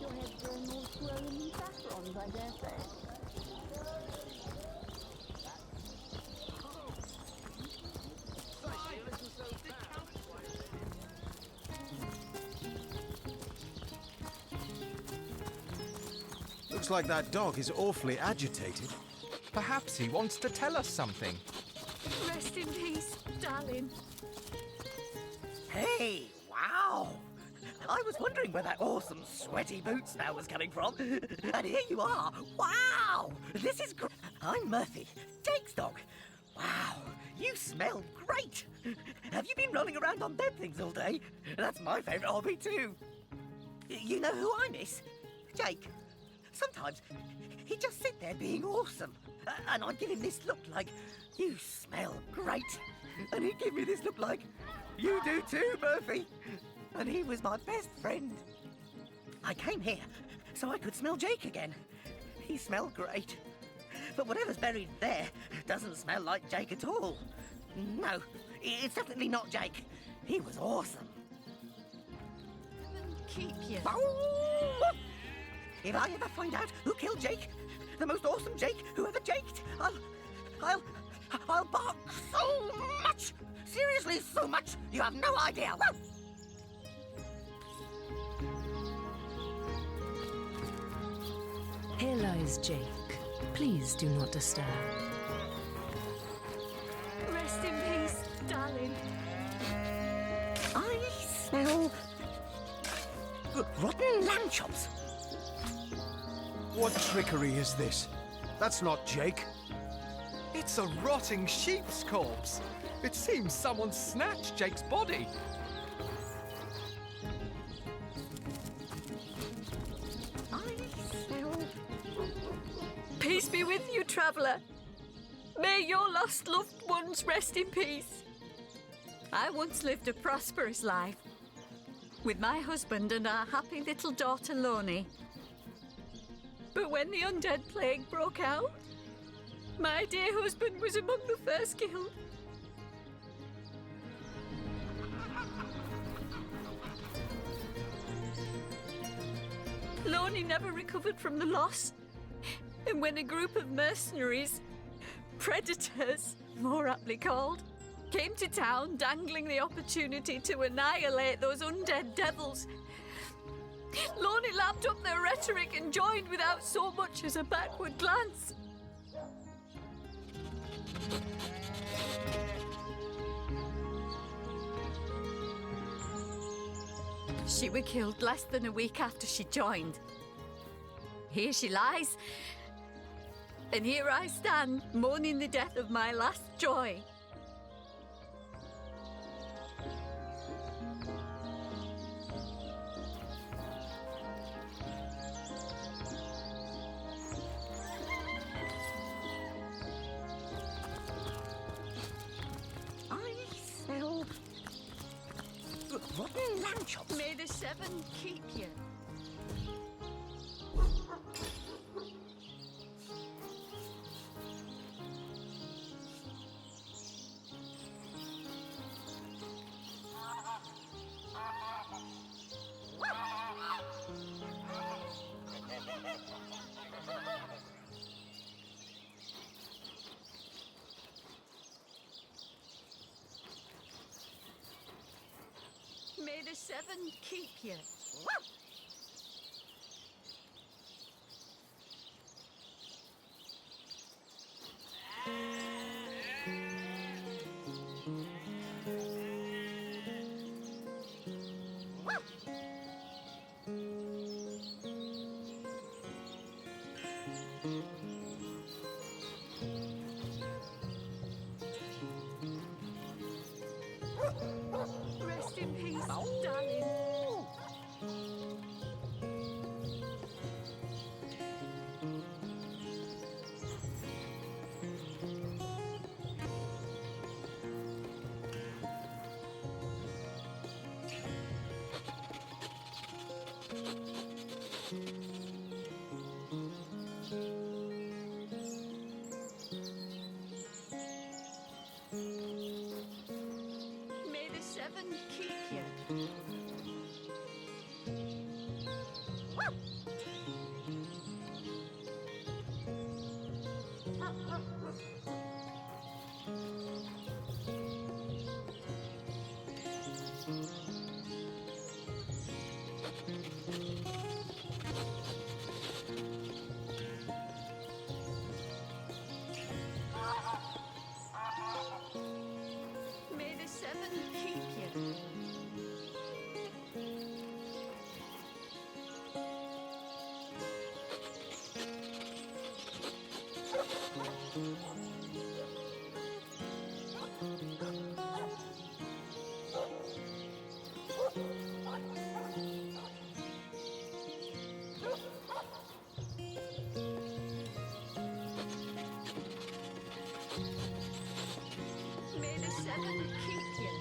Your head's growing more swollen and saffrons, I dare say. Looks like that dog is awfully agitated. Perhaps he wants to tell us something. Rest in peace, darling. Hey, wow! I was wondering where that awesome sweaty boot smell was coming from. And here you are. Wow! This is great. I'm Murphy, Jake's dog. Wow, you smell great. Have you been rolling around on dead things all day? That's my favourite hobby too. You know who I miss? Jake. Sometimes he'd just sit there being awesome. And I'd give him this look like, you smell great. And he'd give me this look like, you do too, Murphy. And he was my best friend. I came here so I could smell Jake again. He smelled great. But whatever's buried there doesn't smell like Jake at all. No, it's definitely not Jake. He was awesome. Keep you. If I ever find out who killed Jake, the most awesome Jake who ever jaked, I'll bark so much! Seriously, so much! You have no idea! Here lies Jake. Please do not disturb. Rest in peace, darling. I smell rotten lamb chops. What trickery is this? That's not Jake. It's a rotting sheep's corpse. It seems someone snatched Jake's body. Peace be with you, traveller. May your lost loved ones rest in peace. I once lived a prosperous life with my husband and our happy little daughter, Loni. But when the Undead plague broke out, my dear husband was among the first killed. Loni never recovered from the loss. And when a group of mercenaries, predators, more aptly called, came to town dangling the opportunity to annihilate those undead devils, Loni lapped up their rhetoric and joined without so much as a backward glance. She was killed less than a week after she joined. Here she lies, and here I stand, mourning the death of my last joy. I smell rotten lamb chops. May the seven keep you. May the seven keep you. Rest in peace, darling. May the seven keep you. seven keep you.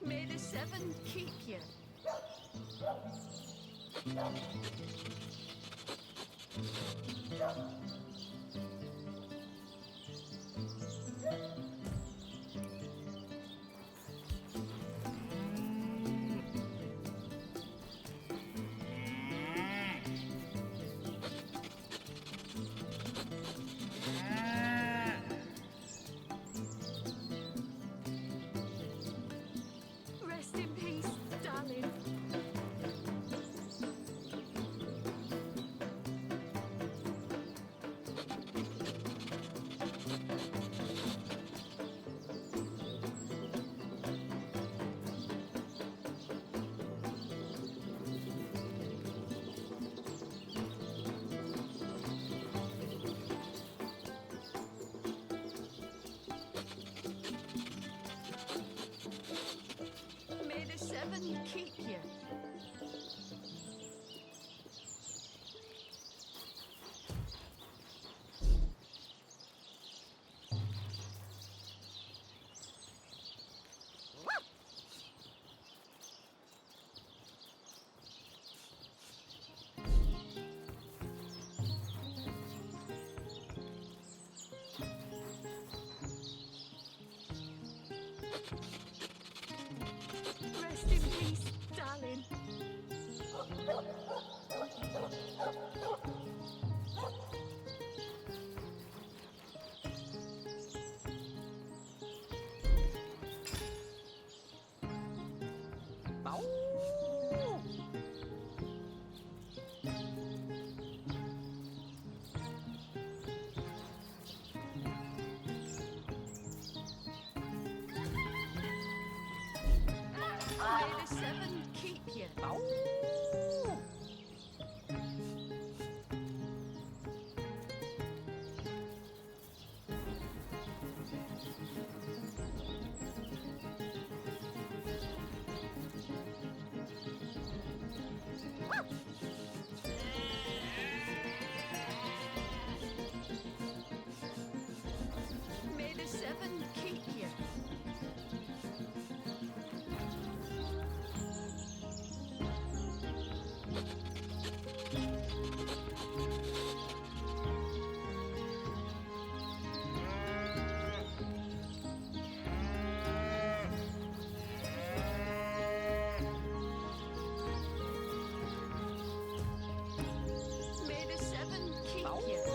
May the seven keep you. Rest in peace, darling. May the seven keep you. Rest in peace, darling. May the seven keep you. May the seven keep you. May the seven keep you.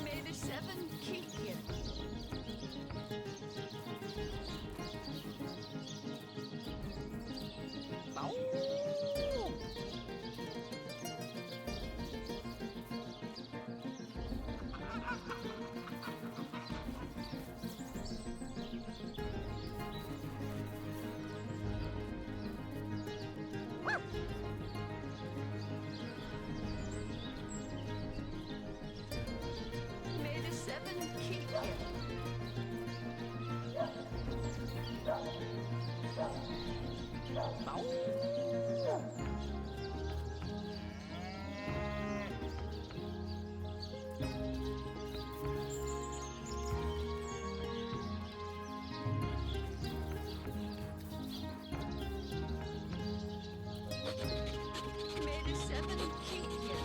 May the seven keep you. May the seven keep you. May the seven keep you.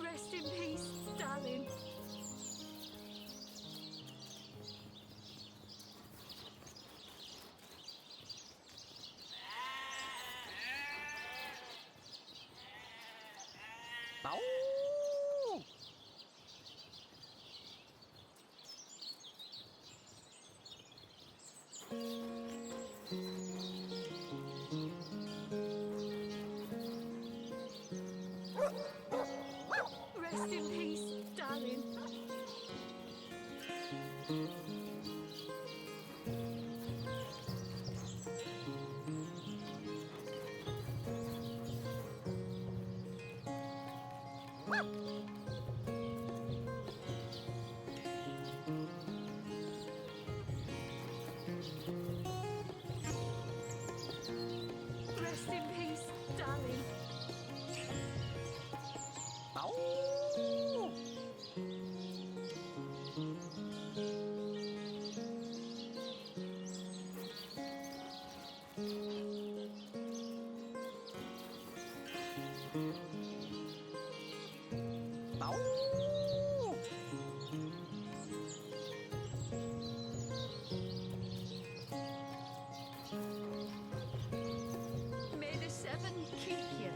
Rest in peace, darling. Rest in peace, darling. Rest in peace, darling. May the seven keep you.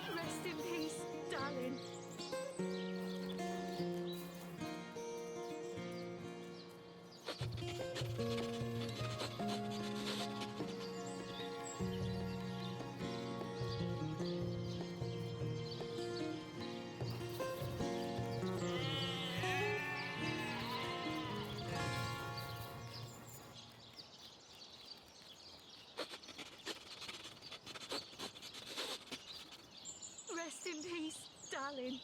Rest in peace, darling. Rest in peace, darling.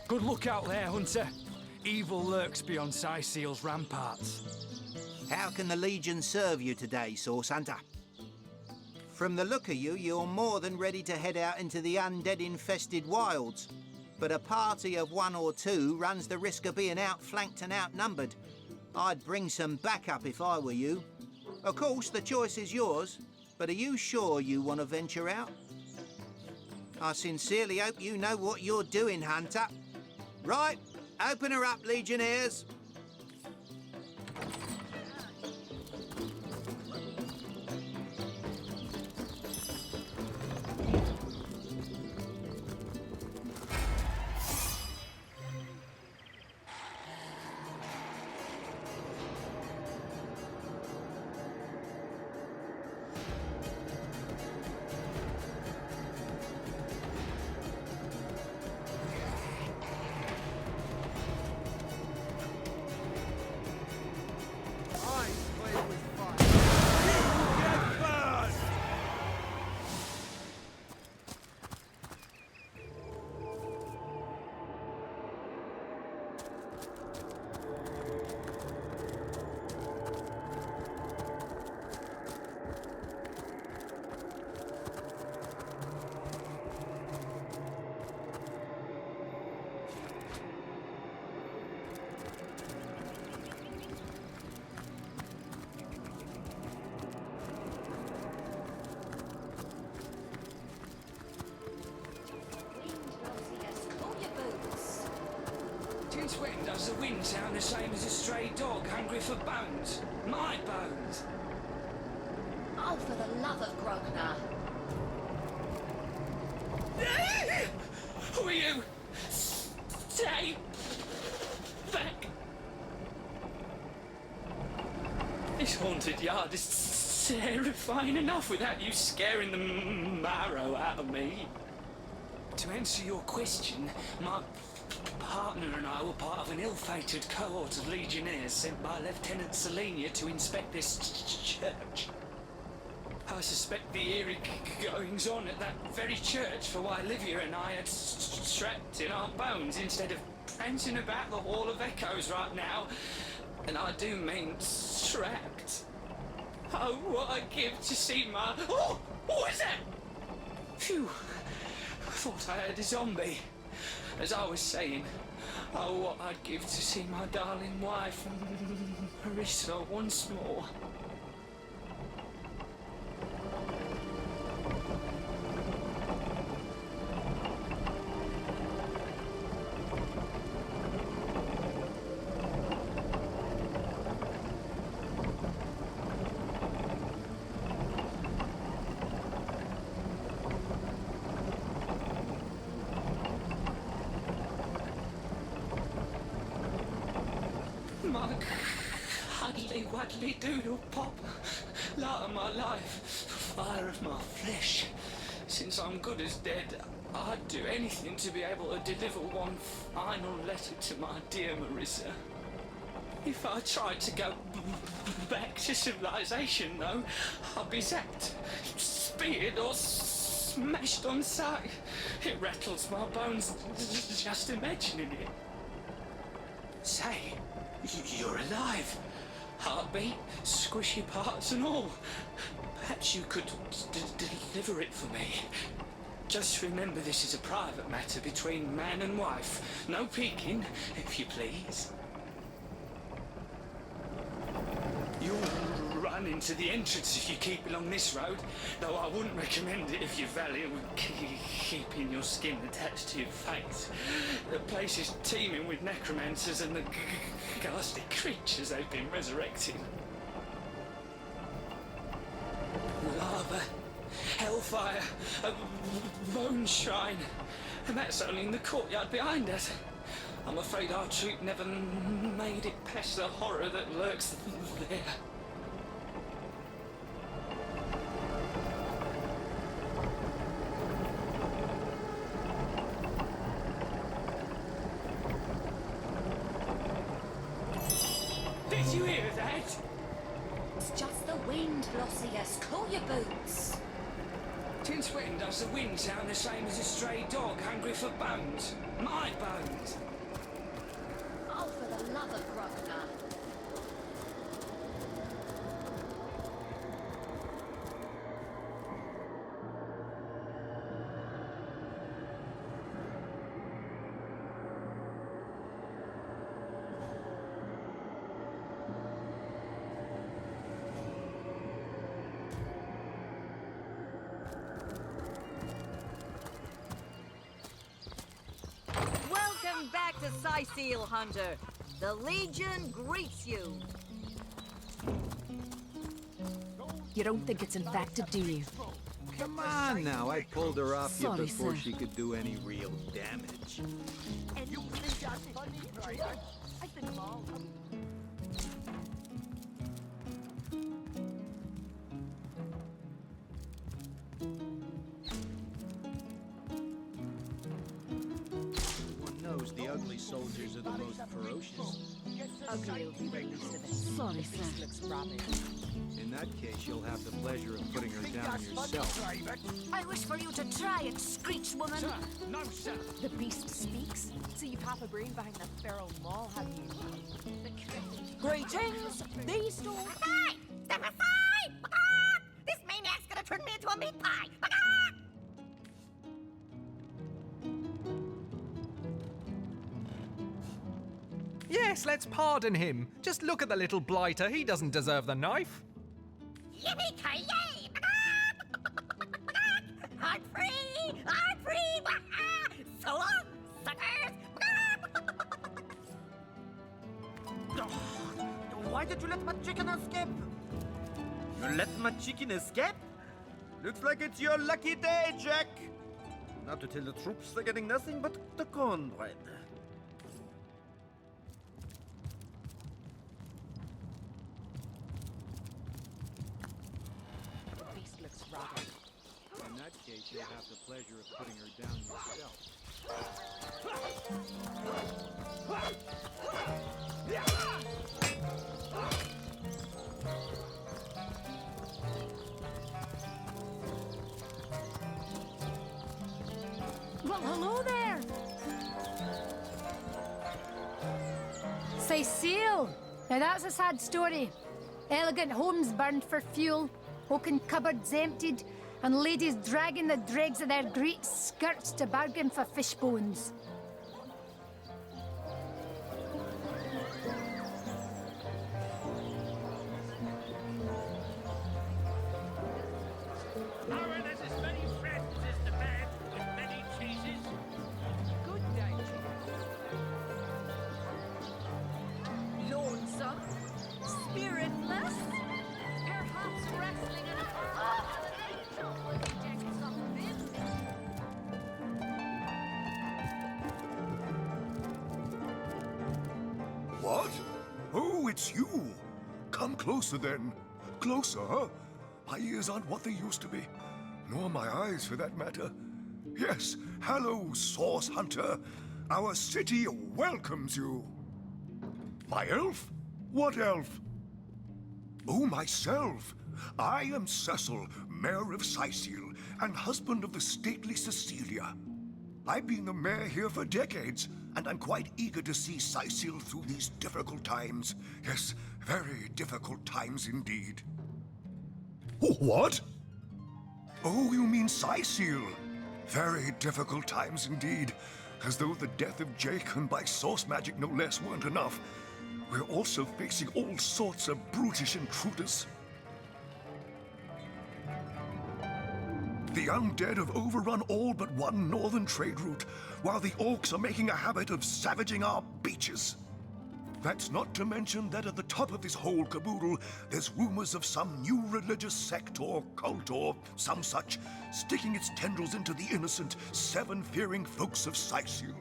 Good luck out there, Hunter. Evil lurks beyond Syseal's ramparts. How can the Legion serve you today, Source Hunter? From the look of you, you're more than ready to head out into the undead-infested wilds. But a party of 1 or 2 runs the risk of being outflanked and outnumbered. I'd bring some backup if I were you. Of course, the choice is yours, but are you sure you want to venture out? I sincerely hope you know what you're doing, Hunter. Right, open her up, Legionnaires. When does the wind sound the same as a stray dog hungry for bones? My bones! Oh, for the love of Grognar. Who are you? Stay back! God, it's terrifying enough without you scaring the marrow out of me. To answer your question, my partner and I were part of an ill-fated cohort of legionnaires sent by Lieutenant Selenia to inspect this church. I suspect the eerie goings-on at that very church for why Livia and I had trapped in our bones instead of prancing about the Hall of Echoes right now. And I do mean trapped. Oh, what I'd give to see my... Oh! What is that? Phew. I thought I had a zombie. As I was saying, oh, what I'd give to see my darling wife, Marissa, once more. My cuddly waddly doodle pop, light of my life, fire of my flesh. Since I'm good as dead, I'd do anything to be able to deliver one final letter to my dear Marissa. If I tried to go back to civilization, though, I'd be zapped, speared, or smashed on sight. It rattles my bones just imagining it. Say, you're alive. Heartbeat, squishy parts and all. Perhaps you could deliver it for me. Just remember this is a private matter between man and wife. No peeking, if you please. You'll run into the entrance if you keep along this road, though I wouldn't recommend it if you value keeping your skin attached to your face. The place is teeming with necromancers and the ghastly creatures they've been resurrecting. Lava, hellfire, a bone shrine, and that's only in the courtyard behind us. I'm afraid our troop never made it past the horror that lurks there. Did you hear that? It's just the wind, Glossius. Cool your boots. Since when does the wind sound the same as a stray dog hungry for bones? My bones! Oh, for the love of Grognar. Welcome back to Seal Hunter. The Legion greets you. You don't think it's infected, do you? Come on now, I pulled her off you Sorry, before sir. she could do any real damage. And you think that's funny, right? I think them all. Everyone knows the ugly soldiers are the most ferocious. Ugly will be the least of it. Sorry, sir. Looks robbing. In that case, you'll have the pleasure of putting her down yourself. I wish for you to try it, Screech woman. Sir, no, sir. The beast speaks. So you've half a brain behind that feral maul, have you? Greetings! These stores... Aside! Step aside! This maniac's gonna turn me into a meat pie! Yes, let's pardon him. Just look at the little blighter. He doesn't deserve the knife. Yippee-ki-yay! I'm free! I'm free! So long, suckers! Why did you let my chicken escape? You let my chicken escape? Looks like it's your lucky day, Jack. Now to tell the troops they're getting nothing but the cornbread. that case, you'll have the pleasure of putting her down yourself. Well, hello there! Cecile! Now that's a sad story. Elegant homes burned for fuel, oaken cupboards emptied, and ladies dragging the dregs of their great skirts to bargain for fish bones. Our there's as many friends as the man with many cheeses. Good day, Lonesome? Spiritless? Perhaps wrestling in a angel would eject some business. What? Oh, it's you. Come closer then. Closer, huh? My ears aren't what they used to be. Nor my eyes, for that matter. Yes, hello, Source Hunter. Our city welcomes you. My elf? What elf? Oh, myself. I am Cecil, Mayor of Sicil, and husband of the stately Cecilia. I've been the mayor here for decades, and I'm quite eager to see Sicil through these difficult times. Yes, very difficult times indeed. Oh, what? Oh, you mean Sicil? Very difficult times indeed. As though the death of Jake, and by source magic no less, weren't enough. We're also facing all sorts of brutish intruders. The Undead have overrun all but one northern trade route, while the Orcs are making a habit of savaging our beaches. That's not to mention that at the top of this whole caboodle, there's rumors of some new religious sect or cult or some such sticking its tendrils into the innocent, seven-fearing folks of Sicil.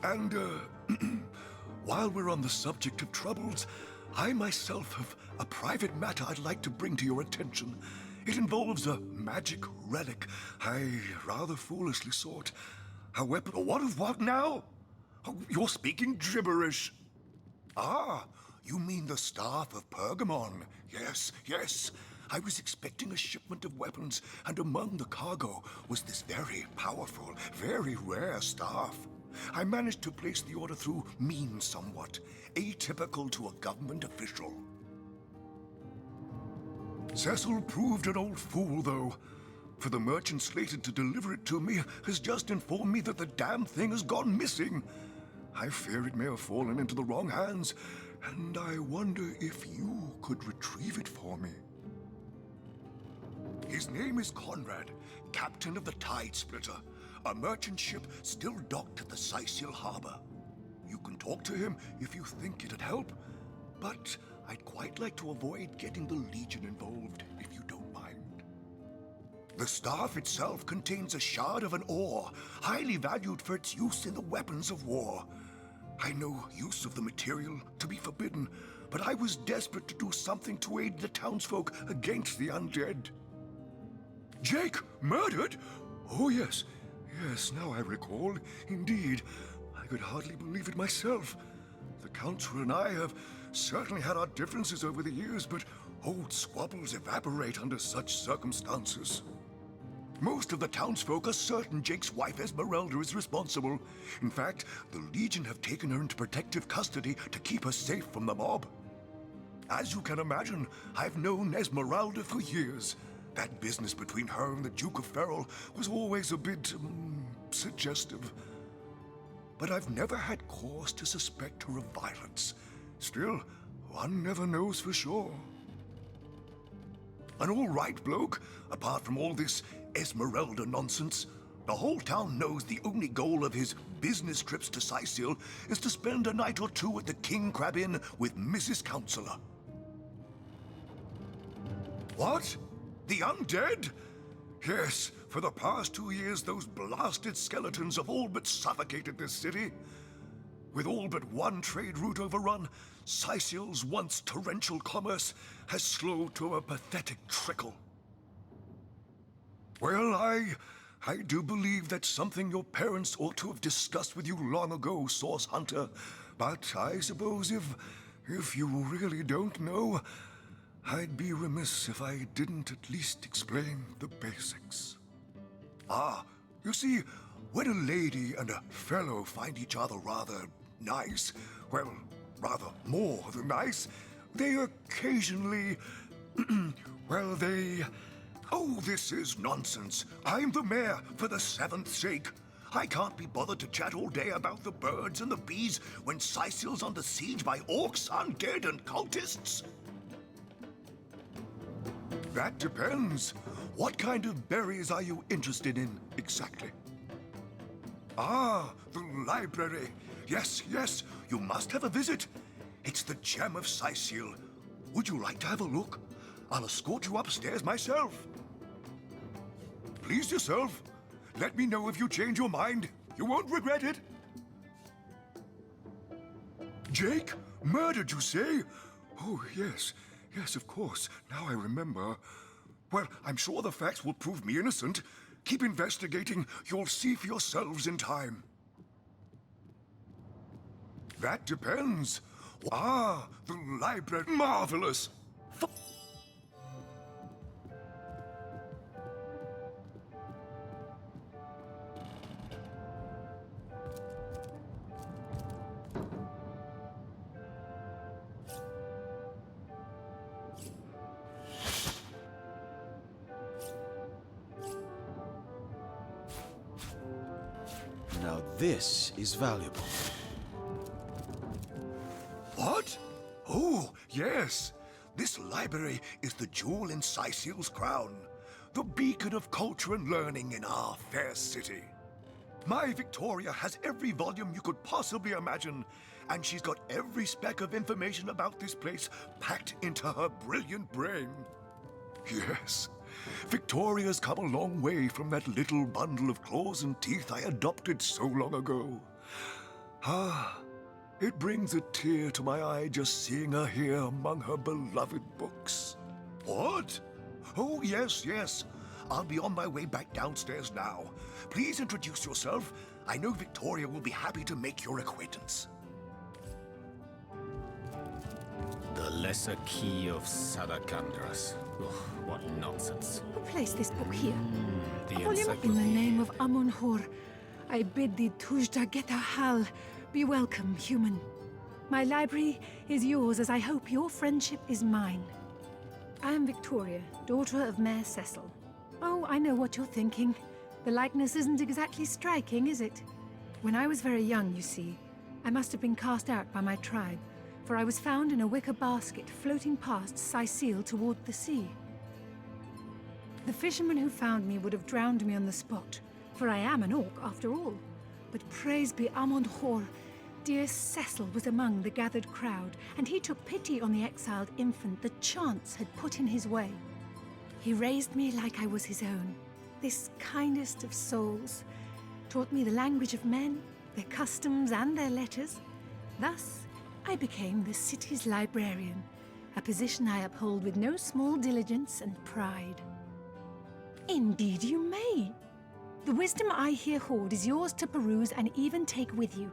And, while we're on the subject of troubles, I myself have a private matter I'd like to bring to your attention. It involves a magic relic I rather foolishly sought. A weapon. What now? Oh, you're speaking gibberish. Ah, you mean the Staff of Pergamon. Yes, yes. I was expecting a shipment of weapons, and among the cargo was this very powerful, very rare staff. I managed to place the order through means somewhat, atypical to a government official. Cecil proved an old fool, though, for the merchant slated to deliver it to me has just informed me that the damn thing has gone missing. I fear it may have fallen into the wrong hands, and I wonder if you could retrieve it for me. His name is Conrad, captain of the Tide Splitter, a merchant ship still docked at the Sicil harbor. You can talk to him if you think it'd help, but I'd quite like to avoid getting the Legion involved, if you don't mind. The staff itself contains a shard of an ore, highly valued for its use in the weapons of war. I know use of the material to be forbidden, but I was desperate to do something to aid the townsfolk against the undead. Jake, murdered? Oh, yes. Yes, now I recall. Indeed. I could hardly believe it myself. The Council and I have certainly had our differences over the years, but old squabbles evaporate under such circumstances. Most of the townsfolk are certain Jake's wife Esmeralda is responsible. In fact, the Legion have taken her into protective custody to keep her safe from the mob. As you can imagine, I've known Esmeralda for years. That business between her and the Duke of Ferrol was always a bit, suggestive. But I've never had cause to suspect her of violence. Still, one never knows for sure. An all right bloke, apart from all this Esmeralda nonsense. The whole town knows the only goal of his business trips to Sicil is to spend a night or two at the King Crab Inn with Mrs. Counselor. What? The undead? Yes, for the past 2 years those blasted skeletons have all but suffocated this city. With all but one trade route overrun, Sicil's once torrential commerce has slowed to a pathetic trickle. Well, I do believe that's something your parents ought to have discussed with you long ago, Source Hunter. But I suppose if you really don't know, I'd be remiss if I didn't at least explain the basics. Ah, you see, when a lady and a fellow find each other rather nice, well, rather more than nice, they occasionally, well, they... Oh, this is nonsense. I'm the mayor for the 7th sake. I can't be bothered to chat all day about the birds and the bees when Sicil's under siege by orcs, undead, and cultists. That depends. What kind of berries are you interested in, exactly? Ah, the library. Yes, you must have a visit. It's the gem of Sicil. Would you like to have a look? I'll escort you upstairs myself. Please yourself. Let me know if you change your mind. You won't regret it. Jake? Murdered, you say? Oh, yes, of course. Now I remember. Well, I'm sure the facts will prove me innocent. Keep investigating. You'll see for yourselves in time. That depends. Ah, the library. Marvelous. Now this is valuable. What? Oh, yes. This library is the jewel in Sicil's crown, the beacon of culture and learning in our fair city. My Victoria has every volume you could possibly imagine, and she's got every speck of information about this place packed into her brilliant brain. Yes, Victoria's come a long way from that little bundle of claws and teeth I adopted so long ago. Ah, it brings a tear to my eye just seeing her here among her beloved books. What? Oh, yes. I'll be on my way back downstairs now. Please introduce yourself. I know Victoria will be happy to make your acquaintance. The Lesser Key of Sadakandras. Ugh, what nonsense. Who placed this book here? The In the encyclopedia. name of Amun-Hor, I bid thee Tujda Geta Hal. Be welcome, human. My library is yours, as I hope your friendship is mine. I am Victoria, daughter of Mayor Cecil. Oh, I know what you're thinking. The likeness isn't exactly striking, is it? When I was very young, you see, I must have been cast out by my tribe, for I was found in a wicker basket floating past Sicil toward the sea. The fisherman who found me would have drowned me on the spot, for I am an orc after all. But praise be Amon-Hor, dear Cecil was among the gathered crowd, and he took pity on the exiled infant that chance had put in his way. He raised me like I was his own, this kindest of souls, taught me the language of men, their customs and their letters. Thus, I became the city's librarian, a position I uphold with no small diligence and pride. Indeed you may. The wisdom I here hoard is yours to peruse and even take with you.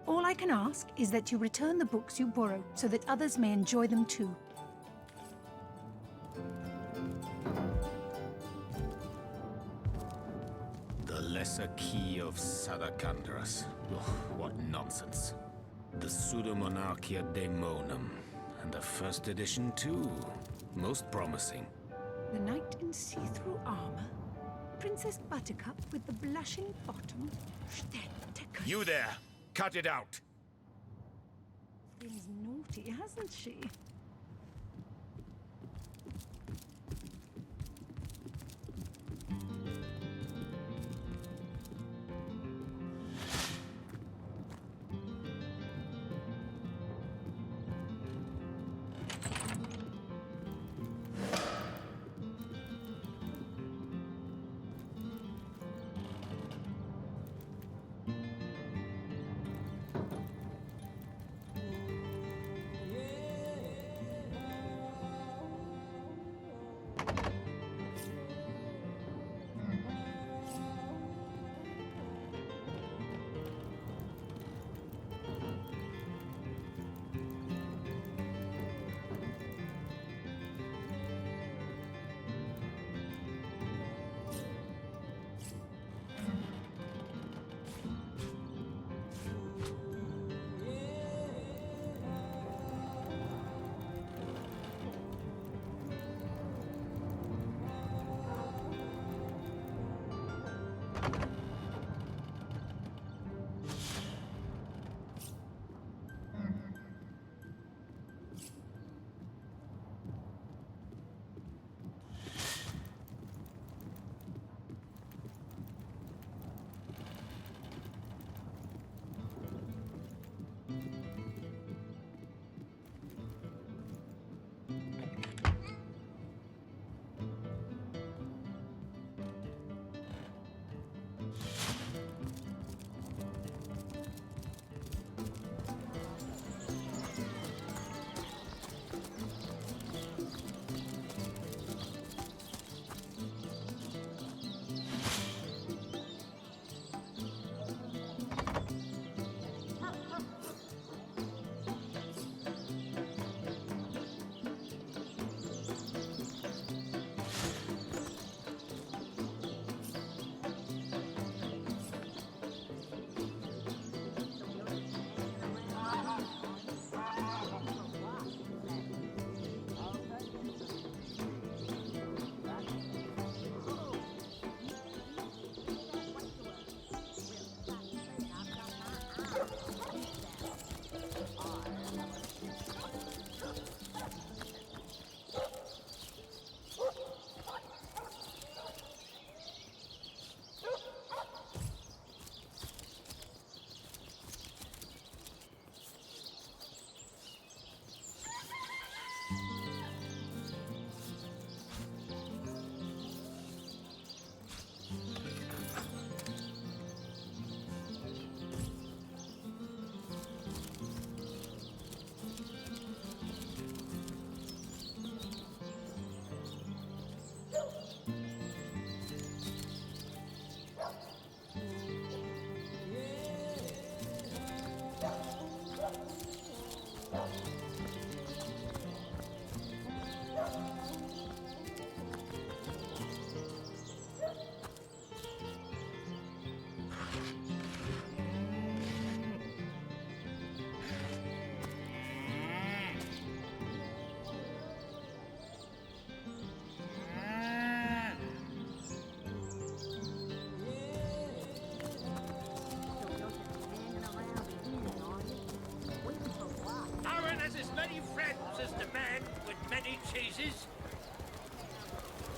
All I can ask is that you return the books you borrow so that others may enjoy them too. The Lesser Key of Sadakandras. Ugh, what nonsense. The Pseudomonarchia Daemonum. And a first edition too. Most promising. The knight in see-through armor, Princess Buttercup with the blushing bottom. You there! Cut it out! Been's naughty, hasn't she? teasers.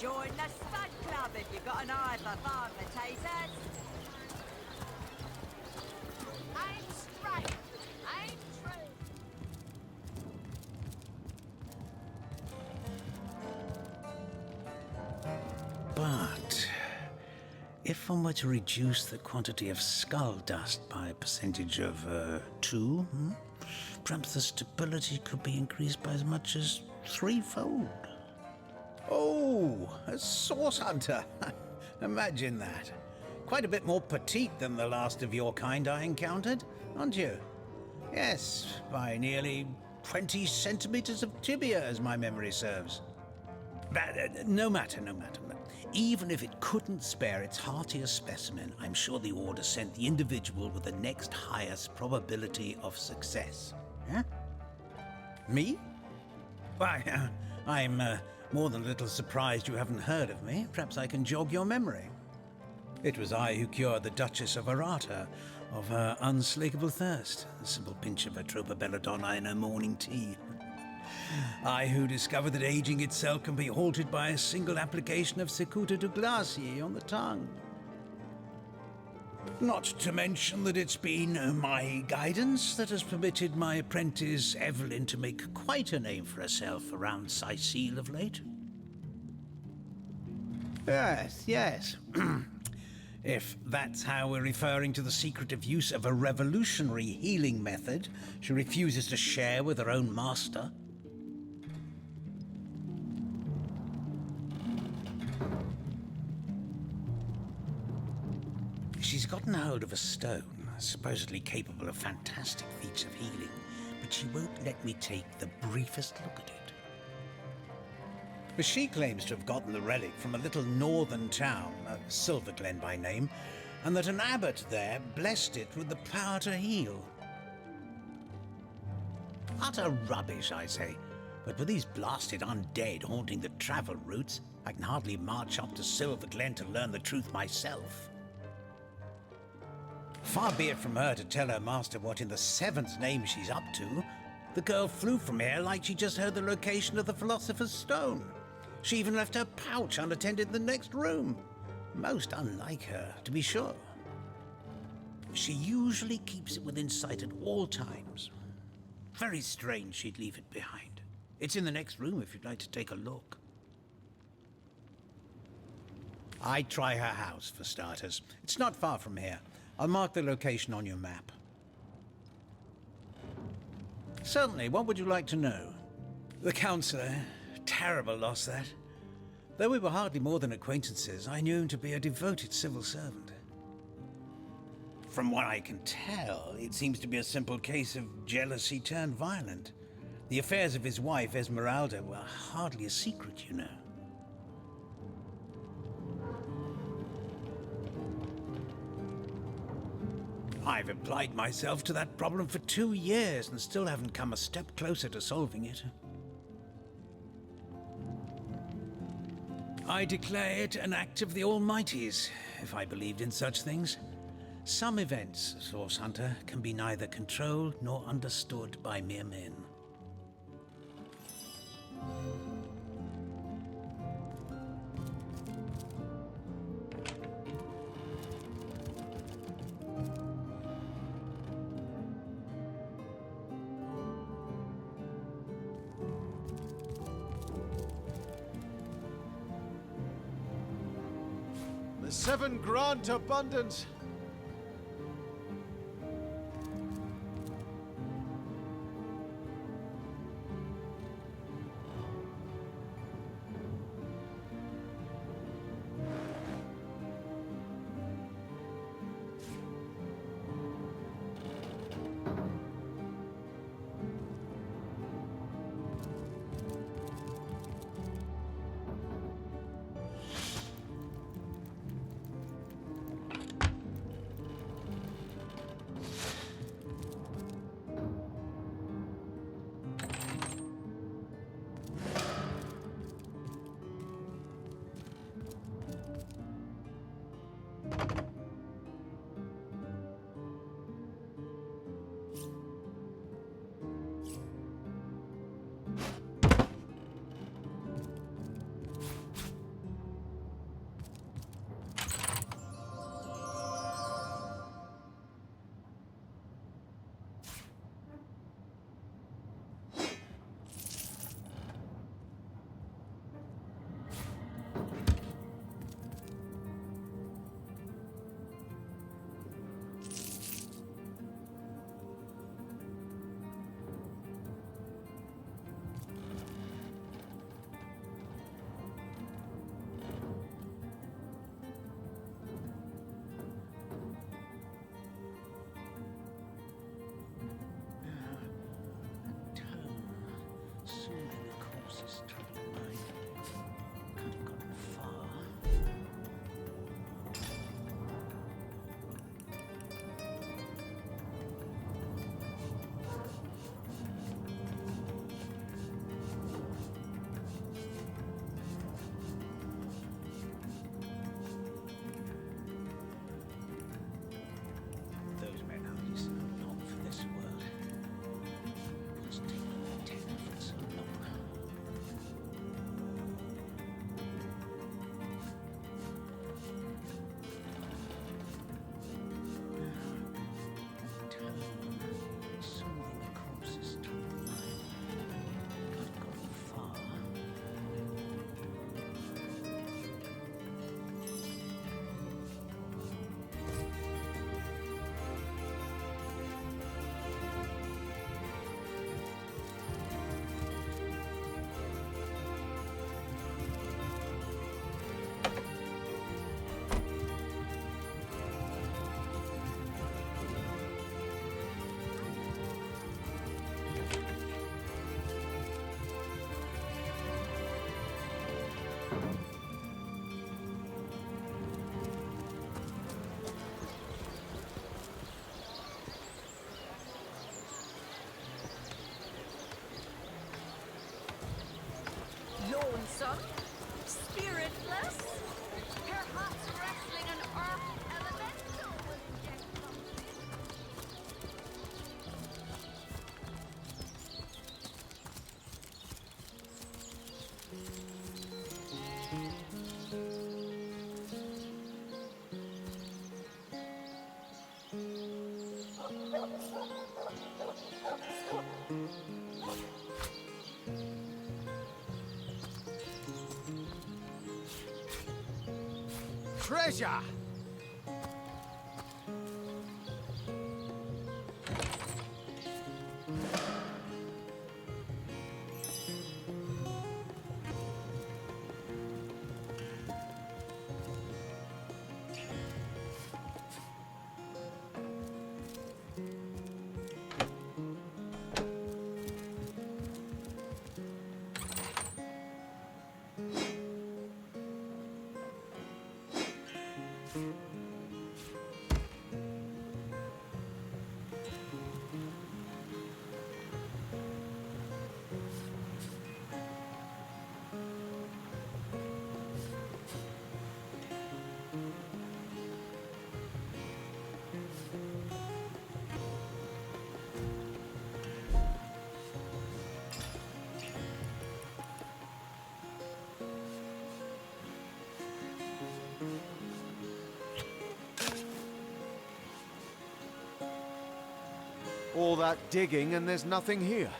Join the stud club if you've got an eye for farm potatoes. I'm straight. I'm true. But if one were to reduce the quantity of skull dust by a percentage of 2, perhaps the stability could be increased by as much as 3-fold. Oh, a source hunter. Imagine that. Quite a bit more petite than the last of your kind I encountered, aren't you? Yes, by nearly 20 centimeters of tibia, as my memory serves. But no matter. Even if it couldn't spare its heartiest specimen, I'm sure the Order sent the individual with the next highest probability of success. Huh? Me? Why, I'm more than a little surprised you haven't heard of me. Perhaps I can jog your memory. It was I who cured the Duchess of Arata of her unslakable thirst, a simple pinch of Atropa belladonna in her morning tea. I who discovered that aging itself can be halted by a single application of Cicuta de Glacie on the tongue. Not to mention that it's been my guidance that has permitted my apprentice Evelyn to make quite a name for herself around Sicile of late. Yes. If that's how we're referring to the secretive use of a revolutionary healing method she refuses to share with her own master. She's gotten hold of a stone, supposedly capable of fantastic feats of healing, but she won't let me take the briefest look at it. She claims to have gotten the relic from a little northern town, Silverglen by name, and that an abbot there blessed it with the power to heal. Utter rubbish, I say. But with these blasted undead haunting the travel routes, I can hardly march up to Silverglen to learn the truth myself. Far be it from her to tell her master what in the seventh name she's up to. The girl flew from here like she just heard the location of the Philosopher's Stone. She even left her pouch unattended in the next room. Most unlike her, to be sure. She usually keeps it within sight at all times. Very strange she'd leave it behind. It's in the next room if you'd like to take a look. I'd try her house, for starters. It's not far from here. I'll mark the location on your map. Certainly, what would you like to know? The councillor. Terrible loss, that. Though we were hardly more than acquaintances, I knew him to be a devoted civil servant. From what I can tell, it seems to be a simple case of jealousy turned violent. The affairs of his wife, Esmeralda, were hardly a secret, you know. I've applied myself to that problem for 2 years and still haven't come a step closer to solving it. I declare it an act of the Almighty's, if I believed in such things. Some events, Source Hunter, can be neither controlled nor understood by mere men. The seven grant abundance. Treasure! All that digging and there's nothing here.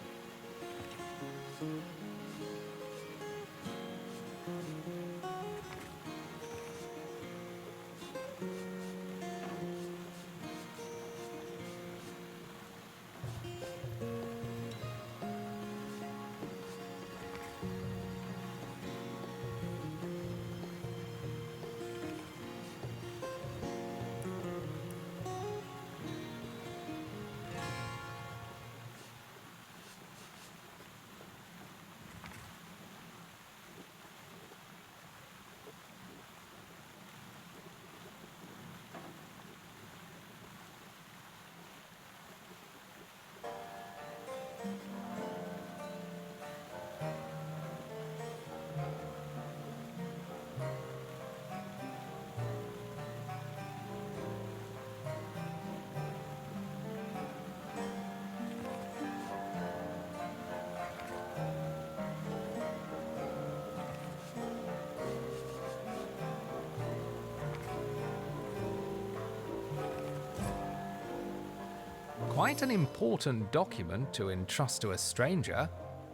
Quite an important document to entrust to a stranger.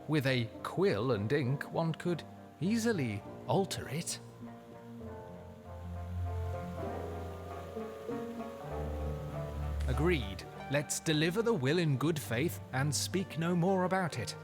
With a quill and ink, one could easily alter it. Agreed. Let's deliver the will in good faith and speak no more about it.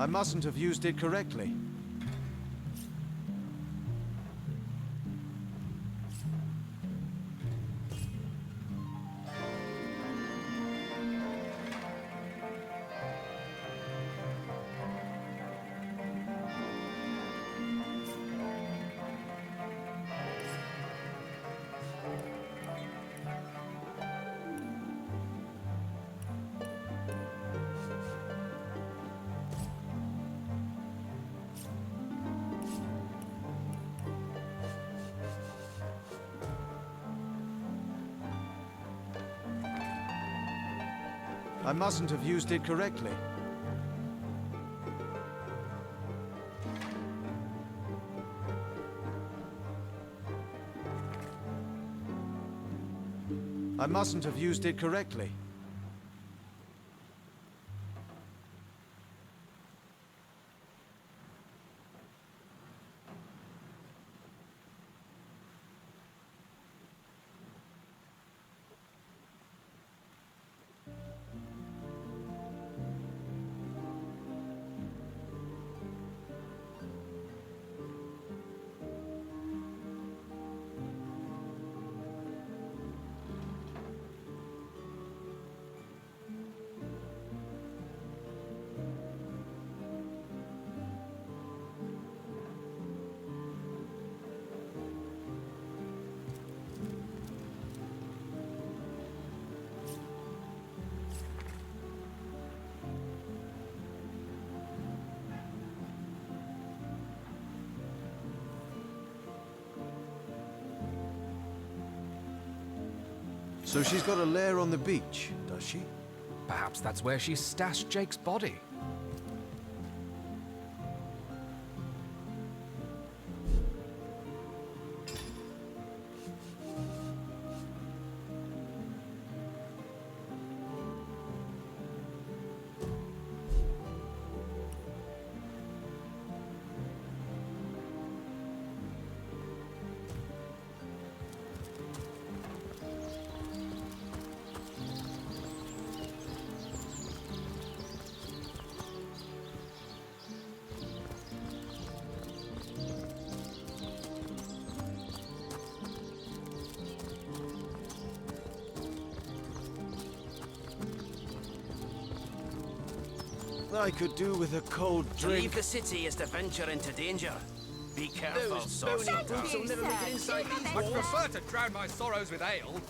I mustn't have used it correctly. I mustn't have used it correctly. I mustn't have used it correctly. So she's got a lair on the beach, does she? Perhaps that's where she stashed Jake's body. I could do with a cold To drink. leave the city is to venture into danger. Be careful, Those Source bony Hunter. boots will never make it inside these walls. I'd prefer to drown my sorrows with ale.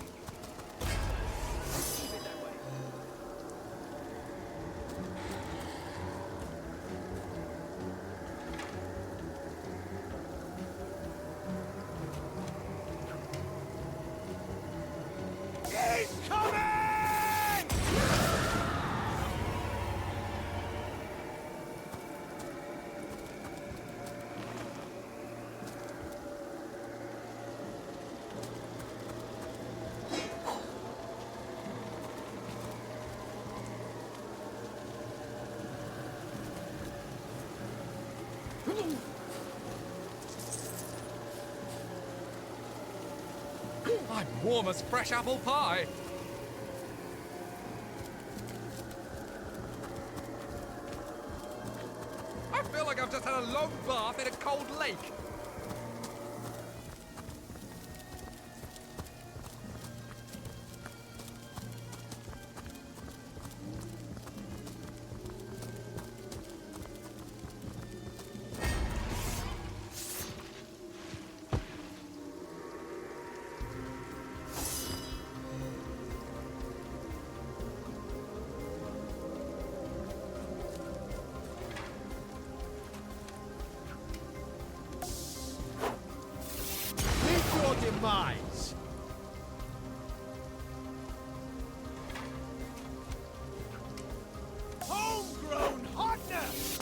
He's coming! I'm warm as fresh apple pie. I feel like I've just had a long bath in a cold lake. Demise. Homegrown hotness!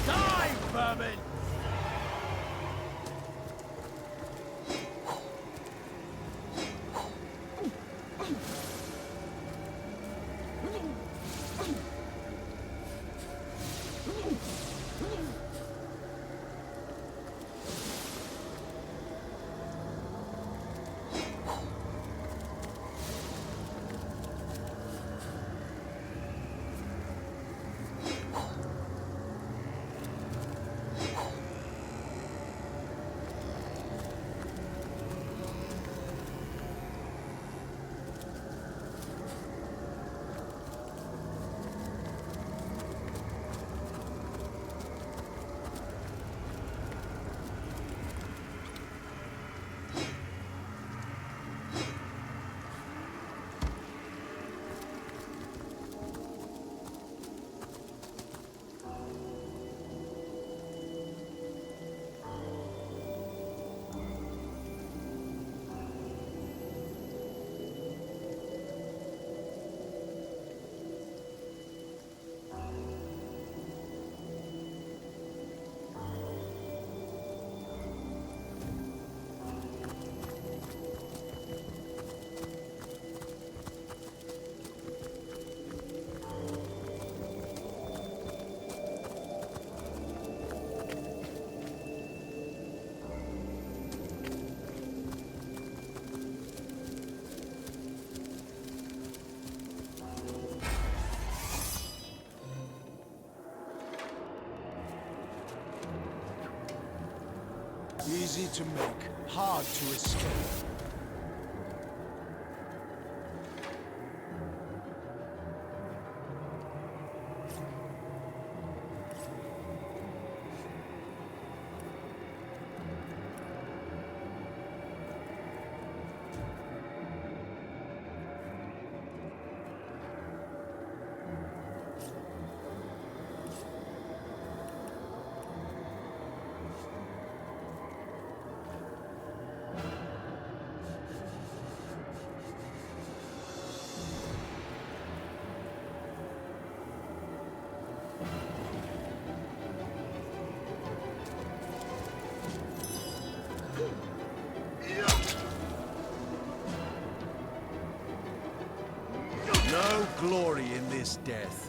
Die, vermin! Easy to make, hard to escape. no glory in this death.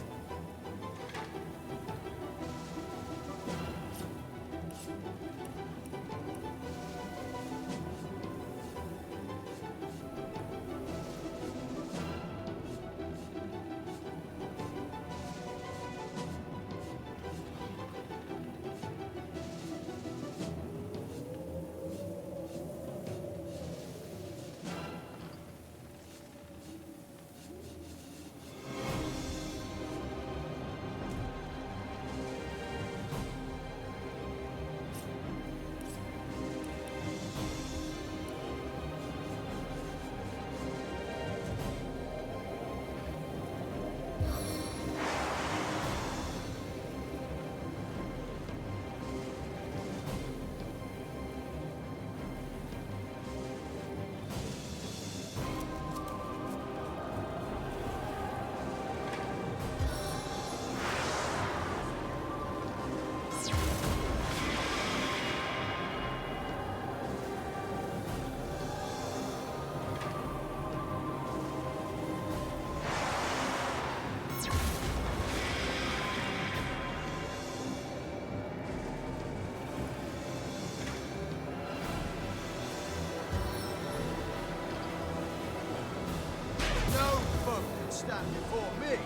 Stand before me.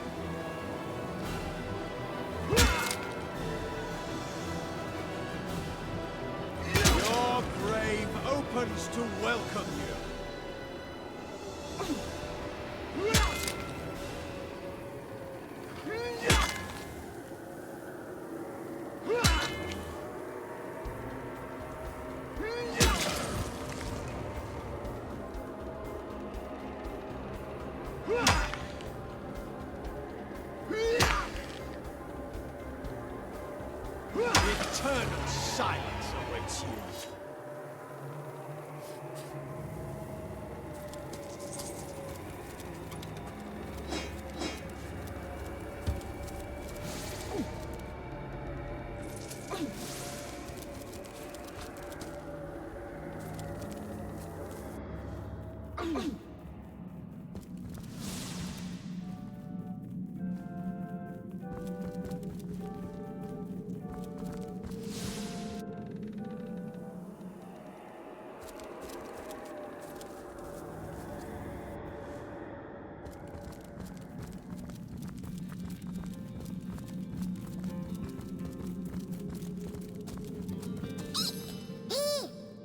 Your grave opens to welcome you. Eternal silence awaits you.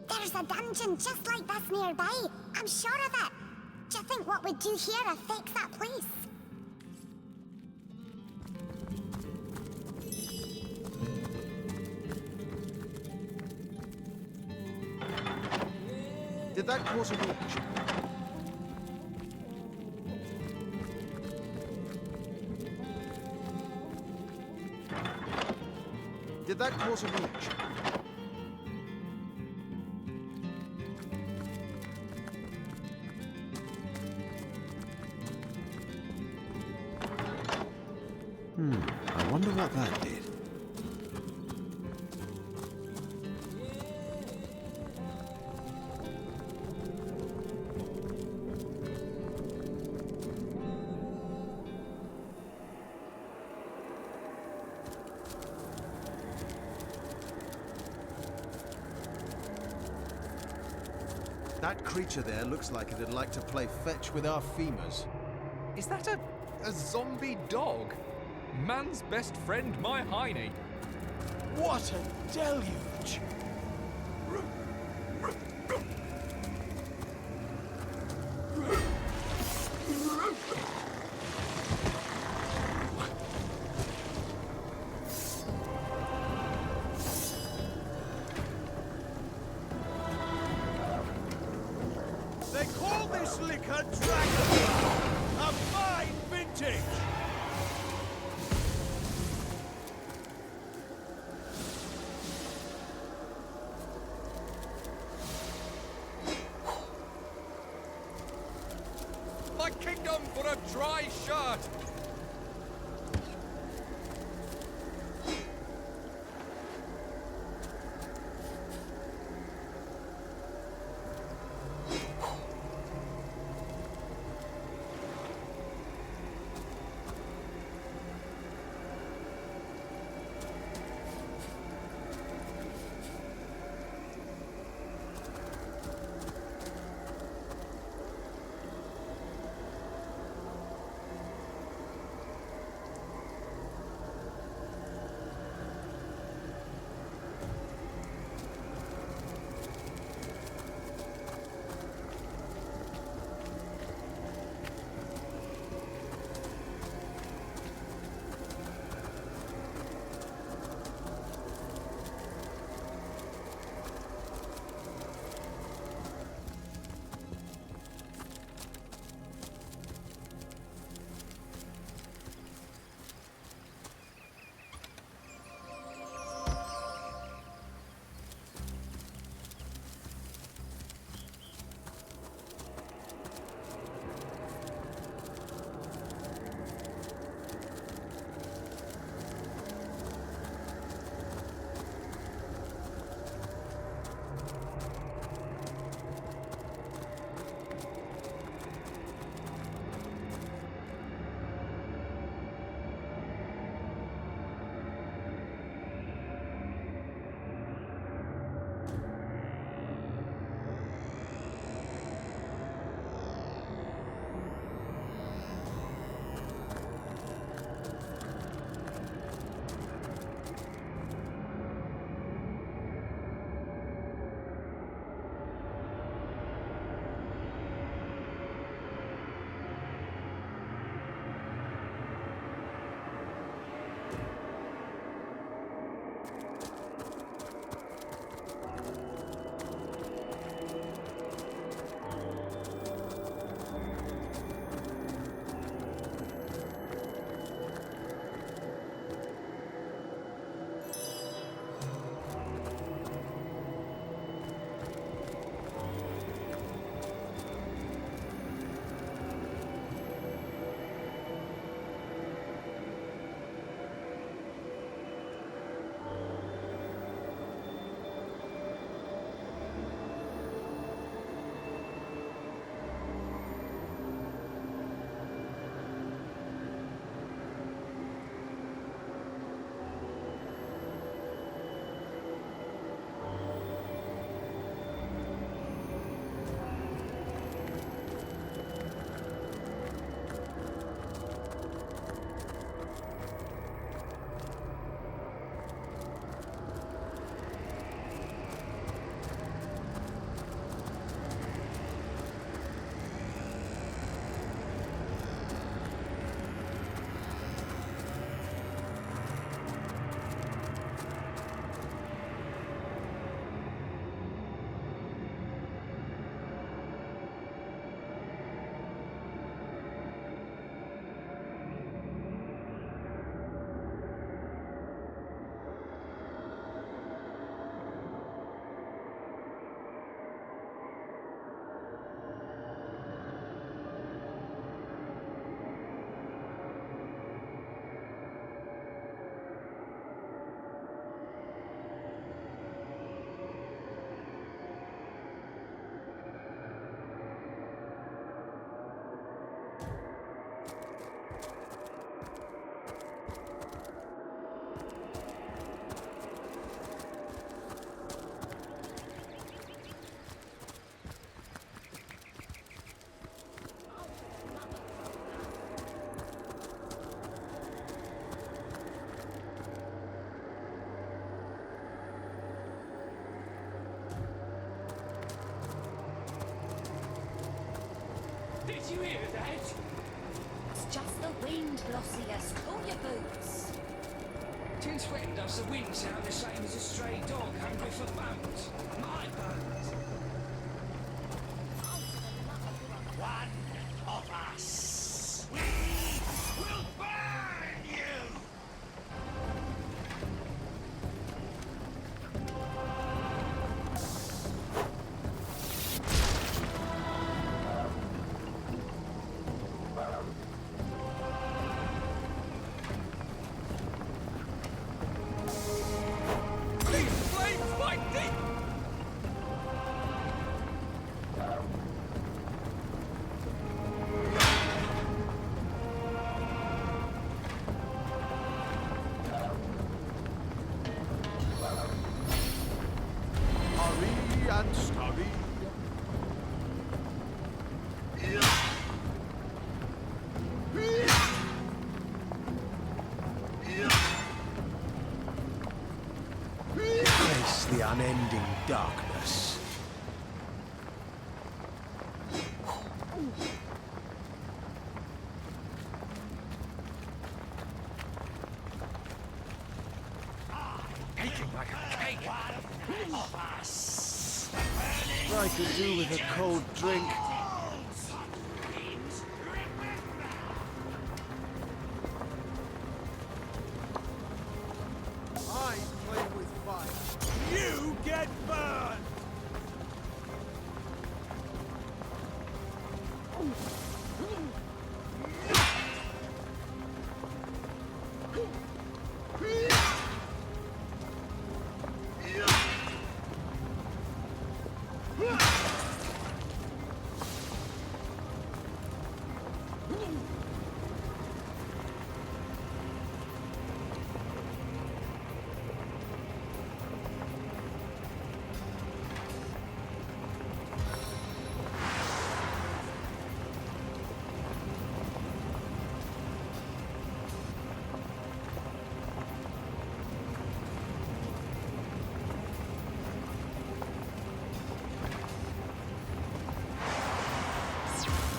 There's a dungeon just like this nearby. I'm sure of it. Do you think what we do here affects that place? Did that cause a reaction? Did that cause a reaction? I wonder what that did. That creature there looks like it'd like to play fetch with our femurs. Is that a zombie dog? Man's best friend, my hiney. What a deluge! They call this liquor Dragon, a fine vintage! My kingdom for a dry shirt! and glossiest. Pull your boots. Since when does the wind sound the same as a stray dog hungry for bones? My bones. One of us. We will burn you! These flames bite deep! Hurry and scurry. Face the unending darkness. Aching like a cake. One of us. I could do with a cold drink. I play with fire. You get burned!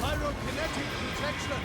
Pyrokinetic protection!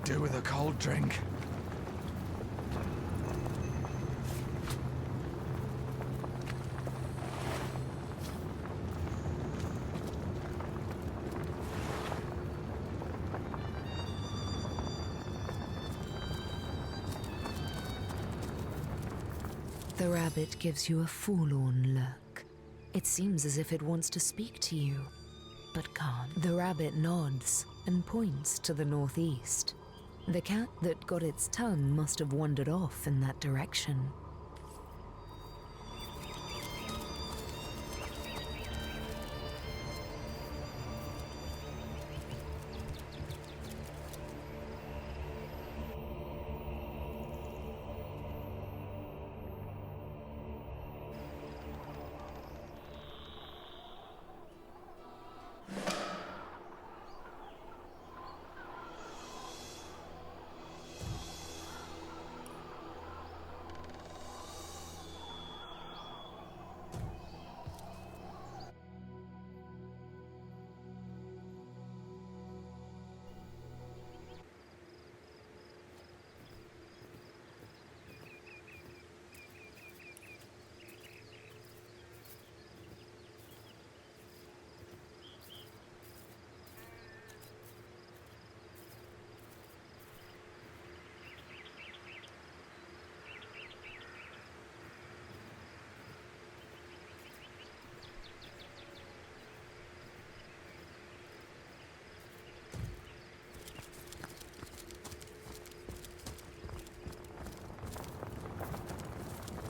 do with a cold drink. The rabbit gives you a forlorn look. It seems as if it wants to speak to you, but can't. The rabbit nods and points to the northeast. The cat that got its tongue must have wandered off in that direction.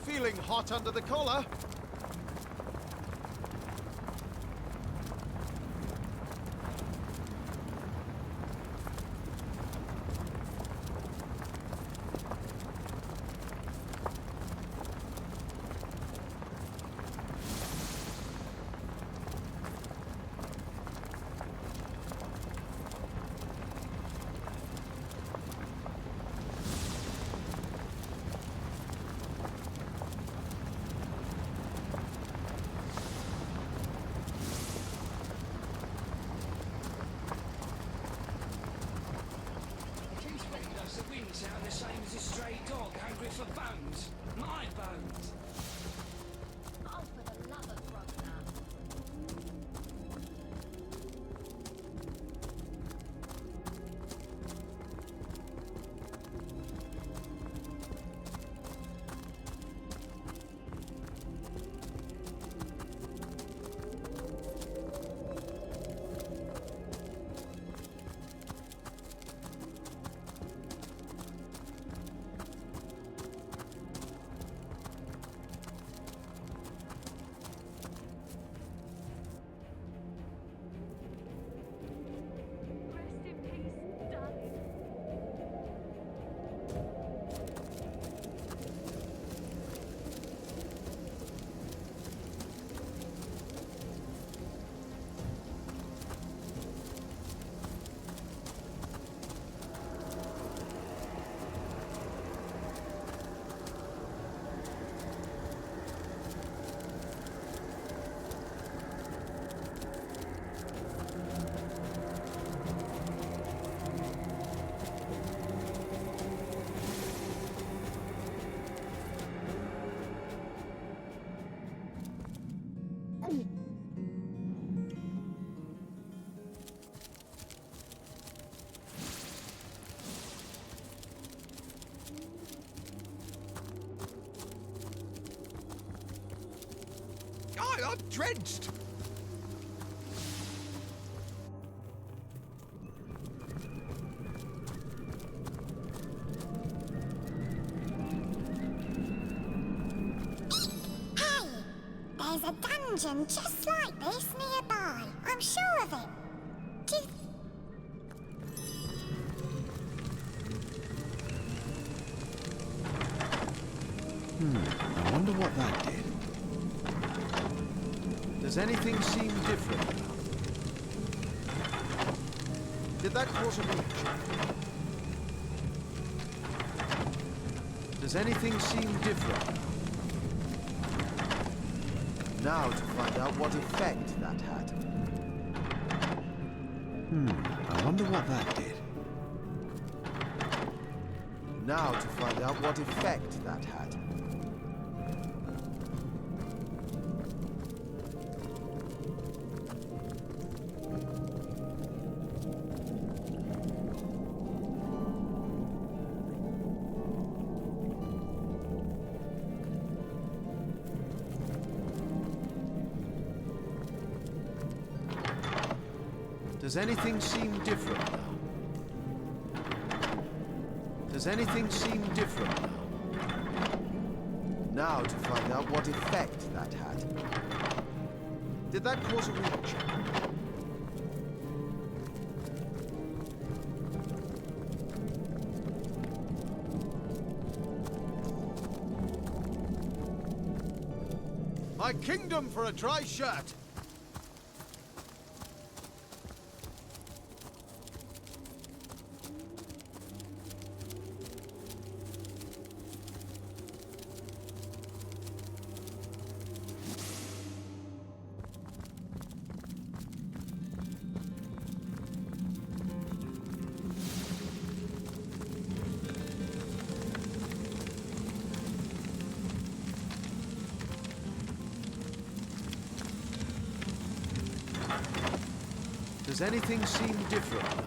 Feeling hot under the collar? Sound the same as a stray dog hungry for bones. My bones. Oh, for the love of Ragnar. I'm drenched. Hey! There's a dungeon just like this nearby. I'm sure of it. Do you... I wonder what that did. Does anything seem different now? Did that cause a breach? Does anything seem different now? Now to find out what effect that had. I wonder what that did. Now to find out what effect that had. Does anything seem different now? Does anything seem different now? Now to find out what effect that had. Did that cause a reaction? My kingdom for a dry shirt! Does anything seem different now?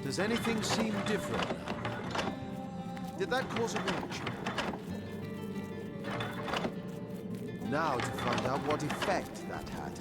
Does anything seem different now? Did that cause a reaction? Now to find out what effect that had.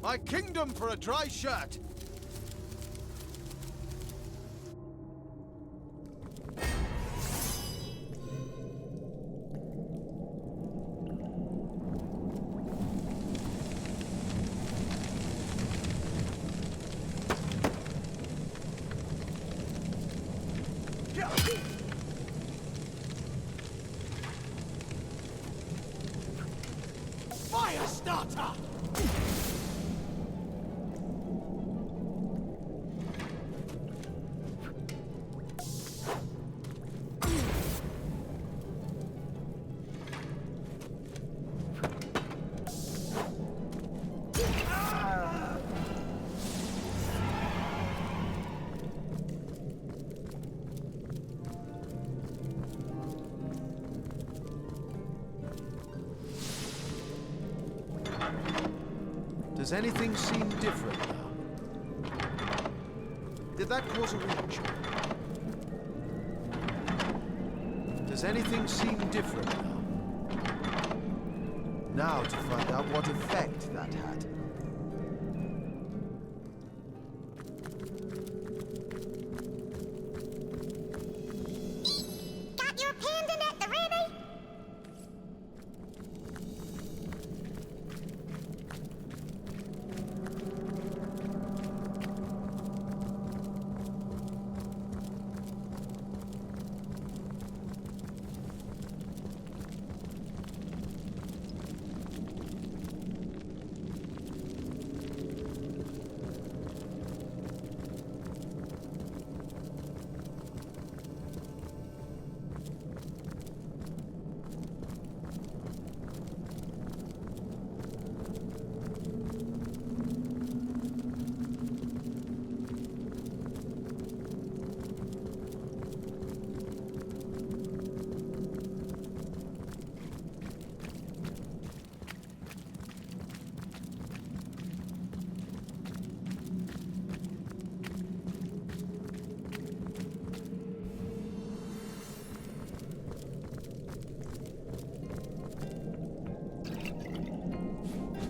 My kingdom for a dry shirt! Fire starter! Does anything seem different now? Did that cause a reaction? Does anything seem different now? Now to find out what effect that had. Got your panda at the ready?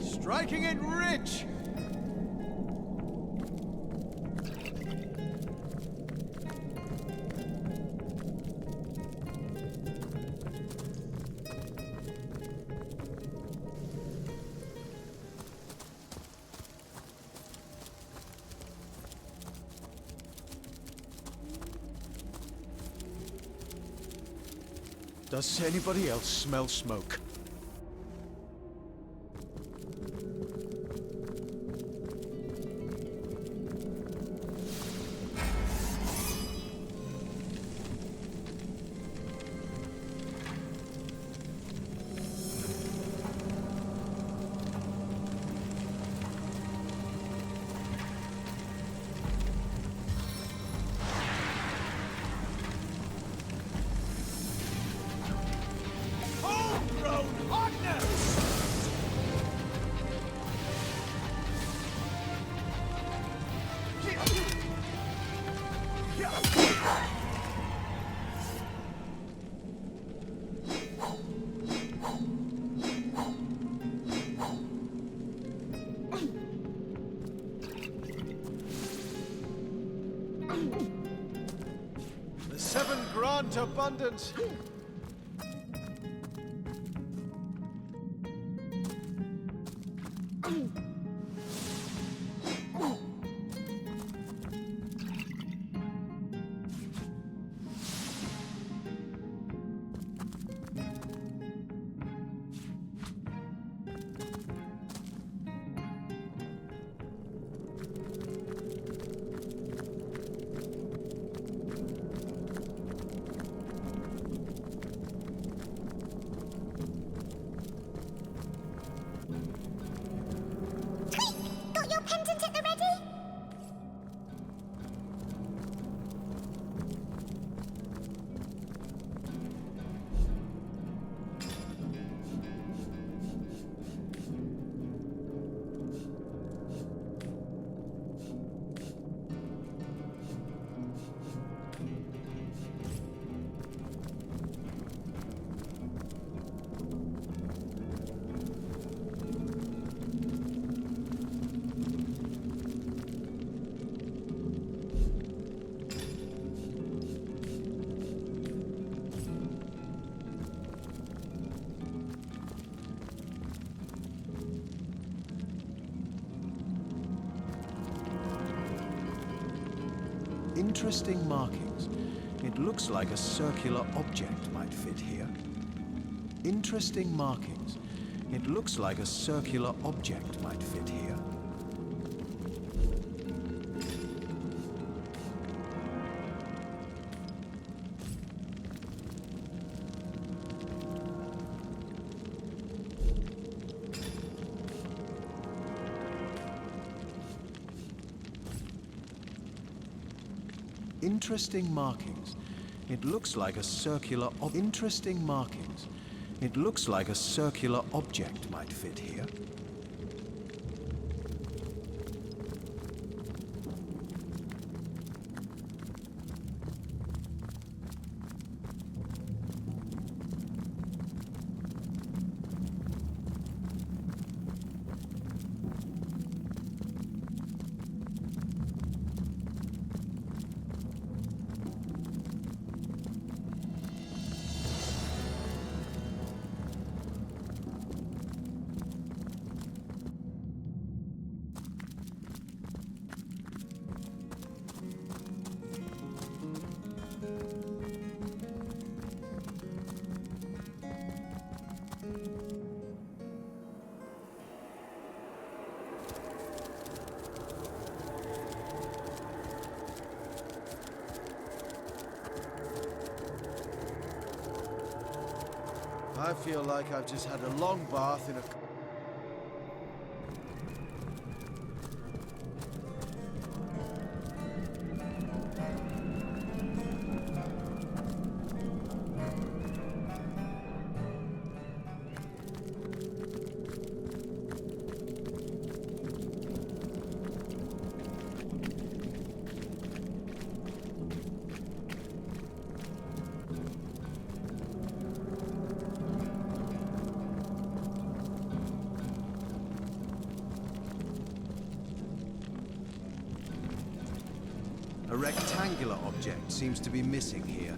Striking it rich! Does anybody else smell smoke? The seven grant abundance. Got your pendant at the ready? Interesting markings. It looks like a circular object might fit here. Interesting markings. It looks like a circular object might fit here. Interesting markings. It looks like a circular interesting markings. It looks like a circular object might fit here. I feel like I've just had a long bath in a... A rectangular object seems to be missing here.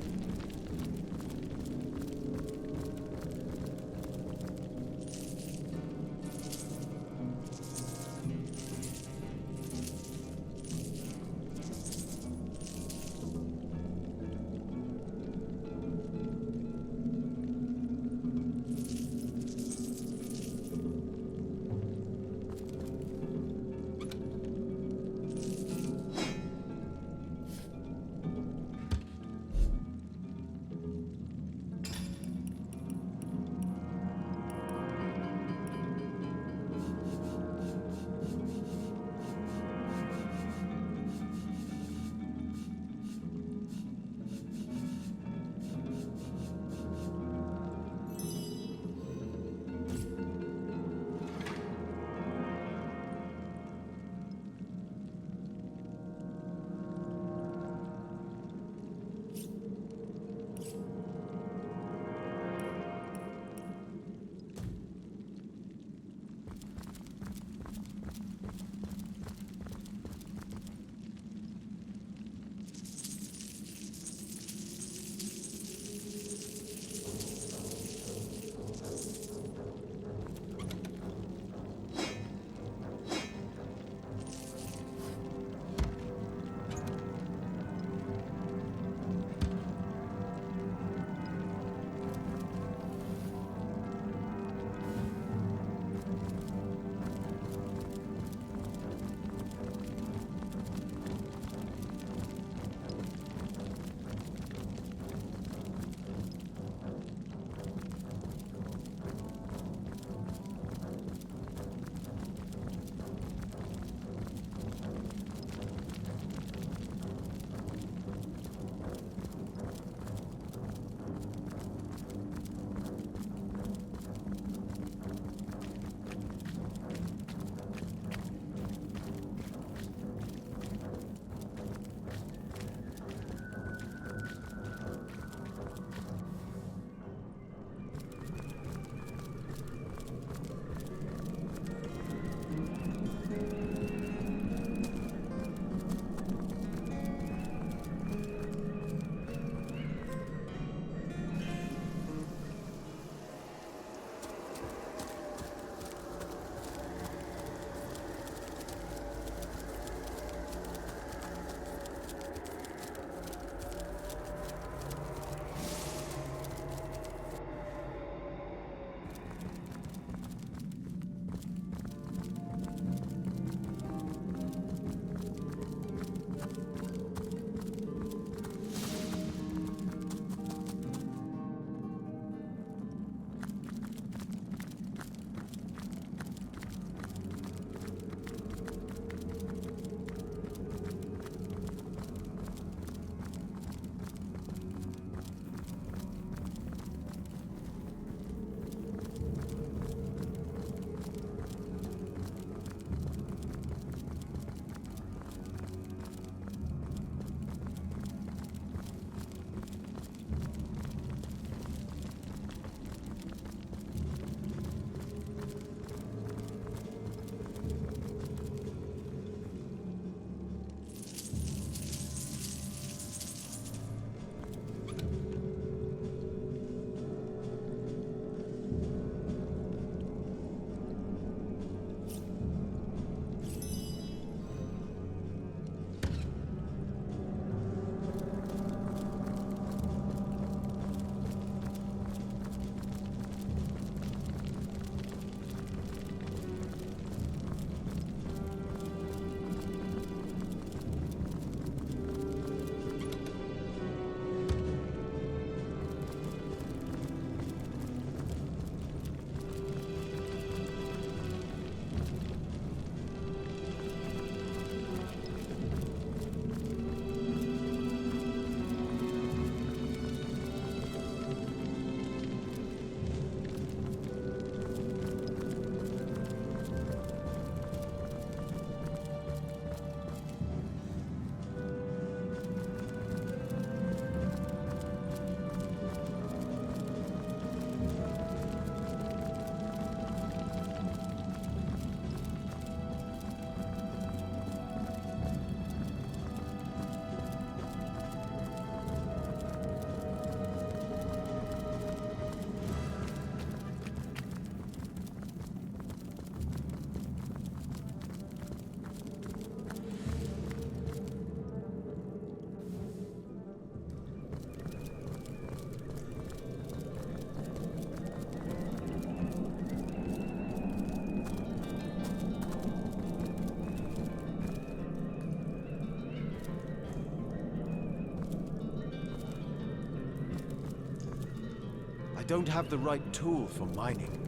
I don't have the right tool for mining.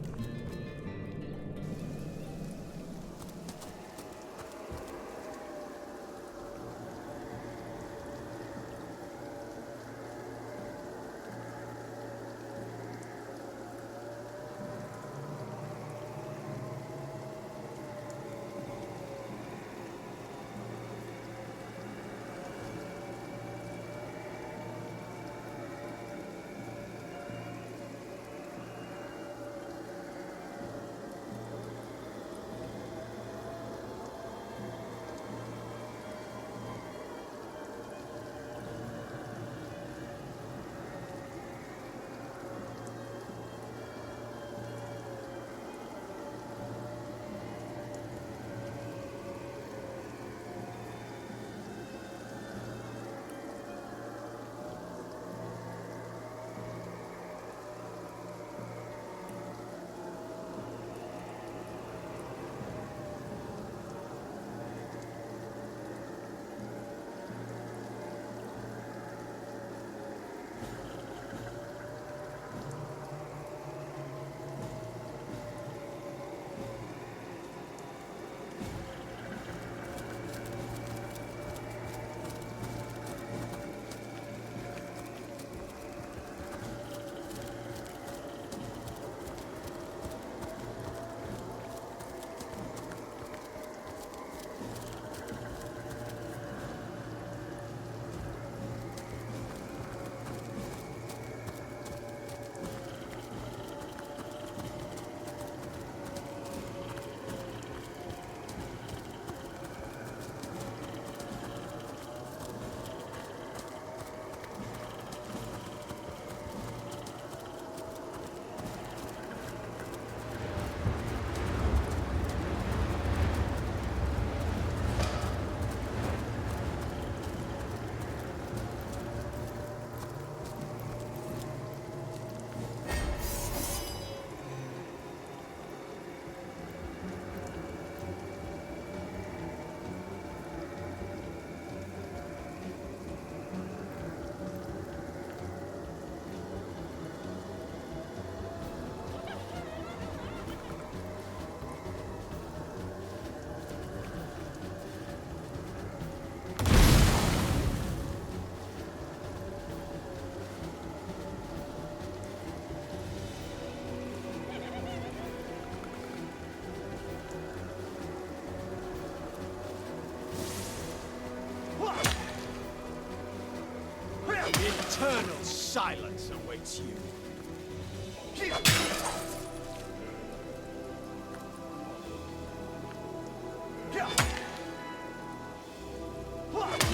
Eternal silence awaits you.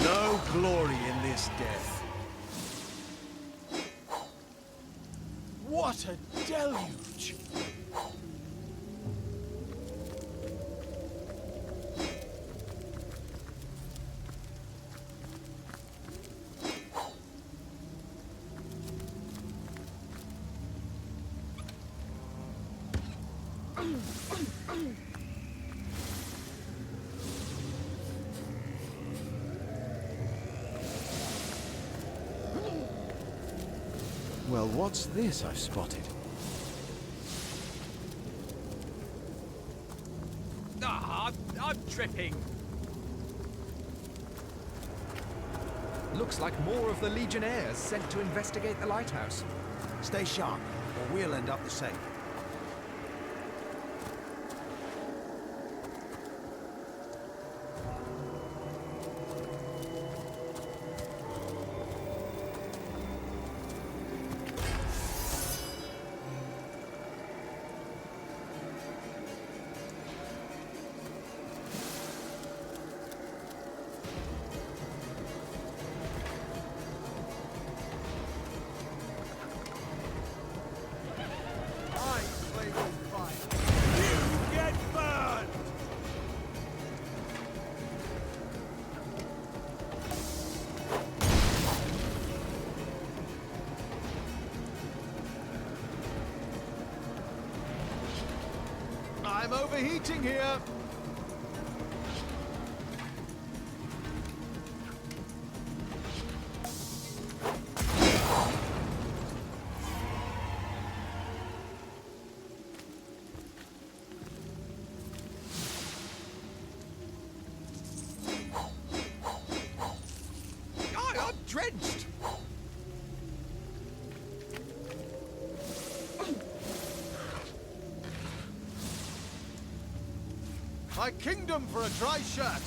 No glory in this death. What a deluge! Well, what's this I've spotted? Ah, I'm tripping. Looks like more of the Legionnaires sent to investigate the lighthouse. Stay sharp, or we'll end up the same. I'm overheating here. My kingdom for a dry shirt!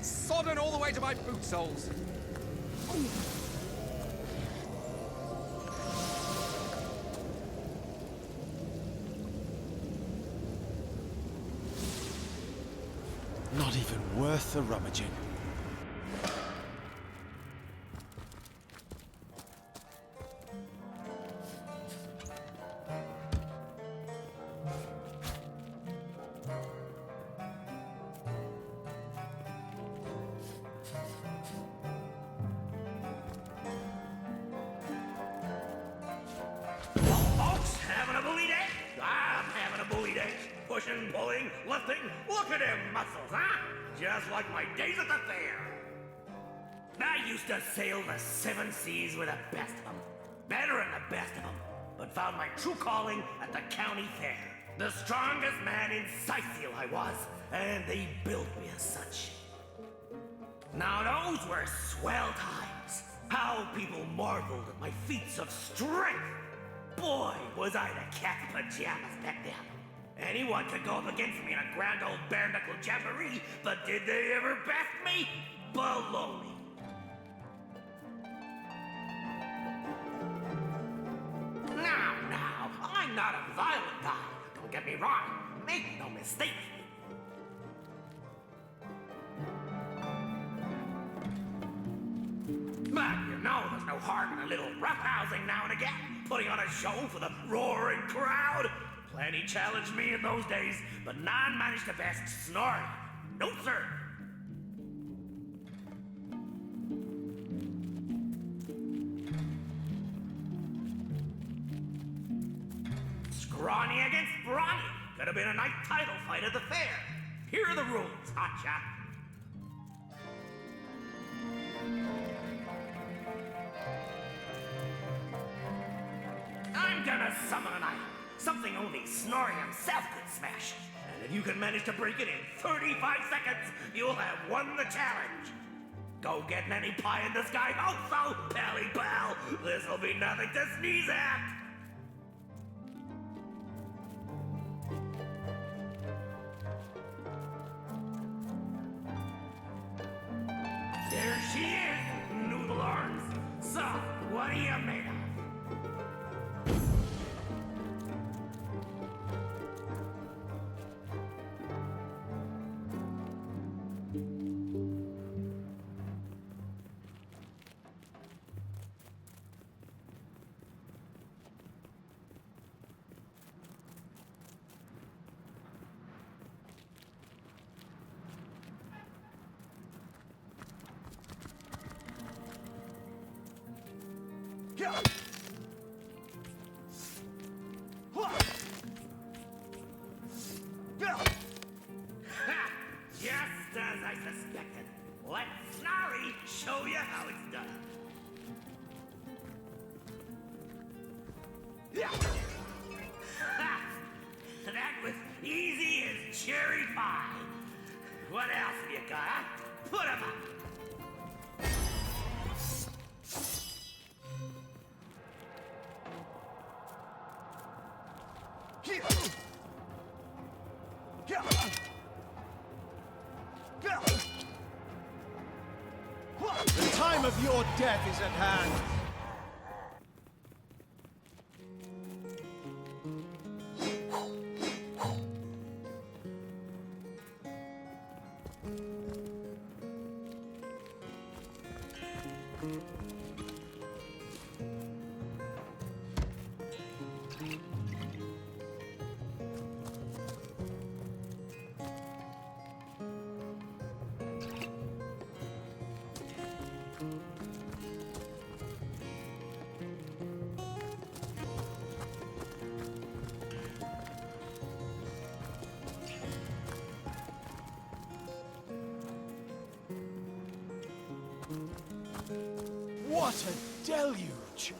Sodden all the way to my boot soles. Not even worth the rummaging. Folks, having a bully day? I'm having a bully day. Pushing, pulling, lifting. Look at them muscles, huh? Just like my days at the fair. I used to sail the 7 seas with the best of them. Better than the best of them. But found my true calling at the county fair. The strongest man in Scythial I was, and they built me as such. Now those were swell times. How people marveled at my feats of strength. Boy, was I the cat's pajamas back then. Anyone could go up against me in a grand old bare-knuckle jamboree, but did they ever best me? Baloney. Now, I'm not a violent guy. Don't get me wrong. Make no mistake. But you know there's no harm in a little roughhousing now and again. Putting on a show for the roaring crowd. Plenty challenged me in those days, but none managed to best Snorri. No, sir. Scrawny against brawny. Could have been a nice title fight at the fair. Here are the rules, hotshot. I'm gonna summon an item. Something only Snorri himself could smash. And if you can manage to break it in 35 seconds, you'll have won the challenge. Go getting any pie in the sky? Hope so, pally pal. This'll be nothing to sneeze at. There she is, noodle arms. So, what are you made of? Just as I suspected. Let Snorri show you how it's done. That was easy as cherry pie. What else have you got, huh? Put 'em up. The time of your death is at hand. What a deluge!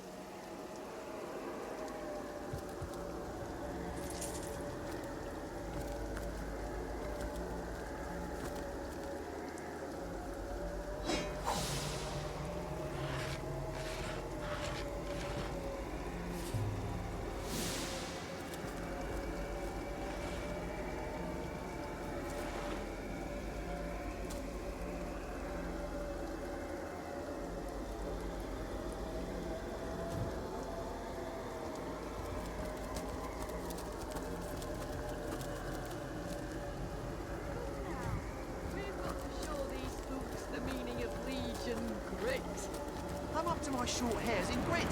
short hairs in grit.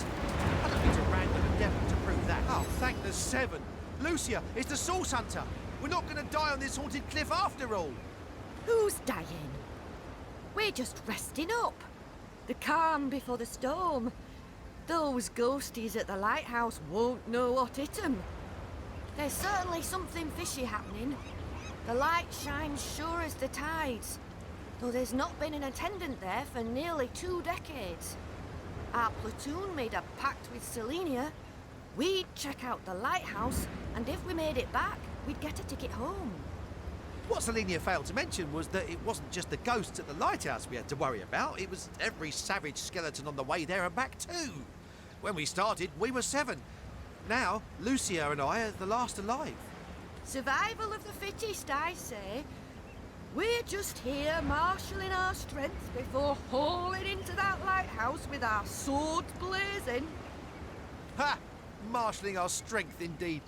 I don't need to wrangle a devil to prove that. Oh, thank the seven. Lucia, it's the Source Hunter. We're not going to die on this haunted cliff after all. Who's dying? We're just resting up. The calm before the storm. Those ghosties at the lighthouse won't know what hit 'em. There's certainly something fishy happening. The light shines sure as the tides, though there's not been an attendant there for nearly 2 decades. Our platoon made a pact with Selenia. We'd check out the lighthouse, and if we made it back, we'd get a ticket home. What Selenia failed to mention was that it wasn't just the ghosts at the lighthouse we had to worry about, it was every savage skeleton on the way there and back too. When we started, we were 7. Now, Lucia and I are the last alive. Survival of the fittest, I say. We're just here marshalling our strength before hauling into that lighthouse with our swords blazing. Ha! Marshalling our strength, indeed.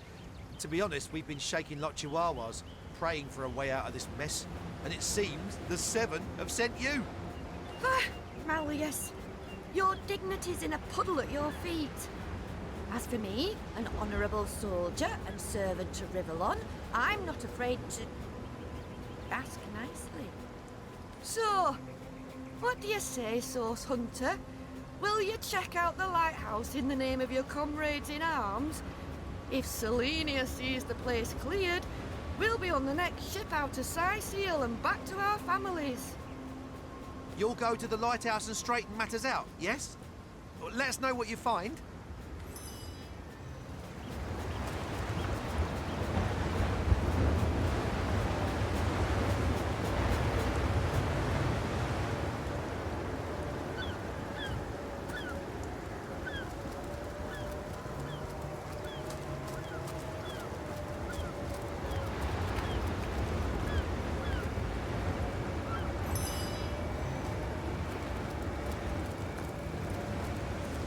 To be honest, we've been shaking like chihuahuas, praying for a way out of this mess, and it seems the 7 have sent you. Ah, Malleus, your dignity's in a puddle at your feet. As for me, an honourable soldier and servant to Rivellon, I'm not afraid to ask nicely. So, what do you say, Source Hunter? Will you check out the lighthouse in the name of your comrades in arms? If Selenia sees the place cleared, we'll be on the next ship out to Sicil and back to our families. You'll go to the lighthouse and straighten matters out, yes? Let us know what you find.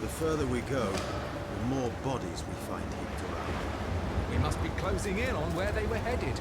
The further we go, the more bodies we find heaped around. We must be closing in on where they were headed.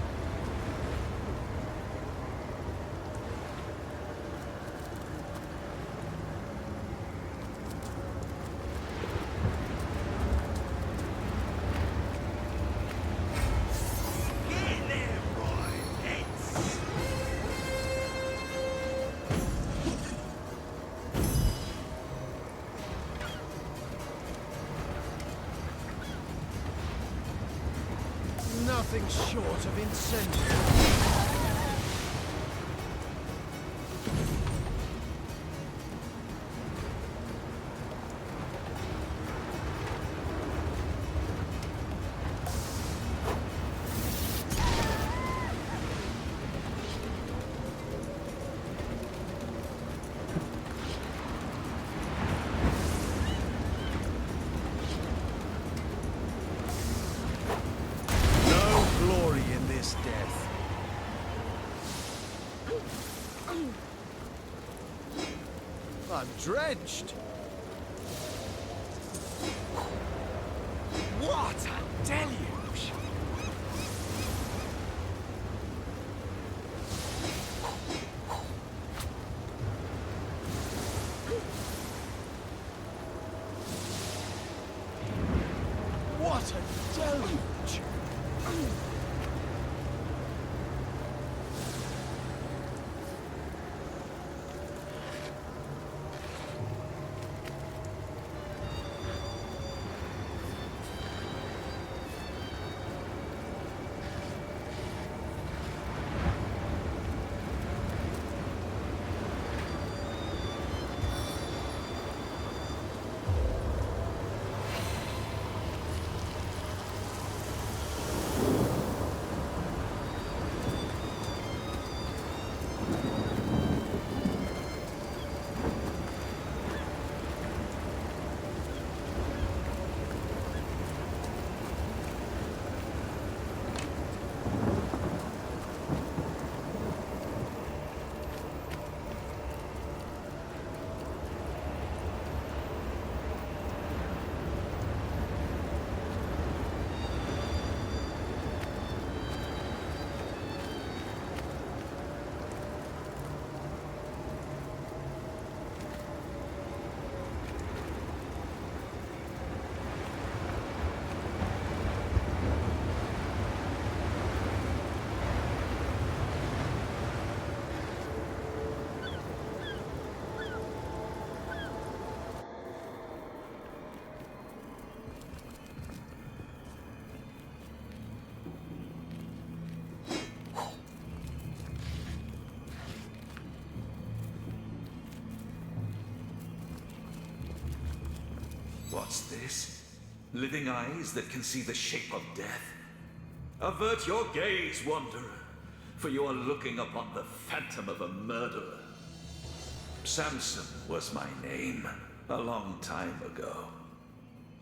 Nothing short of incendiary. I'm drenched. What a deluge! What a deluge! What's this? Living eyes that can see the shape of death? Avert your gaze, wanderer, for you are looking upon the phantom of a murderer. Samson was my name, a long time ago.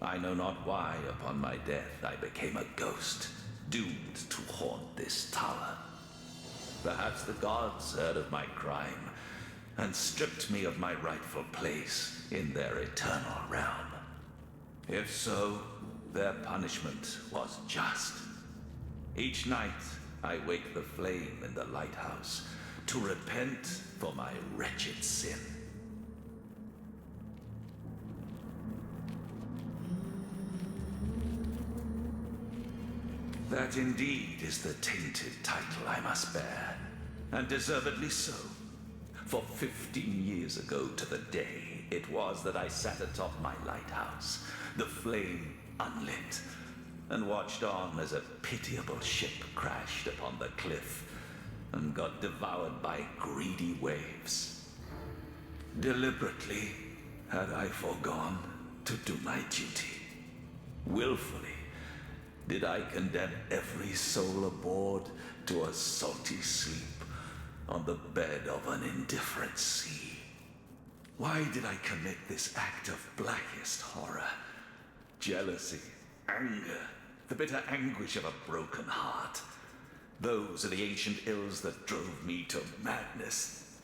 I know not why upon my death I became a ghost, doomed to haunt this tower. Perhaps the gods heard of my crime and stripped me of my rightful place in their eternal realm. If so, their punishment was just. Each night, I wake the flame in the lighthouse to repent for my wretched sin. That indeed is the tainted title I must bear, and deservedly so. For 15 years ago to the day, it was that I sat atop my lighthouse, the flame unlit, and watched on as a pitiable ship crashed upon the cliff and got devoured by greedy waves. Deliberately had I forgone to do my duty. Willfully did I condemn every soul aboard to a salty sleep on the bed of an indifferent sea. Why did I commit this act of blackest horror? Jealousy, anger, the bitter anguish of a broken heart. Those are the ancient ills that drove me to madness.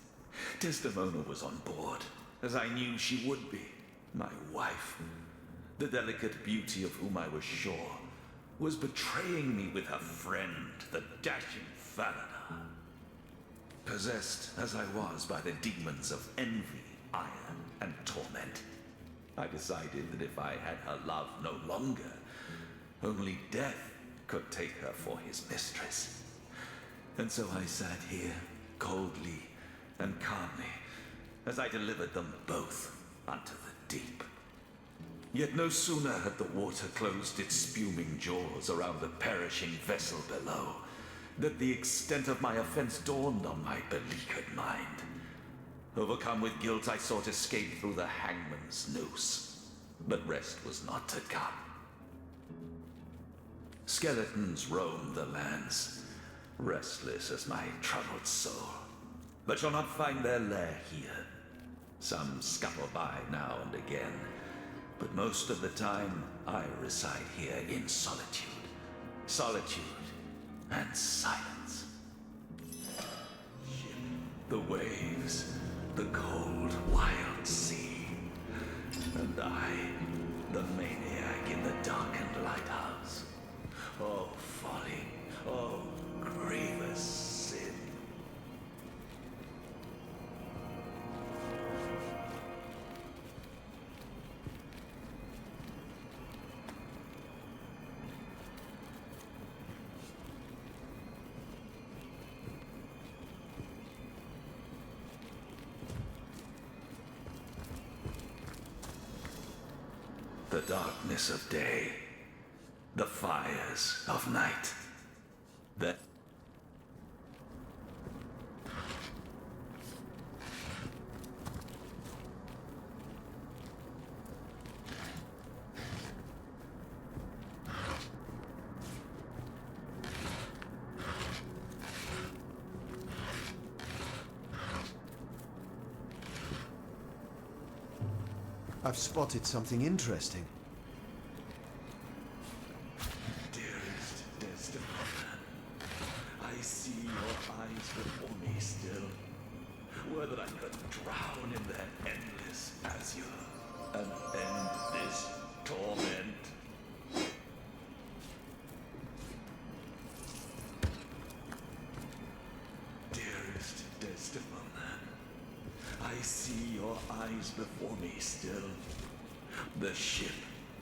Desdemona was on board, as I knew she would be, my wife. The delicate beauty of whom I was sure was betraying me with her friend, the dashing Falada. Possessed as I was by the demons of envy, ire, and torment, I decided that if I had her love no longer, only death could take her for his mistress. And so I sat here, coldly and calmly, as I delivered them both unto the deep. Yet no sooner had the water closed its spuming jaws around the perishing vessel below, that the extent of my offense dawned on my beleaguered mind. Overcome with guilt, I sought escape through the hangman's noose, but rest was not to come. Skeletons roam the lands, restless as my troubled soul, but shall not find their lair here. Some scuttle by now and again, but most of the time I reside here in solitude. Solitude and silence. The waves, the cold, wild sea, and I, the maniac in the darkened lighthouse. Oh, folly, oh, grievous sin. The darkness of day, the fires of night. That I've spotted something interesting. Dearest Desdemona, I see your eyes before me still. Were that I could drown in their endless azure and end this torment. Dearest Desdemona, I see your eyes before me still. The ship,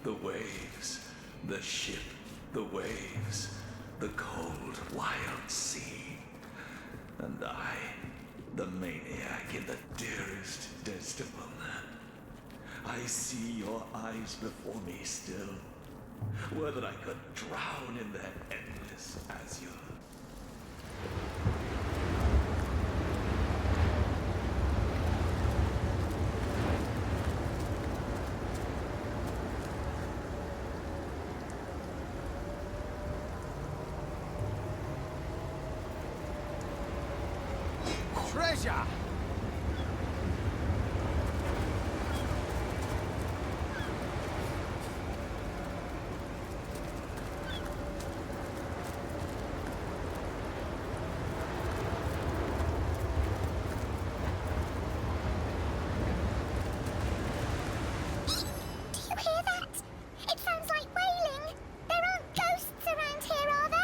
the waves, the ship, the waves, the cold, wild sea. And I, the maniac in the dearest Desdemona. I see your eyes before me still. Were that I could drown in their endless azure. pleasure. Do you hear that? It sounds like wailing. There aren't ghosts around here, are there?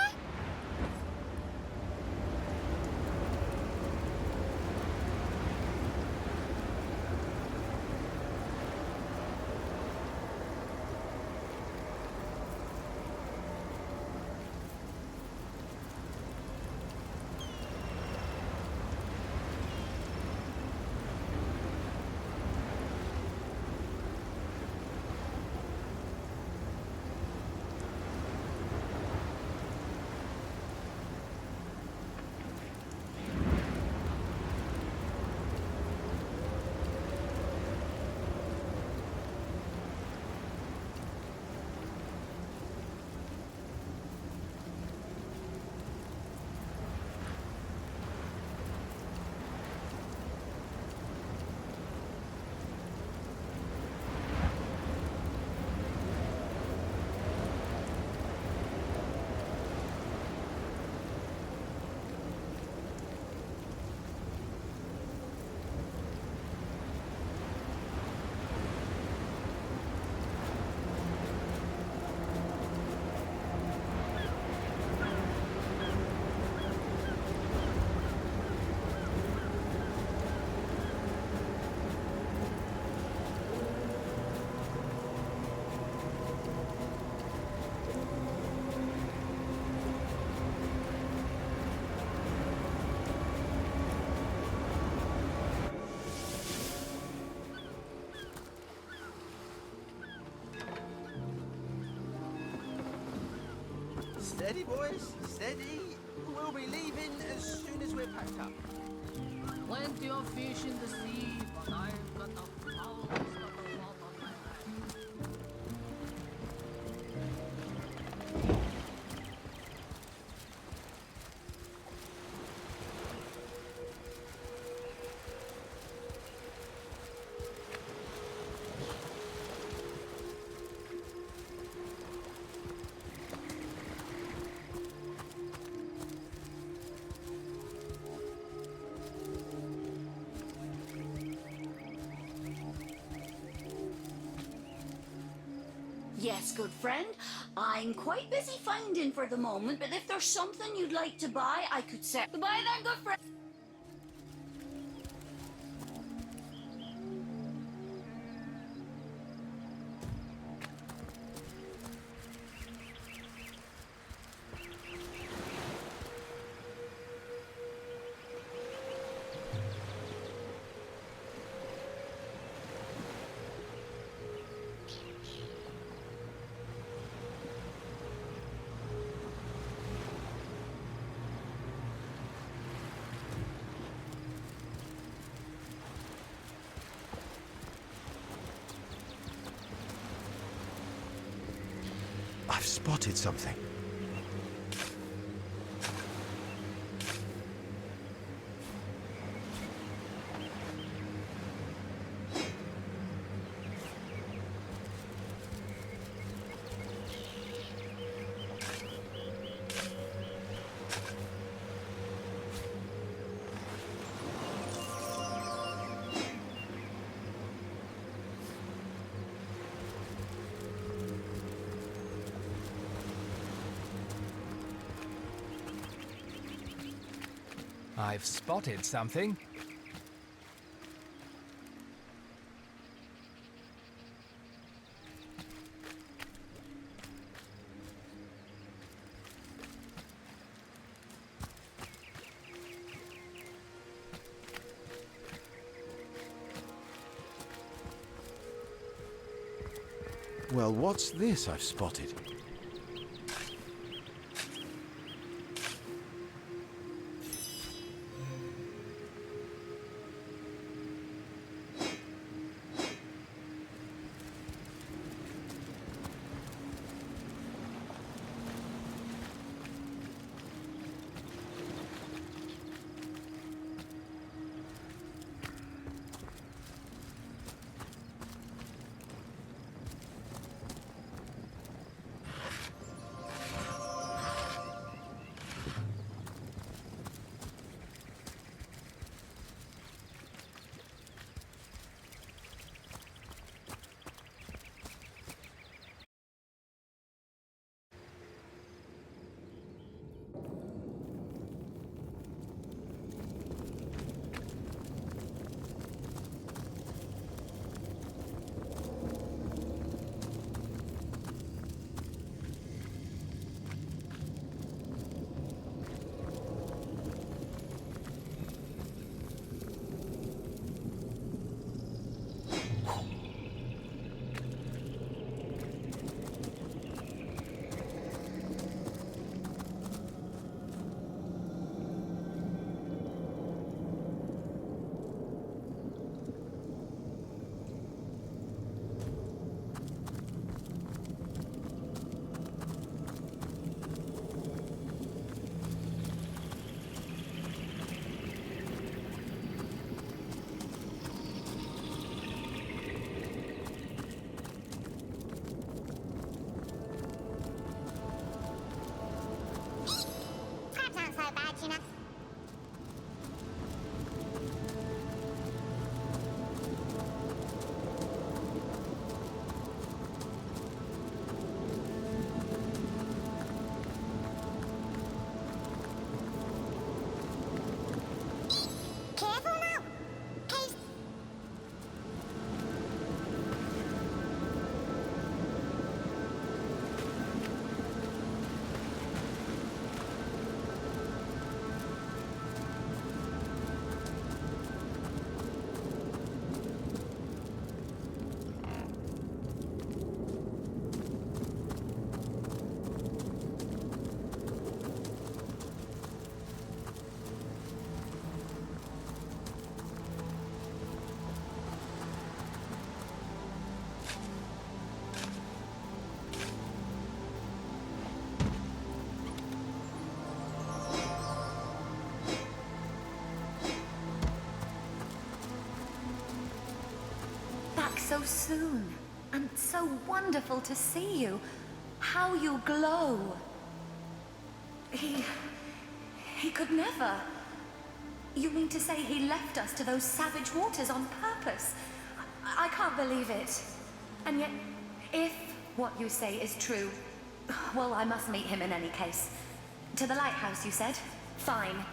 Steady, boys, steady. We'll be leaving as soon as we're packed up. Plenty of fish in the sea, but I've got the foulest of the lot on my hands. Yes, good friend. I'm quite busy finding for the moment, but if there's something you'd like to buy, I could say goodbye then, good friend. I've spotted something. I've spotted something. Well, what's this I've spotted? so soon. And so wonderful to see you. How you glow. He could never. You mean to say he left us to those savage waters on purpose? I can't believe it. And yet, if what you say is true, well, I must meet him in any case. To the lighthouse, you said? Fine.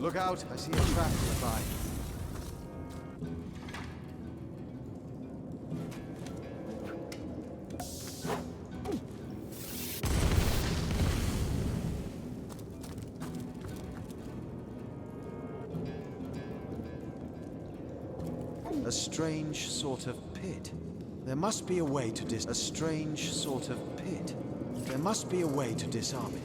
Look out, I see a trap nearby. A strange sort of pit. There must be a way to a strange sort of pit. There must be a way to disarm it.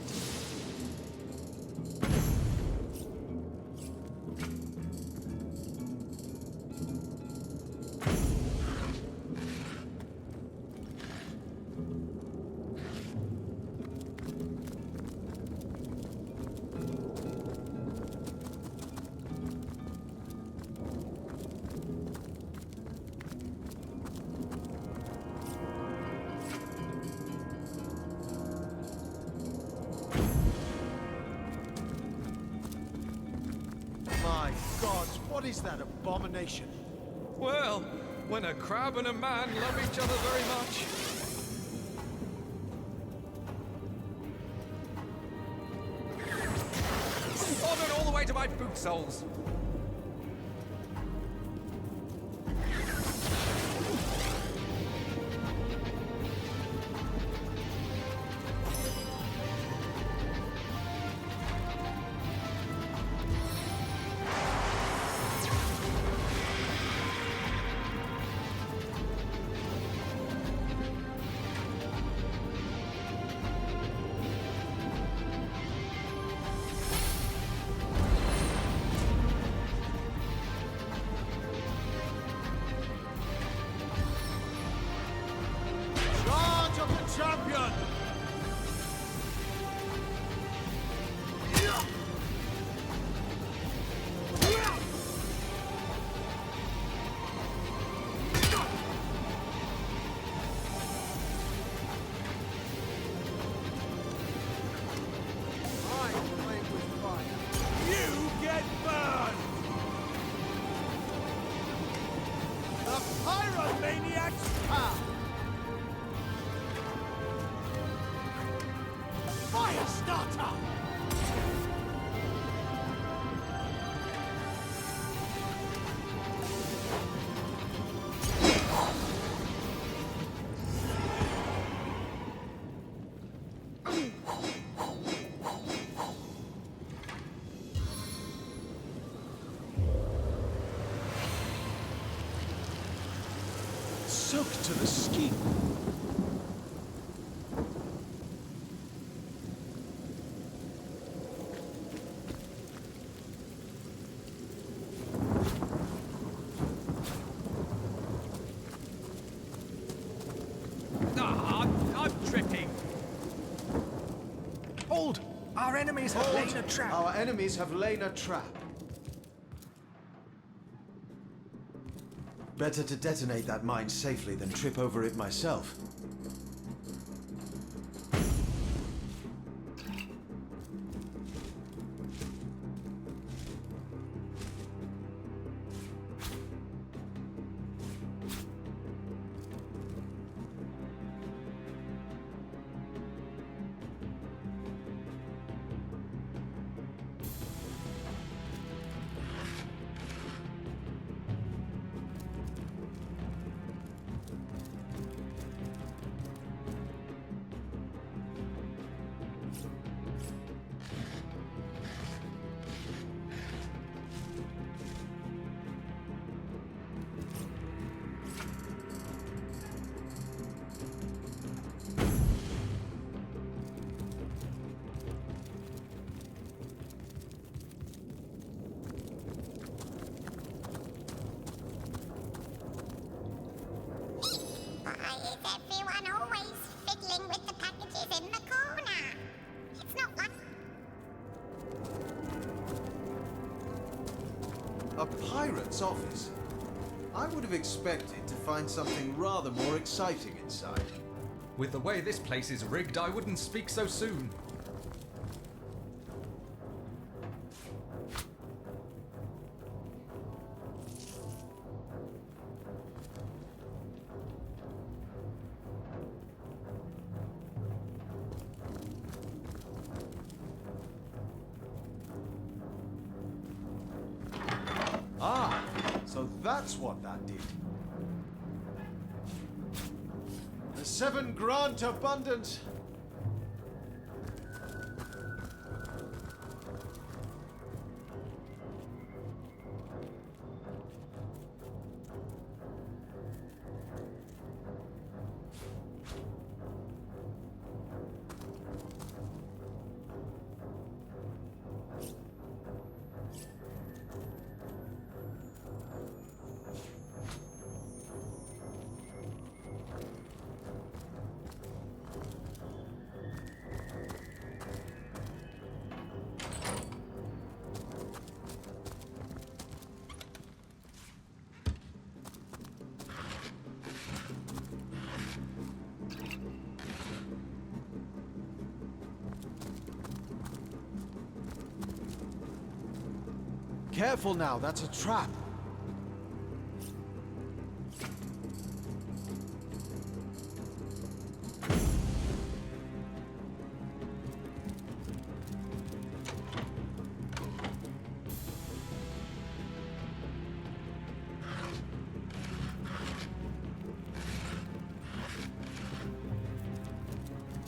My gods, what is that abomination? Well, when a crab and a man love each other very much. On and all the way to my boot soles. Champion! You get burned! The Pyromaniac's power! Fire starter! Soaked to the skin. I'm tripping. Hold! Our enemies have laid a trap. Our enemies have laid a trap. Better to detonate that mine safely than trip over it myself. Why is everyone always fiddling with the packages in the corner? It's not like... A pirate's office? I would have expected to find something rather more exciting inside. With the way this place is rigged, I wouldn't speak so soon. Ah, so that's what that did. The 7 grant abundance. Careful now, that's a trap.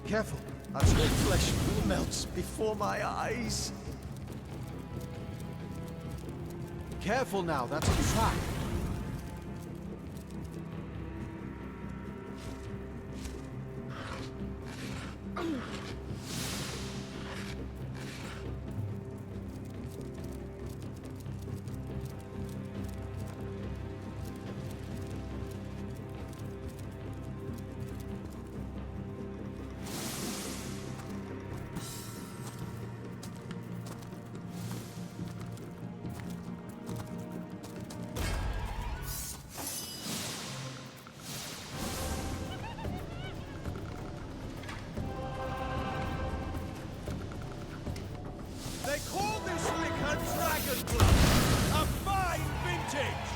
Careful, that small flesh melts before my eyes. Careful now, that's a trap. They call this liquor Dragon Blood, a fine vintage!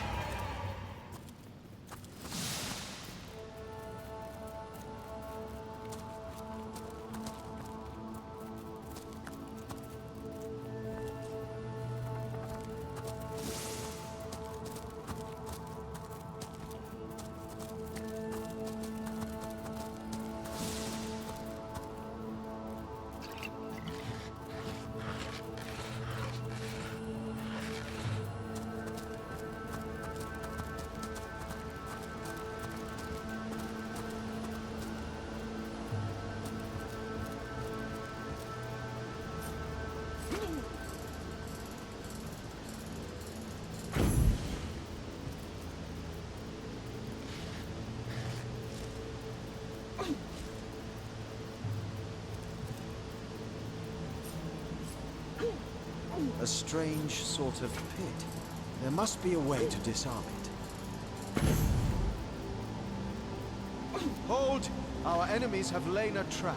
A strange sort of pit. There must be a way to disarm it. Hold! Our enemies have laid a trap.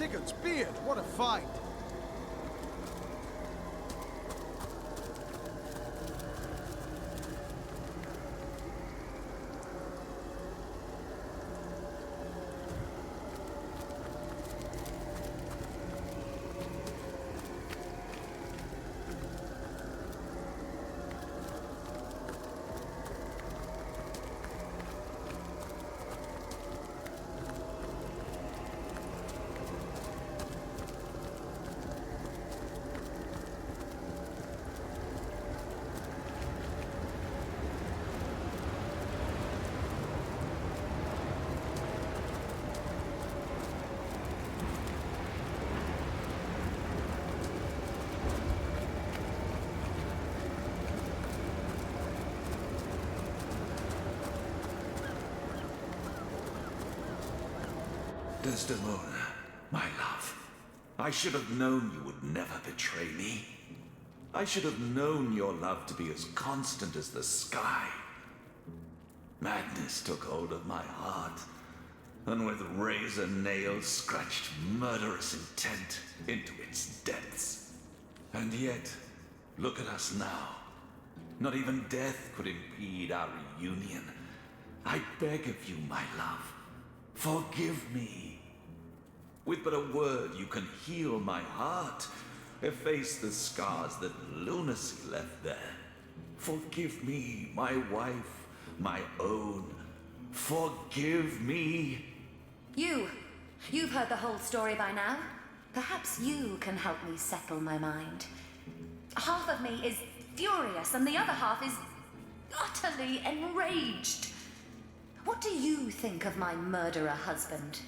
Sigurd's beard, what a find! Desdemona, my love, I should have known you would never betray me. I should have known your love to be as constant as the sky. Madness took hold of my heart, and with razor nails scratched murderous intent into its depths. And yet, look at us now. Not even death could impede our reunion. I beg of you, my love, forgive me. With but a word, you can heal my heart, efface the scars that lunacy left there. Forgive me, my wife, my own. Forgive me. You've heard the whole story by now. Perhaps you can help me settle my mind. Half of me is furious, and the other half is utterly enraged. What do you think of my murderer husband?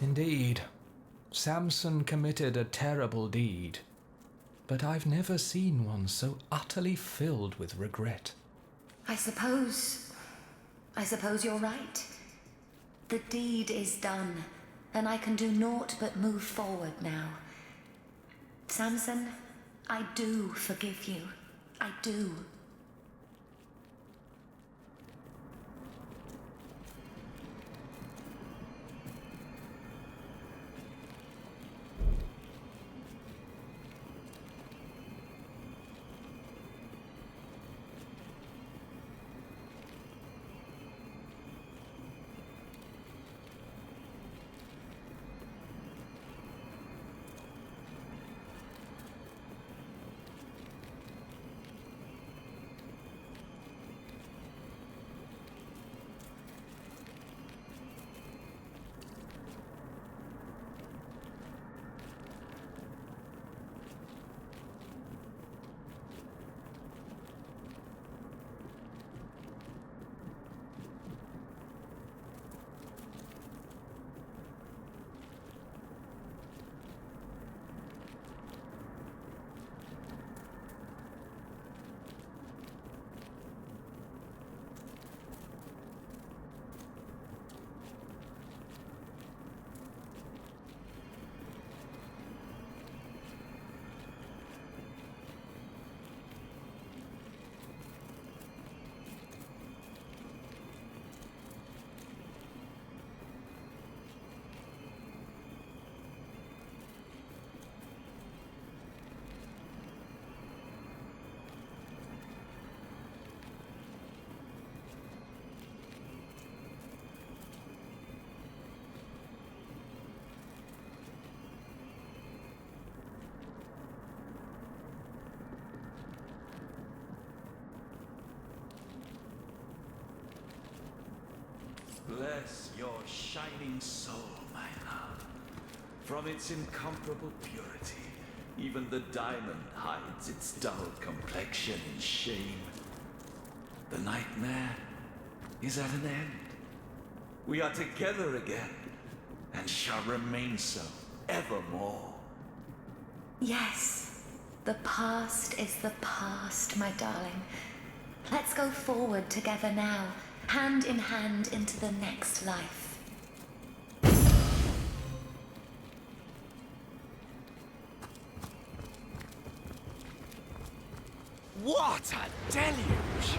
Indeed, Samson committed a terrible deed, but I've never seen one so utterly filled with regret. I suppose you're right. The deed is done, and I can do naught but move forward now. Samson, I do forgive you. I do. Bless your shining soul, my love. From its incomparable purity, even the diamond hides its dull complexion in shame. The nightmare is at an end. We are together again, and shall remain so evermore. Yes, the past is the past, my darling. Let's go forward together now, hand in hand into the next life. What a deluge!